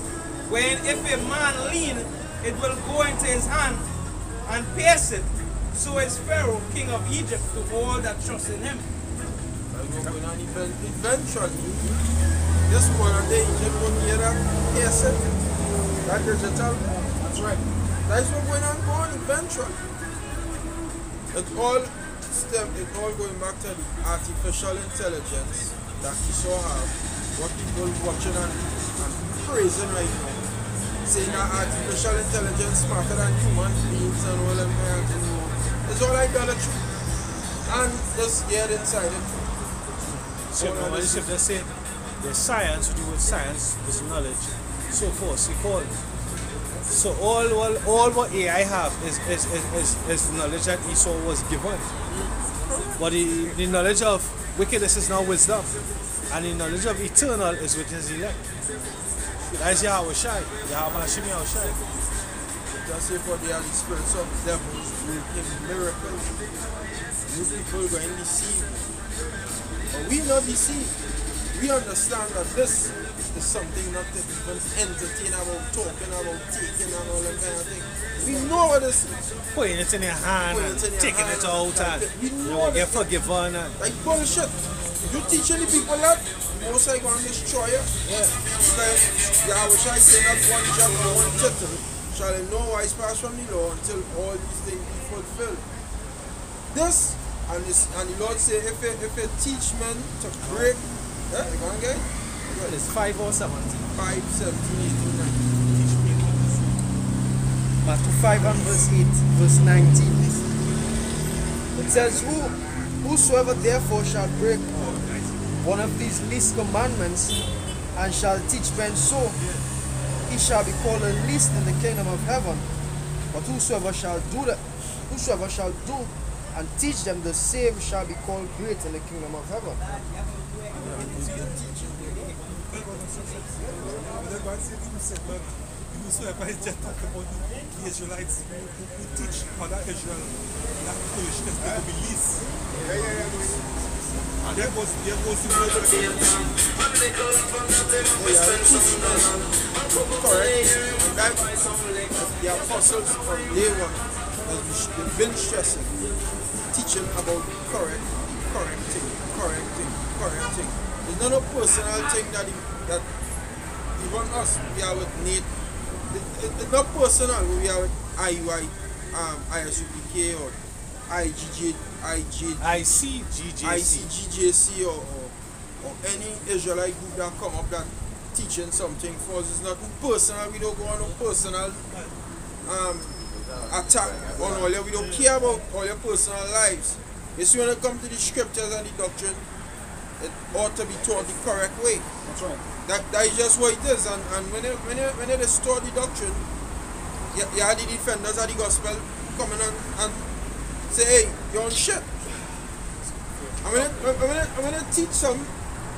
wherein if a man lean, it will go into his hand and pierce it. So is Pharaoh, king of Egypt, to all that trust in him. Eventually, this one of the Egypt will hear that pierce it. That digital. That's right. That's what's going on eventually. It's all going back to the artificial intelligence that we saw have. What people watching and praising right now. Saying that artificial intelligence smarter than human beings and all them kind of things. It's all idolatry. And just get inside it. So when you say the science, to do with science is knowledge, so forth, so called. So all what AI have is knowledge that Esau was given. But the knowledge of wickedness is now wisdom. And the knowledge of eternal is with his elect. That's Yahweh Shai. Yahweh Hashem Yahweh Shai. Just say for they are the spirits of devils working miracles. You people going deceived. But we not deceived. We understand that this is something not to even entertain about, talking about, taking and all that kind of thing. We know what this is. Putting it in your hand and taking it out and you're forgiven. Like bullshit. You teaching the people that, most like going to destroy you. Yeah. Like, Yahweh Shai say not one jot or one tittle shall in no wise pass from the law until all these things be fulfilled. This, and the Lord say, if you teach men to break, yeah, you going again? It's 5 or 17. 5, 17, 18, 19. Teach people. Matthew 5 and verse 8, verse 19. It says, whosoever therefore shall break one of these least commandments and shall teach men so, he shall be called the least in the kingdom of heaven. But whosoever shall do and teach them the same shall be called great in the kingdom of heaven. Whosoever is just talking about the Israelites who teach other Israel that foolishness they will be least. And there goes the word again. Correct. And that the apostles from day one have been stressing, teaching about correcting. It's not a personal thing that even us, we are with Nate. It's not personal, we are with IUI, ISUPK or ICGJC or any Israelite group that come up that teaching something for us. It's not personal, we don't go on no personal attack on all your, we don't care about all your personal lives. You see, when it comes to the scriptures and the doctrine, it ought to be taught the correct way. That's right. That is just what it is. And when they distort the doctrine, you have the defenders of the gospel coming and say, hey, you're on shit. I'm gonna teach some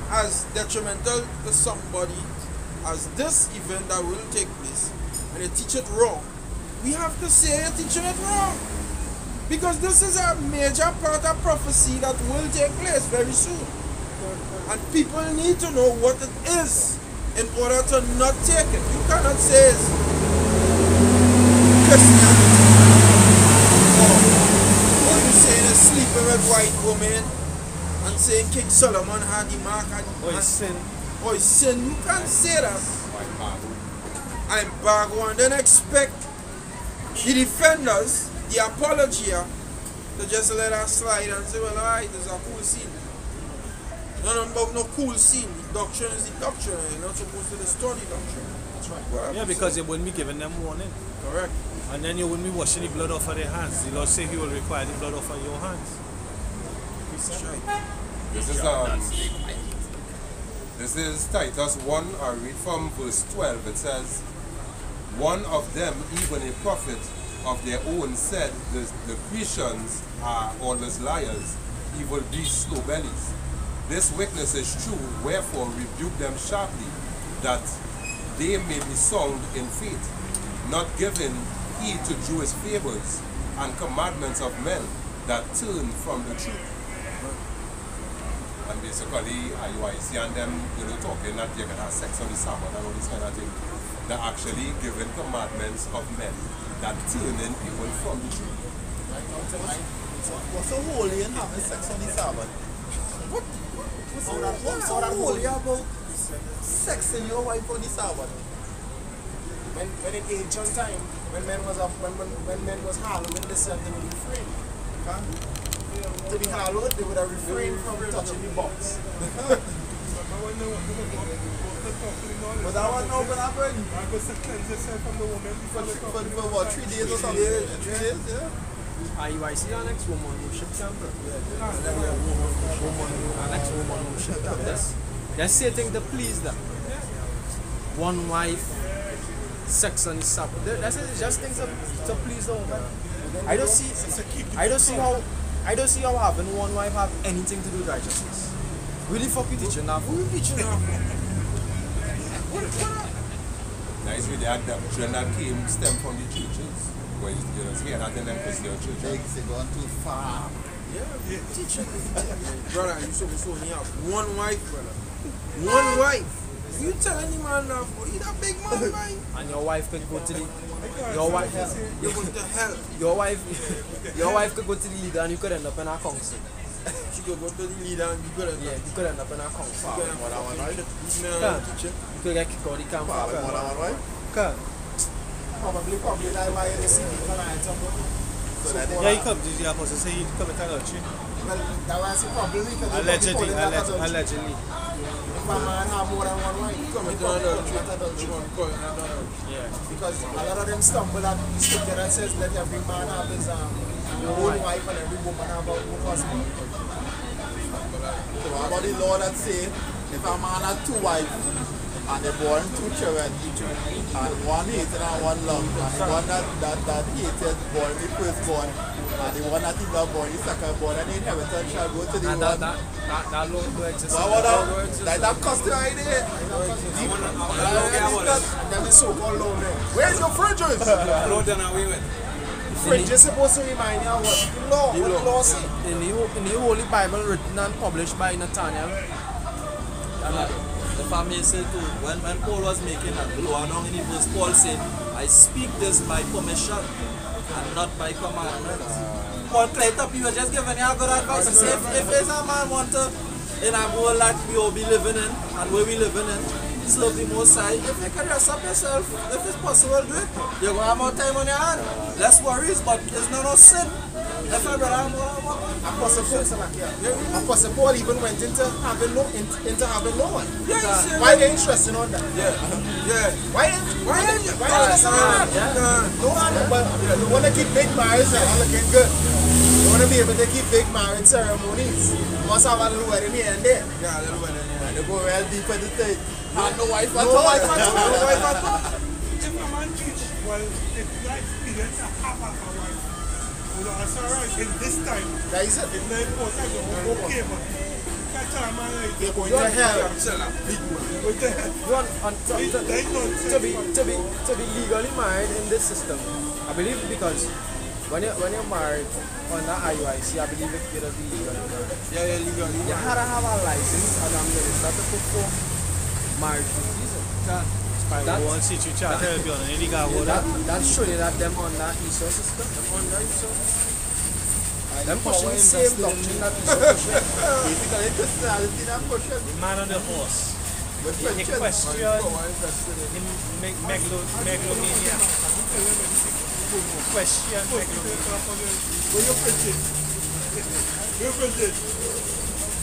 as detrimental to somebody as this event that will take place, and they teach it wrong. We have to say you're teaching it wrong. Because this is a major part of prophecy that will take place very soon. And people need to know what it is in order to not take it. You cannot say it's Christianity. Or you saying it's sleeping with white women and saying King Solomon had the mark and sin. Or sin. You can't say that. And embargo and then expect the defenders, the apologia, to just let us slide and say, well, alright, there's a cool scene. No cool scene. The doctrine is the doctrine. You're not supposed to distort the doctrine. That's right. Well, yeah, because they wouldn't be giving them warning. Correct. And then you wouldn't be washing the blood off of their hands. The Lord say He will require the blood off of your hands. That's right. This is Titus 1. I read from verse 12. It says, One of them, even a prophet of their own, said the Christians are always liars, evil beasts, slow bellies. This witness is true, wherefore rebuke them sharply, that they may be sound in faith, not giving heed to Jewish fables and commandments of men that turn from the truth. And basically, IUIC and them, talking that you can have sex on the Sabbath and all this kind of thing. They're actually giving commandments of men that turning people from the truth. What's so holy in having sex on the Sabbath? What's so holy about sexing your wife on the Sabbath? When in ancient time, when men was hallowed, they said they would refrain. To be hallowed, they would have refrained from touching the box. But that one now gonna happen. I go to cleanse yourself from the woman before they come. For what, 3 days or something? 3 days, yeah. IUIC our next woman worship camp. Our next woman worship camp. That's setting to please them. One wife, sex on the Sabbath. That's it, just things to please the woman. I don't see how having one wife have anything to do with righteousness. Really fuck you teaching that. Who you teaching that? Nice with that doctrine that stem from the churches. Where you hear that in them Christian churches. They're going too far. Yeah. Teaching. Brother, you supposed to only have one wife, brother. One wife. You tell any man now, you that big man, man. And your wife could go to the your wife You go to hell. your wife could go to the leader and you could end up in a council. She could go to the leader and you could have Yeah, you could end up in a council. You could get kicked out of the camp. Probably like why you see me tonight. Yeah, he come. The apostle say he come to church. Well, that was probably because Allegedly. if a man have more than one wife, come into adultery. Yeah. because a lot of them stumble at the scripture that says let every man have his own wife and every woman have her own husband. So what about the law that say if a man had 2 wives and they born 2 children each, and one hated and one loved, and the one that hated born the firstborn, and the one that he loved born the secondborn, and the inheritance shall go to the And one. that law do exist. That cost you idea. Them is so-called law men. Where's your fridges? Low down away with. Fridge is supposed to remind you of what the law, what the law say. In the Holy Bible written and published by Nathaniel. The family said too, when Paul was making that law down in the verse, Paul said, I speak this by permission and not by commandment. Paul played up, he was just giving you a good advice. He said, if there's a man want to, in a world that we all be living in, and where we living in, serve the Most High, if you can dress up yourself, if it's possible, do it. You're going to have more time on your hand. Less worries, but it's not no sin. If my brother Apostle Paul even went into having no one. Yeah, Why they interested on that? Yeah. Why interested on that? No one, but you want to keep big marriage and all looking good. You want to be able to keep big marriage ceremonies. You must have a little wedding here and there. Yeah, a little bit in They go real deep in the thing. And no wife at No all. wife at all. No wife at all. If a man teach, well, it's not experience to have a wife. That's alright in this time. That is it. It's not important, okay, but you can't tell a man like You're going to hell. go to hell. To be legally married in this system, I believe because when you're married under IUIC, I believe it will be legally married. Yeah, legally. You had to have a license and a minister to perform marriage duties. That one city charter will be on an illegal order. That show you that them under ESO system, them pushing the same doctrine that ESO pushing. Basically, Christianity that pushing. The man on the horse. With He Christians. question the megalomania. Question megalomania. Where you printed? You printed.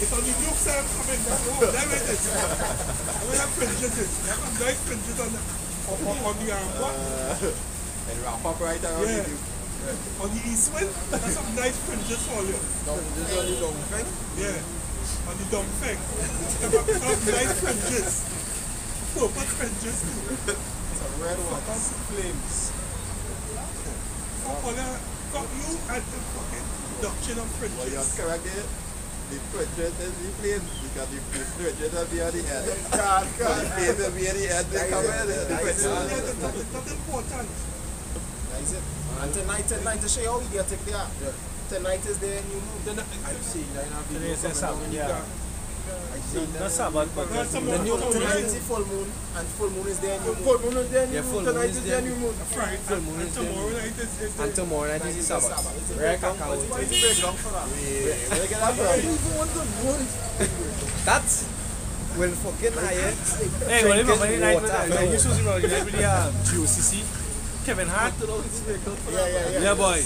It's on the new side coming down. There it is. Where you printed it? Nice printed on the what? And wrap up right around Yeah. you. On the east wind, that's some nice printed for you. This on the long thing. Yeah. On the dumb thing. Some nice fringes. Purple fringes too. Some red ones. Flames. Fuck you and the fucking doctrine of Well, you're fringes. correct there. The fringes is the flames because the fringes will be on the head. The flames will be on the head. They come in. The fringes. That's important. That is it. And tonight to show you how idiotic they are. Tonight is their new moon. I've seen that in a Today video is the coming Sabbath, down in the yeah. car. Not Sabbath, but That's a The new more tonight is the full moon, and full moon is their new moon. Full moon is their new Yeah, moon. full moon Tonight is is their their new moon. Friday. Full moon And is tomorrow night is And tomorrow night is the Sabbath. Right, Kakao? Where you break down for that? Where they get that from? That will fucking hire. hey, what Drinking about the night water. when you supposed to know, you know, with the GOCC, Kevin Hart? Yeah, boy.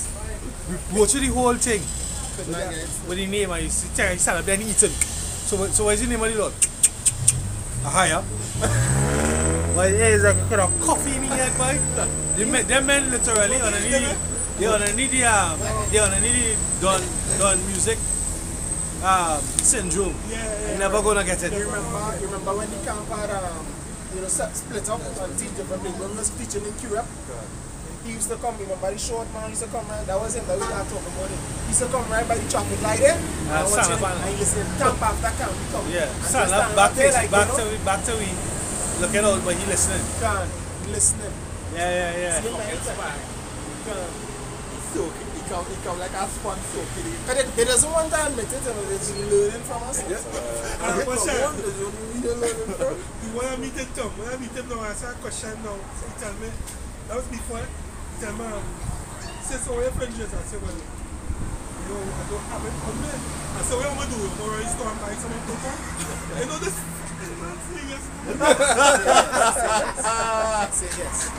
We go through the whole thing with the name and you stand up there and eating. So what is the name of the Lord? Ahaya. Well, it's like a kind of coffee in the head, boy. Them men literally underneath the music syndrome. You're never gonna get it. You remember when the camp had split up and teach different people? When was teaching in Europe, he used to come. Remember the short man used to come right. That was him. That we start talking about it. He used to come right by the traffic light there. And stand up and- he listen camp after camp. He come. Yeah, And stand just up, back there face, like, back to we, looking out, but he listening. He listening. Yeah. See him, man, He come like a sponge soaking. But they doesn't want to admit it, and they're learning from us. You want to meet him, Tom? When I meet him now, I ask a question now. So he tell me, that was before. He tell me, say, so where your friends is? I say, well, I don't have it on me. I say, what am I going to do? I'm going to store and buy some paper. You know, this fucking man serious. Say yes.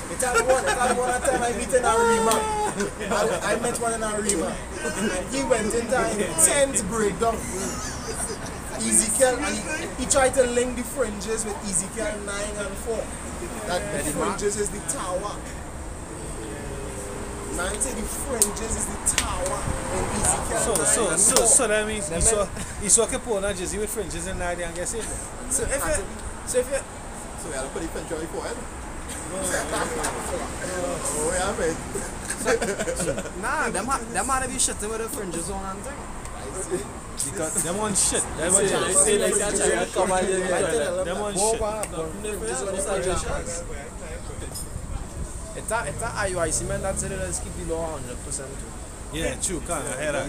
It's all one time I met in Arima. I met one in Arima. And he went into an intense breakdown. Ezekiel, and he tried to link the fringes with Ezekiel 9 and 4. That the fringes is the tower. Man say the fringes is the tower in Ezekiel 9 and 4. So that means he saw Capone and Jizzy with fringes and now they don't get saved. So if you So we have to put the fringe on the forehead. Oh, yeah, man. nah, them might be shitting with the fringes on and thing. Because them on shit. Them on shit. Them on shit. It's a IUIC man that said let's keep the law 100%. Yeah, true, I hear that.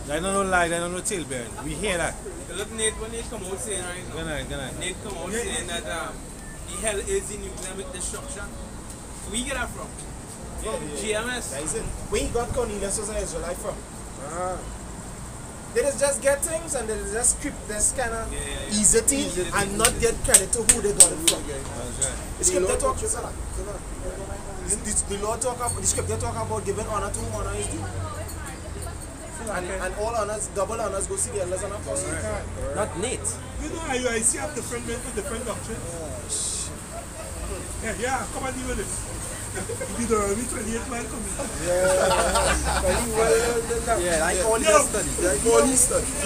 I don't know lie, I don't know tailbearing. We hear that. Look, Nate, when Nate come out saying right now, Good night. Nate come out saying that the hell is in economic destruction. So we get that from? GMS. That is it. Where he got Cornelius was an Israelite from. They just get things and they just script this kind of easy thing and not get credit to who they got it from. The scripture talk the law talk about, the scripture talk about giving honor to whom honor is due. And all honors, double honors go see the elders and apostles. Not Nate. You know, IUIC have different men with different doctrines. Yeah, come and deal with it. You did already 28 man coming. Yeah, like all his studies. Like all his studies.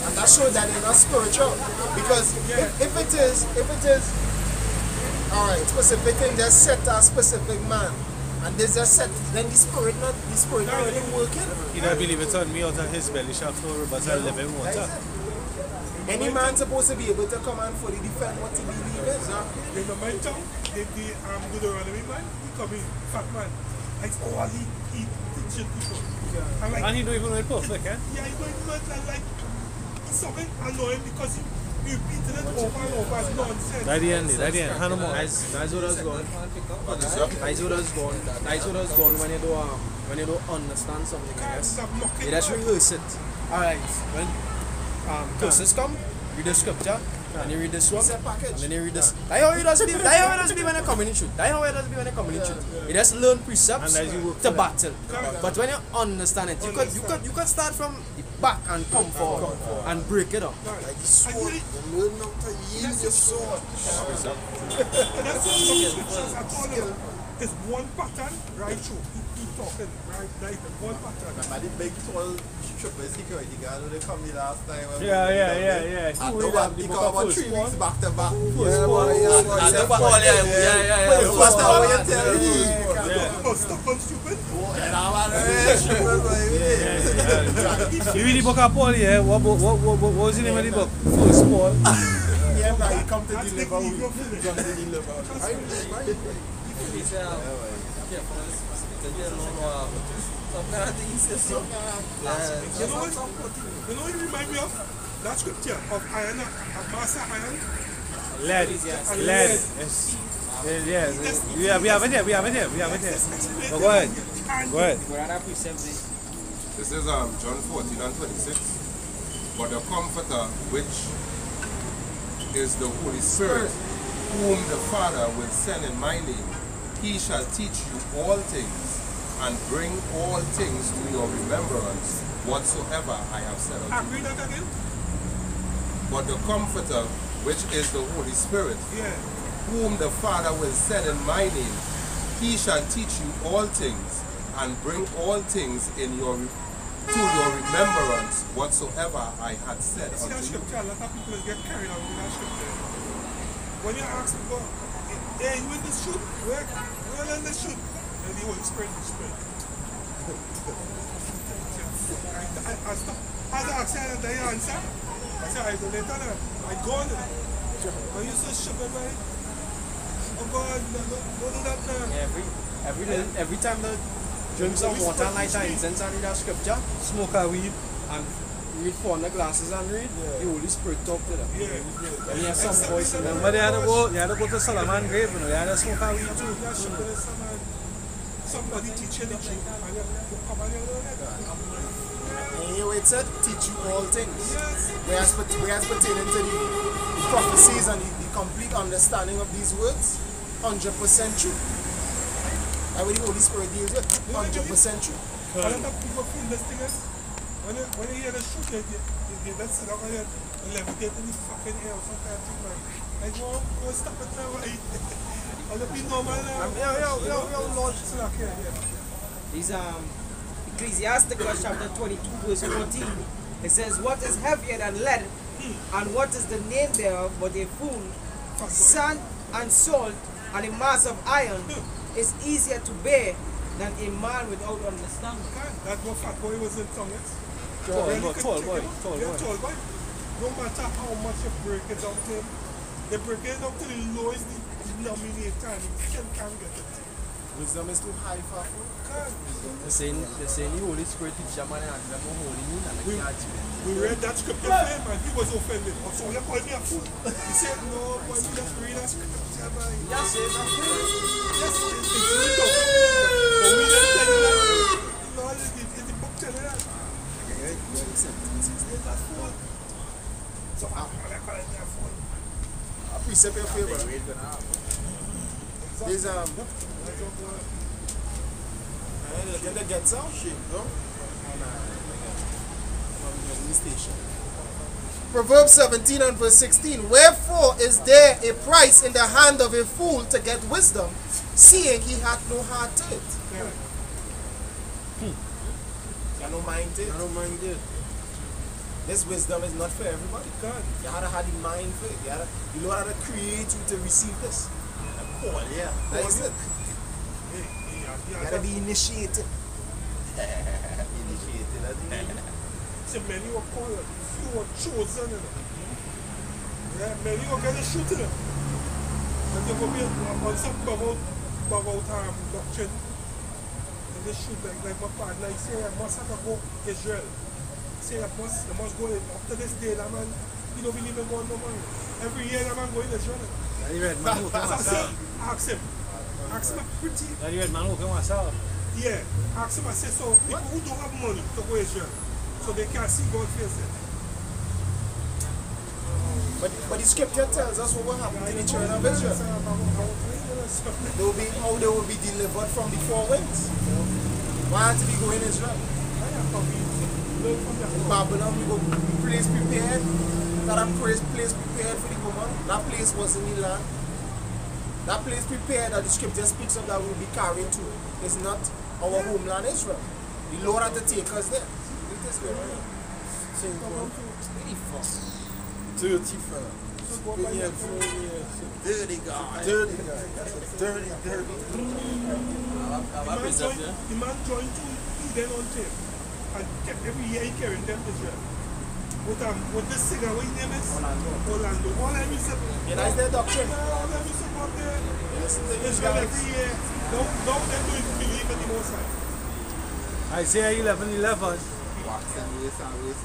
And that shows that they're not spiritual. Because if it is alright, specific thing just set to a specific man. And this just set, then the spirit not really working. He don't believe it on me out of his belly shall flow rivers of living water. Any man supposed to be able to come and fully defend what he believes in. Remember in town, the Deuteronomy man, he come in, fat man. Like, all he teaching people. And like, And he don't even know it perfect, eh? yeah, he don't even know it, and like, it's something annoying because he repeated it over and over as nonsense. That the end, hand him on. That's what has gone. That's what has gone when you don't understand something, I guess. Stop mocking You just man. rehearse it. Alright, when curses come, read the scripture, and you read this one, and then you read this. That's how it does be when you come in truth. That's how it does be when you come in truth. You just learn precepts And as you work to battle. But when you understand it, you could start from the back and come forward and break it up. Like the sword, you learn how to use your sword. And that's what the scriptures are all about. It's one pattern right through. Keep talking, right, one pattern. Remember the big tall triple security guard who they come in last time? Yeah. And the one he come about 3 weeks back to back. Yeah, boy. First time when you tell me. Stop on stupid. And I'm You read the book of Paul, yeah? What was the name of the book? First Paul. yeah, but he come to deliver. He come to deliver. It's careful. Some kind of things. You know what it remind me of? That scripture of iron, of master iron. Lead. Yes. Yeah, we have it here. No, go ahead. This is John 14 and 26. But the Comforter, which is the Holy Spirit, whom the Father will send in my name, he shall teach you all things, and bring all things to your remembrance, whatsoever I have said unto you. Read that again. But the Comforter, which is the Holy Spirit, whom the Father will send in my name, he shall teach you all things, and bring all things to your remembrance, whatsoever I had said See that unto you. scripture, a lot of people get carried away with that scripture. When you ask people, hey, you in the shoot? Where in the shoot? And the Holy Spirit will spread. As I asked you, the answer, I said, I later, I gone. When you say shoot, everybody, oh God, don't do that now. Every time the drink some water and light and incense and read that scripture, Smoke a weed. and read for the glasses and read, the Holy Spirit talk to them. And you have some voice in them. But they had to go to Solomon grave, you know, they had to smoke a weed too. Somebody teaching the truth, and you come and you learn it. And here it said, teach you all things. Whereas pertaining to the prophecies and the complete understanding of these words, 100% true. That's what the Holy Spirit deals with, 100% true. A lot of people feel this thing is, when you hear the truth, they let's sit down and levitate in the fucking air or some kind of thing, like, go stop it now, right? I'll be normal now. Yo, Lord, still not here. These Ecclesiasticus chapter 22 verse 14. It says, what is heavier than lead, and what is the name thereof but a fool? Sand and salt and a mass of iron is easier to bear than a man without understanding. That what fat boy was in tongue, yes? Tall boy. No matter how much you break it down to him, they break it down to the lowest denominator and he still can't get it. Wisdom is too high for food. They're saying the Holy Spirit teach them and them holy moon and they can't do it. We read that scripture for him and he was offended. So you called me a fool. He said, no, boy, you just read that scripture, man. Yes, it's Yes, it's real though. But we didn't tell you that. No, it's the book telling that. It's a fool. So how can I call it a fool? A precept in favor. There's they get some shit, no? Proverbs 17 and verse 16. Wherefore is there a price in the hand of a fool to get wisdom, seeing he hath no heart to it? I don't mind it. This wisdom is not for everybody. You had to have the mind for it. You know how to create you to receive this. That is it. You gotta be initiated. So many were called, few were chosen. Many were going to shoot them. And they will be on some about doctrine. And they shoot like my partner. He said, I must have to go to Israel. He said, I must go up to this day. That man, he don't believe in God no more. Every year that man go in Israel. Ask him a pretty. Yeah, ask him, I say, so people who don't have money to go Israel, so they can't see God face it. But the scripture tells us what will happen to the children of Israel. They will be delivered from the four winds. Why aren't we going to Israel? In Babylon, we go place prepared. That place prepared for the woman. That place was in the land. That place prepared that the scripture speaks of that we'll be carried to is not our homeland Israel. The Lord had to take us there. It is good, right? Dirty fella. Dirty guy. Dirty guy. Dirty. The man joined to Eden on tape and kept every year he carrying them Israel. With this singer, what his name is? Orlando. All them is That's their doctrine. all them is up there. Israel every year. Now they don't believe in the Most High. Isaiah 11:11.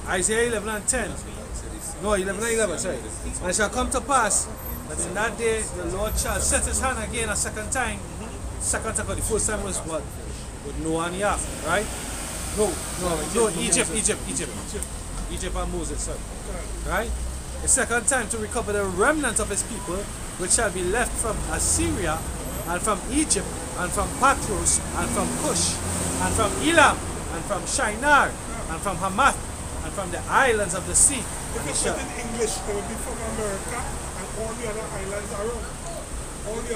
Isaiah 11 and 10. No, 11 and 11, sorry. And it shall come to pass that in that day the Lord shall set his hand again a second time. Second time, because the first time was what? With Noah and Yah, right? No, Egypt and Moses, sorry. Right? A second time to recover the remnant of his people, which shall be left from Assyria, and from Egypt, and from Patros, and from Cush, and from Elam, and from Shinar, and from Hamath, and from the islands of the sea. If it's in English, it would be from America and all the other islands around. All the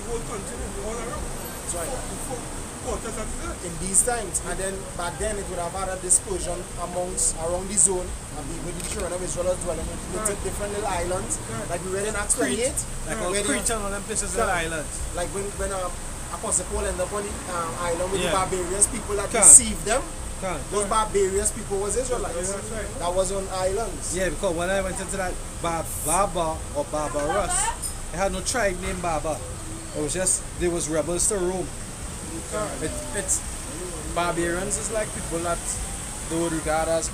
whole continent, all around. That's right. Quarters of the earth. In these times, and then back then it would have had a dispersion around the zone, and with the children of Israel was dwelling with different little islands, like we read in Acts 28. Like all Crete and all them places are islands. Like when Apostle Paul ended up on the island with the barbarians, people that deceived them. Those barbarians people was Israelites. That was on islands. Yeah, because when I went into that Barbar or Barbaros, they had no tribe named Barbar. It was just, they was rebels to Rome. It's barbarians is like people that they would regard as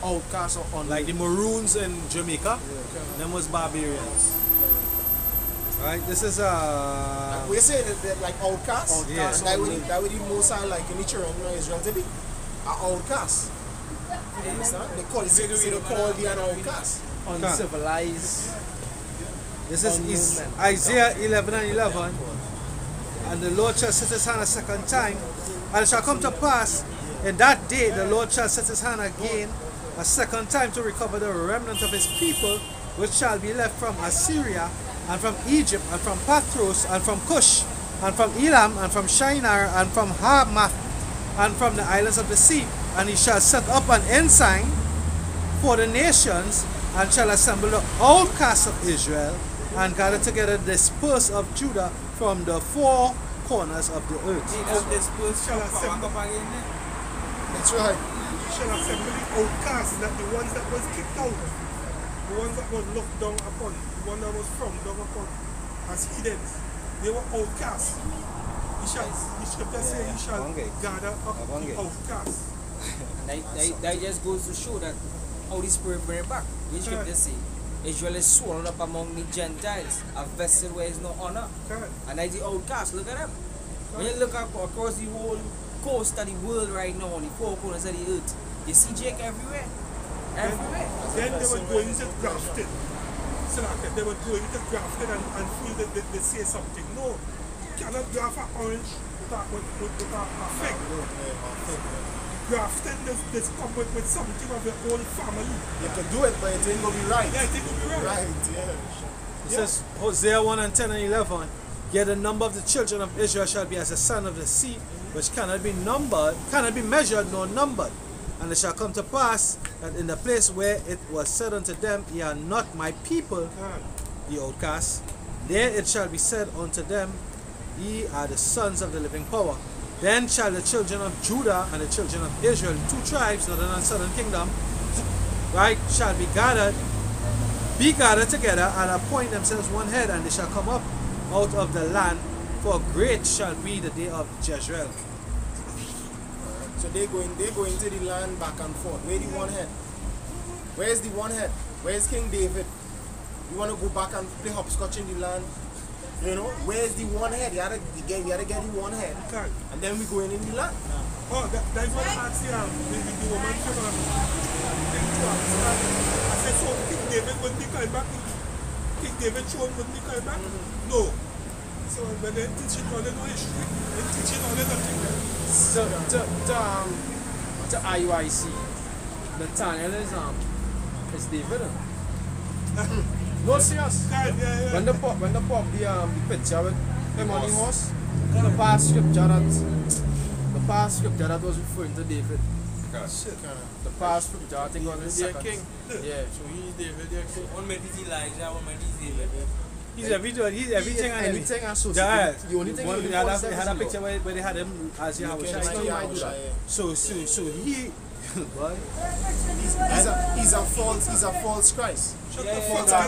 outcasts or Like the Maroons in Jamaica, them was barbarians. Right, this is we say that they're like outcasts. Yeah. That would be more sound like in the children of Israel to be an outcast. You understand? They call the an outcast. Uncivilized. This is Isaiah 11 and 11. And the Lord shall set his hand a second time, and it shall come to pass in that day the Lord shall set his hand again a second time to recover the remnant of his people, which shall be left from Assyria, and from Egypt, and from Patros, and from Cush, and from Elam, and from Shinar, and from Hamath, and from the islands of the sea. And he shall set up an ensign for the nations, and shall assemble the outcasts of Israel, and gather together the dispersed of Judah from the four corners of the earth. Shall assemble. That's right. Shall assemble the outcasts, that the ones that was kicked out, the ones that was looked down upon, the one that was frowned down upon as heathens. They were outcasts. The scripture says he shall gather up the outcasts. That just goes to show that Holy Spirit bring it back. The scripture say Israel is swallowed up among the Gentiles, a vessel where is no honor. And that's the outcast. Look at them. When you look across the whole coast of the world right now, on the four corners of the earth, you see Jake everywhere. Everywhere. Then they were going to grafted. So like they were going to grafted and feel that they say something. No, you cannot graft an orange with a fig. Grafting this come with something of your own family. You can do it, but it ain't gonna be right. Yeah, it ain't gonna be right. Right, yeah. It says Hosea 1 and 10 and 11. Yet the number of the children of Israel shall be as the sand of the sea, which cannot be numbered, cannot be measured nor numbered. And it shall come to pass that in the place where it was said unto them, Ye are not my people, the outcasts, there it shall be said unto them, Ye are the sons of the living power. Then shall the children of Judah and the children of Israel, two tribes, northern and southern kingdom, right, shall be gathered together and appoint themselves one head, and they shall come up out of the land, for great shall be the day of Jezreel. So they're going to the land back and forth. Where the one head? Where's the one head? Where's King David? You want to go back and play hopscotch in the land? You know, where's the one head? You gotta get the one head. And then we going in the land. Oh, that's what I asked the woman from I said, so King David wouldn't be coming back? King David throne wouldn't be coming back? No. So when they're teaching all the history, they're teaching all the nothing there. So to IUIC, the tunnel is David. No serious. Yeah. When the pop the picture with him on the horse, the past scripture that was referring to David. Shit. The past scripture I think was the He's a second. king. Yeah. So he's David, the king. One minute is Elijah, one minute is David. He's everything and Anything associated. Yeah, The only thing one, you they had a is picture where they had him as Yahweh Shai. So he boy, He's a false Christ. Shut Yeah, the yeah, fuck yeah. up.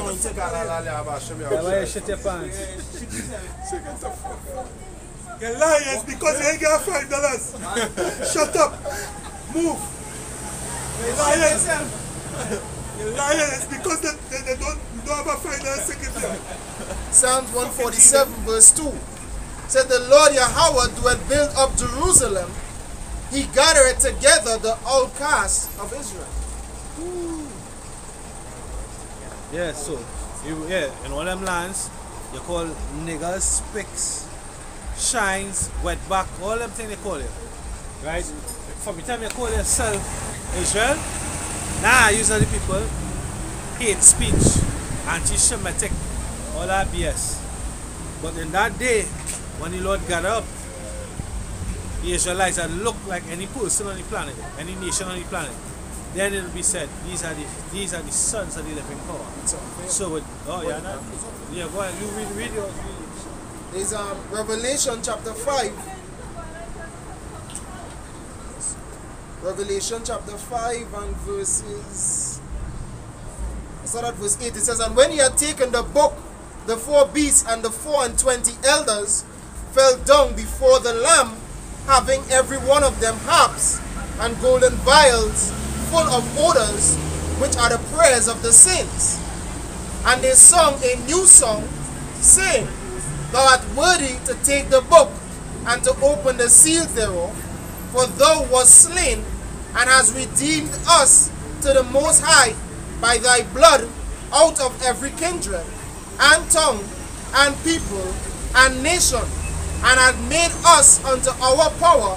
that's why you shut your pants. You're liars because you ain't got $5. Shut up. Move. You're liars. You're liars because they don't have a $5 second. Psalms 147 verse 2 said, the Lord Yahweh doeth build up Jerusalem. He gathereth together the outcasts of Israel. Yeah, so in all them lands you call niggas, spicks, shines, wetback, all them things they call it. Right? From the time you call yourself Israel, usually people hate speech, anti-Semitic, all that BS. But in that day, when the Lord got up, the Israelites that look like any person on the planet, any nation on the planet, then it will be said, these are the sons of the living power. So with go ahead, you read yours. There's Revelation chapter 5. Revelation chapter 5 and verses, I saw that verse 8. It says, and when he had taken the book, the 4 beasts and the 24 elders fell down before the Lamb, having every one of them harps and golden vials full of odors, which are the prayers of the saints. And they sung a new song, saying, thou art worthy to take the book and to open the seals thereof, for thou wast slain and hast redeemed us to the Most High by thy blood out of every kindred and tongue and people and nation, and hath made us unto our power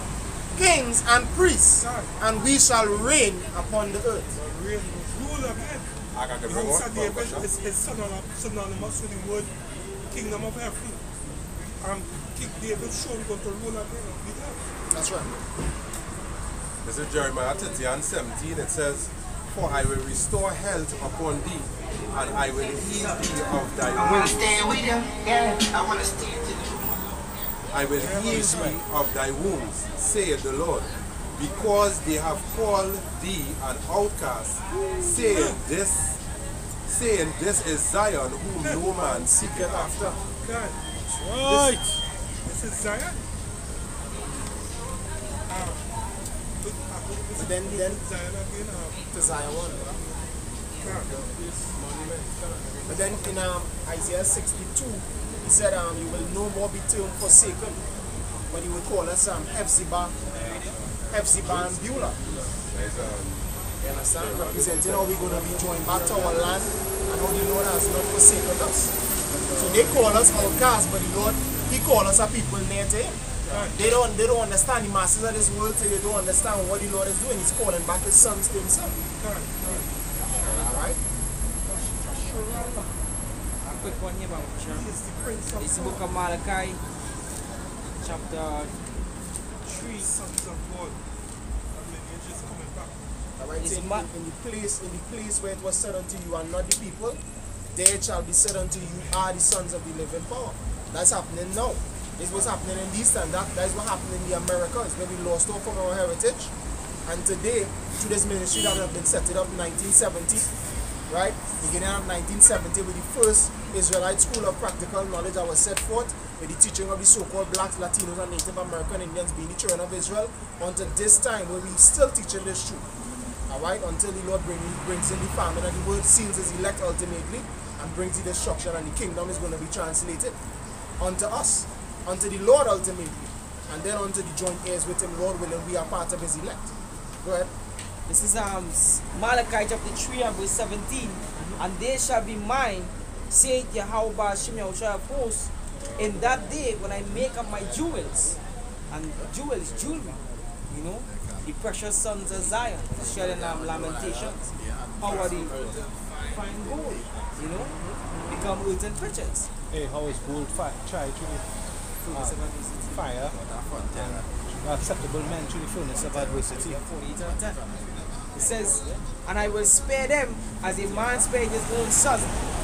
kings and priests, and we shall reign upon the earth. Rule again. I got the The wrong house of David one. is synonymous with the word kingdom of heaven. King David shown going to rule again. That's right. This is Jeremiah 30 and 17. It says, for I will restore health upon thee, and I will heal thee of thy wounds. I will heal thee of thy wounds, saith the Lord, because they have called thee an outcast, saying this is Zion, whom no man seeketh after. God, Right. this is Zion. Then Zion again. to Zion. God. But then in Isaiah 62, he said, you will no more be termed forsaken, but he will call us Hephzibah and Beulah. You understand? Representing how we're going to be joined back to our land and how the Lord has not forsaken us. So they call us outcasts, but the Lord, he called us a people near to him. They don't understand the masses of this world till they don't understand what the Lord is doing. He's calling back his sons to himself. Alright? A quick one here about it's the book of Malachi, chapter 3. Sons of God. And lineage is coming back. Alright, It's so in the place where it was said unto you are not the people, there it shall be said unto you are the sons of the living power. That's happening now. This was happening in these times. That is what happened in the Americas, where we lost all from our heritage. And today, through this ministry that have been set up in 1970, right? Beginning of 1970, with the first Israelite school of practical knowledge that was set forth, with the teaching of the so-called blacks, Latinos, and Native American Indians being the children of Israel, until this time where we still teaching this truth. Alright, until the Lord brings in the famine and the word seals his elect ultimately and brings the destruction, and the kingdom is going to be translated unto us, unto the Lord ultimately, and then unto the joint heirs with him, Lord willing, we are part of his elect. Go ahead. This is Malachi chapter 3 and verse 17. And they shall be mine, saith Yahweh Shem Yahushua of hosts, in that day when I make up my jewels, and jewels, jewelry, you know, the precious sons of Zion, shared in Lamentations. How are the fine gold, you know? become earthen pitchers. Hey, how is gold try to fire and acceptable men to the furnace of adversity? 48 and 10. It says, and I will spare them as a man spared his own son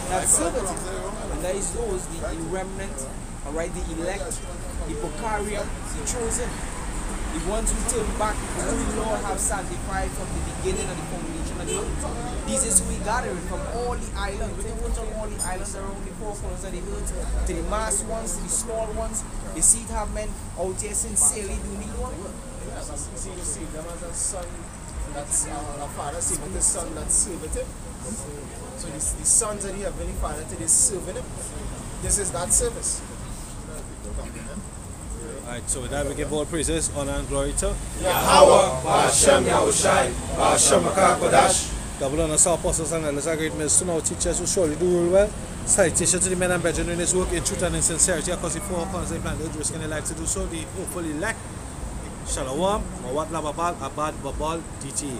that serveth him. And there is those, the remnant, alright, the elect, the Bocarium, the chosen, the ones who turn back, who the Lord have sanctified from the beginning of the foundation of the earth. This is who he gathered from all the islands. When they went from all the islands around the four corners of the earth, to the mass ones, to the small ones, the seed have men out there sincerely doing the Lord work. You see them as a son that's a father saving his son that serveth him. So the sons of the heavenly Father today serving him. This is that service. Alright, so with that we give all praises, honor and glory to Yahweh, Ba'ashem Yahushai, Ba'ashem Kodash. double honor to our apostles and elders, our great ministers, our teachers who surely do rule well. Salutation to the men and brethren in this work in truth and in sincerity, because the four corners they plan to risk and they like to do so. The hopefully elect. Shalom, Mawat Lababal, Abad Babal, DT.